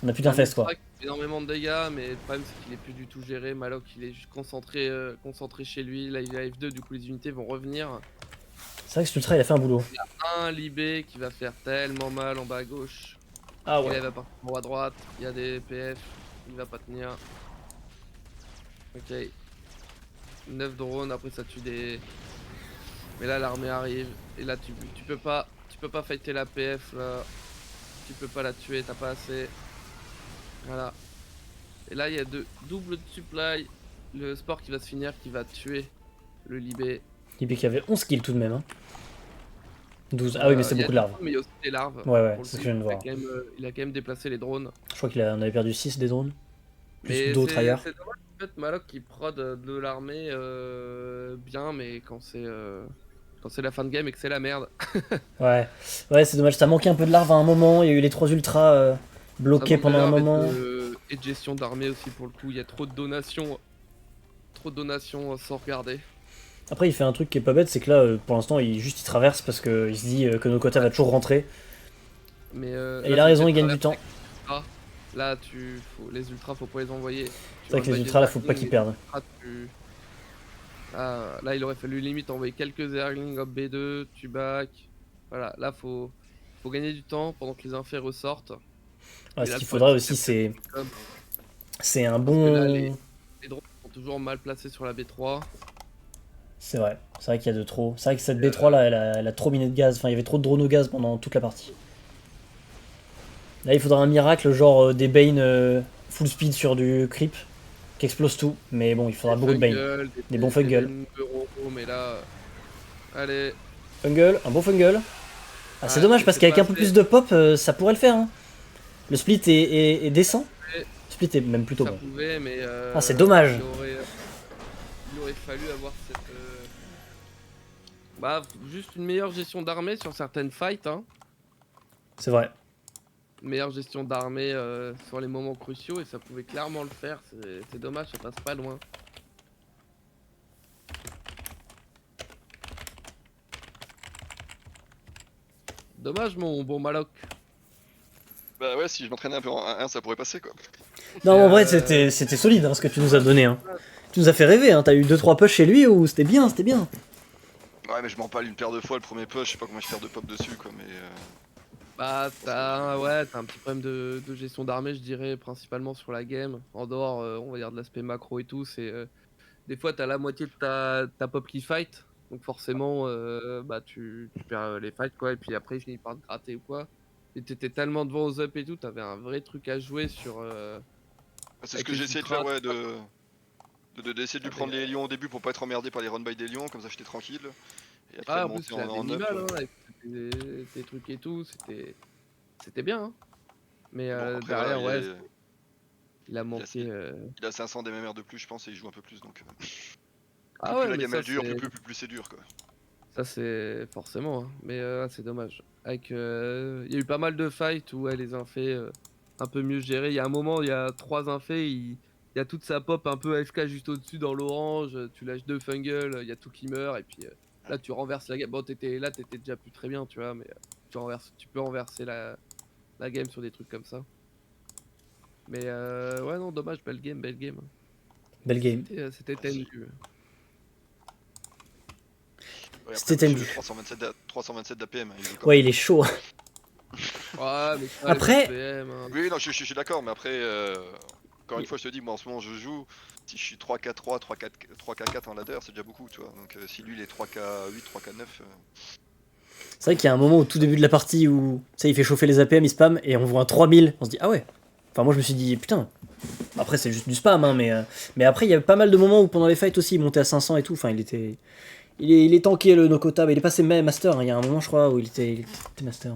on a plus d'infest quoi. Il fait énormément de dégâts, mais le problème c'est qu'il est plus du tout géré. Maloc il est juste concentré chez lui. Là il est à F2, du coup les unités vont revenir. C'est vrai que cet ultra il a fait un boulot. Un Libé qui va faire tellement mal en bas à gauche. Ah Il va partir en haut à droite, il y a des PF, il va pas tenir. Ok. 9 drones, après ça tue des. Mais là l'armée arrive, et là tu peux pas fighter la PF là. Tu peux pas la tuer, t'as pas assez. Voilà. Et là il y a double supply. Le sport qui va se finir, qui va tuer le Libé. Libé qui avait 11 kills tout de même. Hein. 12. Ah oui, mais c'est Il y a beaucoup de larves. des drones, mais il y a aussi des larves. Ouais, Pour le c'est ce coup, que je viens de il a voir. quand même, il a quand même déplacé les drones. Je crois qu'on avait perdu 6 des drones. Plus Mais d'autres ailleurs. c'est dommage en fait Maloc qui prod de l'armée bien, mais quand c'est la fin de game et que c'est la merde. Ouais, c'est dommage. Ça manquait un peu de larves à un moment. Il y a eu les 3 ultras bloqués Ça manque pendant un de larves moment. et de gestion d'armée aussi pour le coup. Il y a trop de donations sans regarder. Après, il fait un truc qui est pas bête, c'est que là, pour l'instant, il traverse parce qu'il se dit que nos quotas va toujours rentrer. Mais Et il a raison, il gagne du temps. Là, les ultras, faut pas les envoyer. C'est vrai que les ultras, là, faut pas qu'ils perdent. Là, il aurait fallu limite envoyer quelques Zerglings hop B2, tu back. Voilà, là, faut gagner du temps pendant que les infers ressortent. Ouais, Et ce là, qu'il le faudrait problème, aussi, c'est c'est comme- c'est un Parce que là, bon. les drones sont toujours mal placés sur la B3. C'est vrai qu'il y a de trop. C'est vrai que cette Et, B3 là, elle a trop miné de gaz. Enfin, il y avait trop de drones au gaz pendant toute la partie. Là, il faudra un miracle, genre des Bane full speed sur du creep, qui explose tout. Mais bon, il faudra Des beaucoup de Bane. Fungal, Des bons des Fungal. Numéros, mais là, allez. Fungal, un bon Fungal. Ah, c'est Ah, dommage parce c'est qu'avec pas un peu assez. plus de pop, ça pourrait le faire. Hein. Le split est décent. Et Le split est même plutôt ça bon. pouvait, mais Ah, c'est dommage. il aurait fallu avoir cette. Bah, juste une meilleure gestion d'armée sur certaines fights, hein. C'est vrai. Meilleure gestion d'armée sur les moments cruciaux, et ça pouvait clairement le faire. C'est dommage, ça passe pas loin. Dommage, mon bon Maloc. Bah ouais, si je m'entraînais un peu en 1-1, ça pourrait passer quoi. Non, en vrai, Euh, c'était solide hein, ce que tu nous as donné. Hein. Tu nous as fait rêver. Hein. T'as eu 2-3 push chez lui où c'était bien, c'était bien. Ouais, mais je m'en parle une paire de fois le premier push, je sais pas combien je fais de pop dessus quoi, mais. Bah, t'as un petit problème de gestion d'armée, je dirais, principalement sur la game. En dehors, on va dire de l'aspect macro et tout, c'est des fois t'as la moitié de ta pop qui fight, donc forcément, bah tu perds les fights quoi, et puis après il finit par te gratter ou quoi. Et t'étais tellement devant aux up et tout, t'avais un vrai truc à jouer sur. C'est ce Avec que les j'ai essayé de ultras, faire, ouais, d'essayer de lui ah, prendre les lions au début pour pas être emmerdé par les run by des lions, comme ça j'étais tranquille. Et après de En plus, monter il avait en mis up. mal, hein, avec tes trucs et tout, c'était bien, hein. Mais Mais bon, après voilà, derrière, ouais, il a il a, manqué. il a 500 des MMR de plus, je pense, et il joue un peu plus donc. Ah Plus ouais, la mais gamme ça elle dure, c'est. plus c'est dur quoi. Ça c'est forcément, hein. Mais c'est dommage. Avec, il y a eu pas mal de fights où les infés un peu mieux gérés. Il y a un moment, il y a 3 infés, il y a toute sa pop un peu AFK juste au-dessus dans l'orange. Tu lâches 2 fungal, il y a tout qui meurt et puis là tu renverses la game. Bon, t'étais déjà plus très bien, tu vois, mais tu peux renverser la game sur des trucs comme ça. Mais ouais, non, dommage, belle game, belle game. Belle game. C'était tendu. Ouais, après, C'était monsieur, tendu. 327 d'APM, il joue quand Ouais, même. il est chaud. Ouais, mais ça, Après- les PM, hein. Oui, non, je suis d'accord, mais après, encore une fois, je te dis, moi en ce moment je joue, si je suis 3K3, 3K4 en ladder, c'est déjà beaucoup, tu vois. Donc si lui il est 3K8, 3K9. C'est vrai qu'il y a un moment au tout début de la partie où ça il fait chauffer les APM, il spam et on voit un 3000. On se dit ah ouais. Enfin moi je me suis dit putain. Après c'est juste du spam hein, mais après il y a pas mal de moments où pendant les fights aussi il montait à 500 et tout. Enfin il est tanké le Nokota, mais il est passé master. Hein. Il y a un moment je crois où il était master.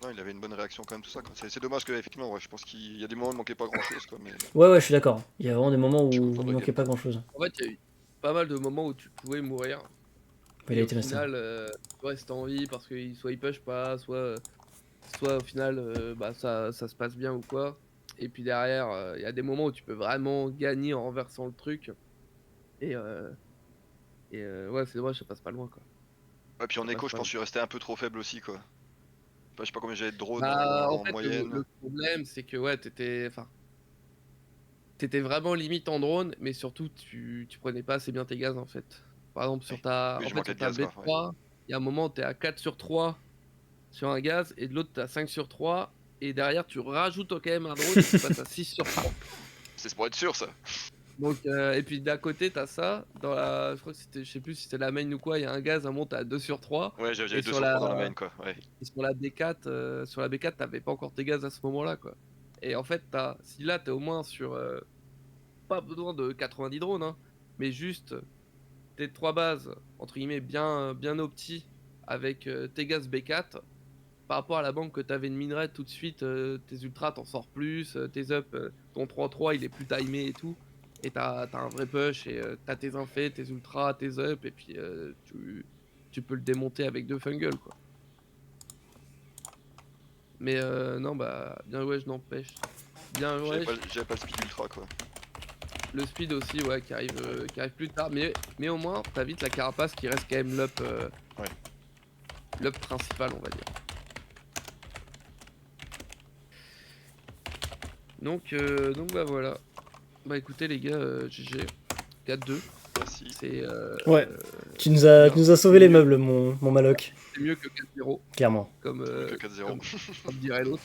Non, il avait une bonne réaction quand même, tout ça. Quoi. C'est dommage que effectivement, ouais, je pense qu'il y a des moments où il manquait pas grand chose, quoi. Mais Ouais je suis d'accord. Il y a vraiment des moments je suis où content il de la manquait game. pas grand chose. En fait, il y a eu pas mal de moments où tu pouvais mourir. Mais il a Et au été master. final, tu restes en vie parce que soit il push pas, soit au final, bah, ça se passe bien ou quoi. Et puis derrière, il y a des moments où tu peux vraiment gagner en renversant le truc. Et, ouais, c'est dommage, ça passe pas loin quoi. Ouais, puis en Ça écho, passe je pas pense que loin. je suis resté un peu trop faible aussi, quoi. Je sais pas combien j'avais de drones Bah, en en fait, moyenne. le problème, c'est que ouais, t'étais vraiment limite en drone, mais surtout, tu prenais pas assez bien tes gaz en fait. Par exemple, Oui, oui, je en fait, manquais sur de ta gaz, quoi. Ouais. B3, il y a un moment où t'es à 4 sur 3 sur un gaz, et de l'autre, t'es à 5 sur 3, et derrière, tu rajoutes quand même un drone, et tu passes à 6 sur 3. C'est pour être sûr, ça. Donc, et puis d'à côté, t'as ça, je crois que c'était, je sais plus si c'était la main ou quoi, il y a un gaz, un moment, t'es à 2 sur 3, Ouais, j'avais et 2 sur 3 dans la main, quoi. Ouais. sur la B4, t'avais pas encore tes gaz à ce moment-là, quoi. Et en fait, si là, t'es au moins sur, pas besoin de 90 drones, hein, mais juste tes 3 bases, entre guillemets, bien opti, avec tes gaz B4, par rapport à la banque que t'avais de minerai tout de suite, tes ultras t'en sors plus, tes up, ton 3-3 il est plus timé et tout, et t'as un vrai push, et t'as tes infés, tes ultras, tes up, et puis tu peux le démonter avec 2 fungal quoi. Mais non, bah, bien ouais, je n'empêche. Bien ouais, J'avais pas le speed ultra, quoi. le speed aussi, ouais, qui arrive plus tard, mais au moins t'as vite la carapace qui reste quand même l'up Ouais. l'up principal, on va dire. Donc bah voilà. Bah écoutez les gars, GG. 4-2. Merci. C'est Ouais. Tu nous as sauvé les meubles, mon Maloc. c'est mieux que 4-0, Clairement. comme, Que 4-0. comme dirait l'autre.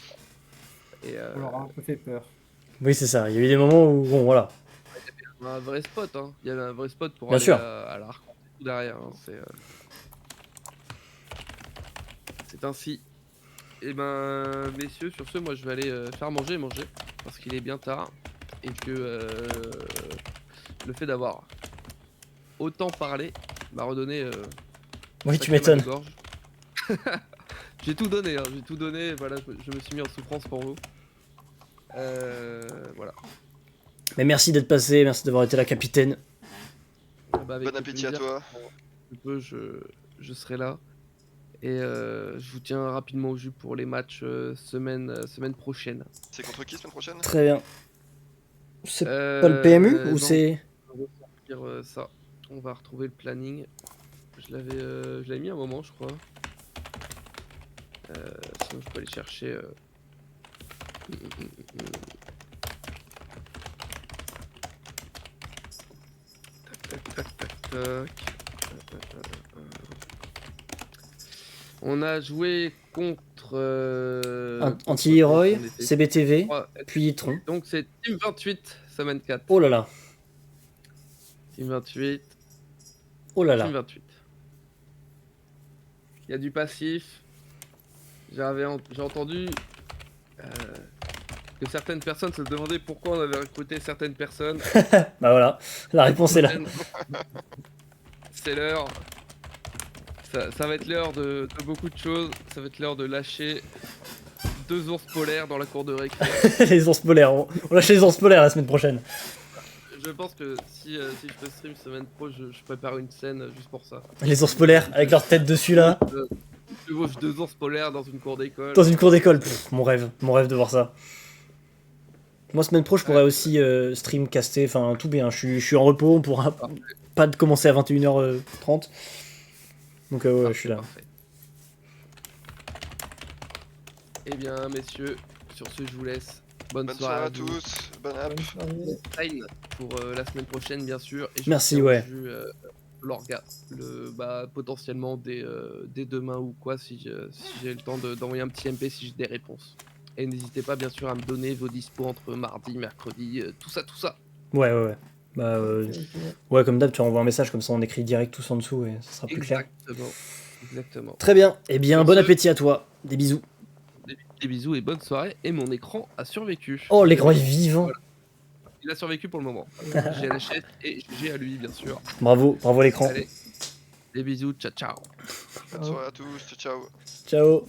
Et On leur a un peu fait peur. Oui, c'est ça. Il y a eu des moments où, bon, voilà. il y avait un vrai spot, hein. Il y avait un vrai spot pour Bien aller sûr. à l'arc tout derrière. Hein. C'est ainsi. Et ben, messieurs, sur ce, moi je vais aller faire manger, parce qu'il est bien tard et que le fait d'avoir autant parlé m'a redonné. Oui, tu sacré mal de m'étonnes. gorge. J'ai tout donné, hein, j'ai tout donné. Voilà, je me suis mis en souffrance pour vous. Voilà. Mais merci d'être passé, merci d'avoir été la capitaine. Bah, avec Bon appétit plaisir, à toi. je serai là. Et je vous tiens rapidement au jus pour les matchs semaine prochaine. C'est contre qui semaine prochaine? Très bien. C'est pas le PMU ou non, c'est... on va sortir ça. On va retrouver le planning. Je l'avais mis un moment, je crois. Sinon, je peux aller chercher. Tac, tac, tac, tac. On a joué contre. Anti-Leroy, on était CBTV, trois. puis Tron. Donc c'est Team 28, semaine 4. Oh là là. Team 28. Oh là Team là. 28. Il y a du passif. J'ai entendu que certaines personnes se demandaient pourquoi on avait recruté certaines personnes. Bah voilà, la réponse est là. C'est l'heure. Ça va être l'heure de beaucoup de choses. Ça va être l'heure de lâcher 2 ours polaires dans la cour de récré. Les ours polaires, on lâche les ours polaires la semaine prochaine. Je pense que si je peux stream semaine pro, je prépare une scène juste pour ça. Les ours polaires avec leur tête dessus là, Je chevauche 2 ours polaires dans une cour d'école. dans une cour d'école. Pff, mon rêve de voir ça. Moi semaine pro je pourrais aussi stream caster, enfin tout bien, je suis en repos, on pourra pas de commencer à 21h30. Donc ouais, je suis là. Parfait. Eh bien, messieurs, sur ce, je vous laisse. Bonne Bonne soirée soirée à vous. tous. Bonne app. Time pour la semaine prochaine, bien sûr. Et je Merci, vous tiens au ouais. jus, l'orga, potentiellement dès demain ou quoi, si j'ai le temps d'envoyer un petit MP si j'ai des réponses. Et n'hésitez pas, bien sûr, à me donner vos dispos entre mardi, mercredi, tout ça. Ouais. Bah ouais, comme d'hab, tu renvoies un message comme ça on écrit direct tous en dessous et ça sera plus clair. Exactement. Très bien. Eh bien, Sur bon ce- appétit à toi. Des bisous. Des bisous et bonne soirée. Et mon écran a survécu. Oh, l'écran est vivant. Voilà. Il a survécu pour le moment. J'ai la chaise et j'ai à lui, bien sûr. Bravo l'écran. Allez, des bisous, ciao. Bonne soirée à tous. Ciao. Ciao.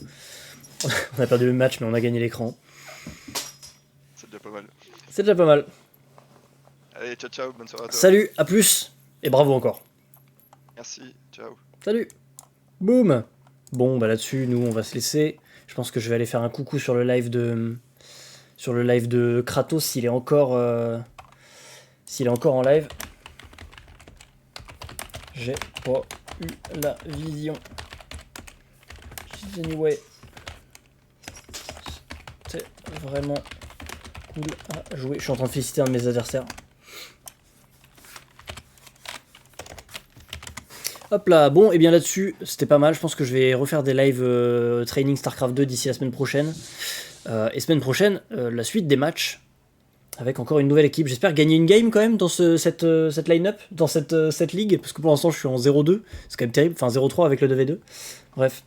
On a perdu le match, mais on a gagné l'écran. C'est déjà pas mal. C'est déjà pas mal. Allez, ciao. Bonne soirée à toi. Salut, à plus. Et bravo encore. Merci. Ciao. Salut. Boum. Bon, bah là-dessus, nous, on va se laisser. Je pense que je vais aller faire un coucou sur le live de Kratos s'il est encore en live. J'ai pas eu la vision. Anyway, c'est vraiment cool à jouer. Je suis en train de féliciter un de mes adversaires. Hop là, bon, et bien là-dessus, c'était pas mal. Je pense que je vais refaire des lives training StarCraft 2 d'ici la semaine prochaine. Et semaine prochaine, la suite des matchs avec encore une nouvelle équipe. J'espère gagner une game quand même dans cette line-up, dans cette ligue, parce que pour l'instant je suis en 0-2. C'est quand même terrible, enfin 0-3 avec le 2v2. Bref,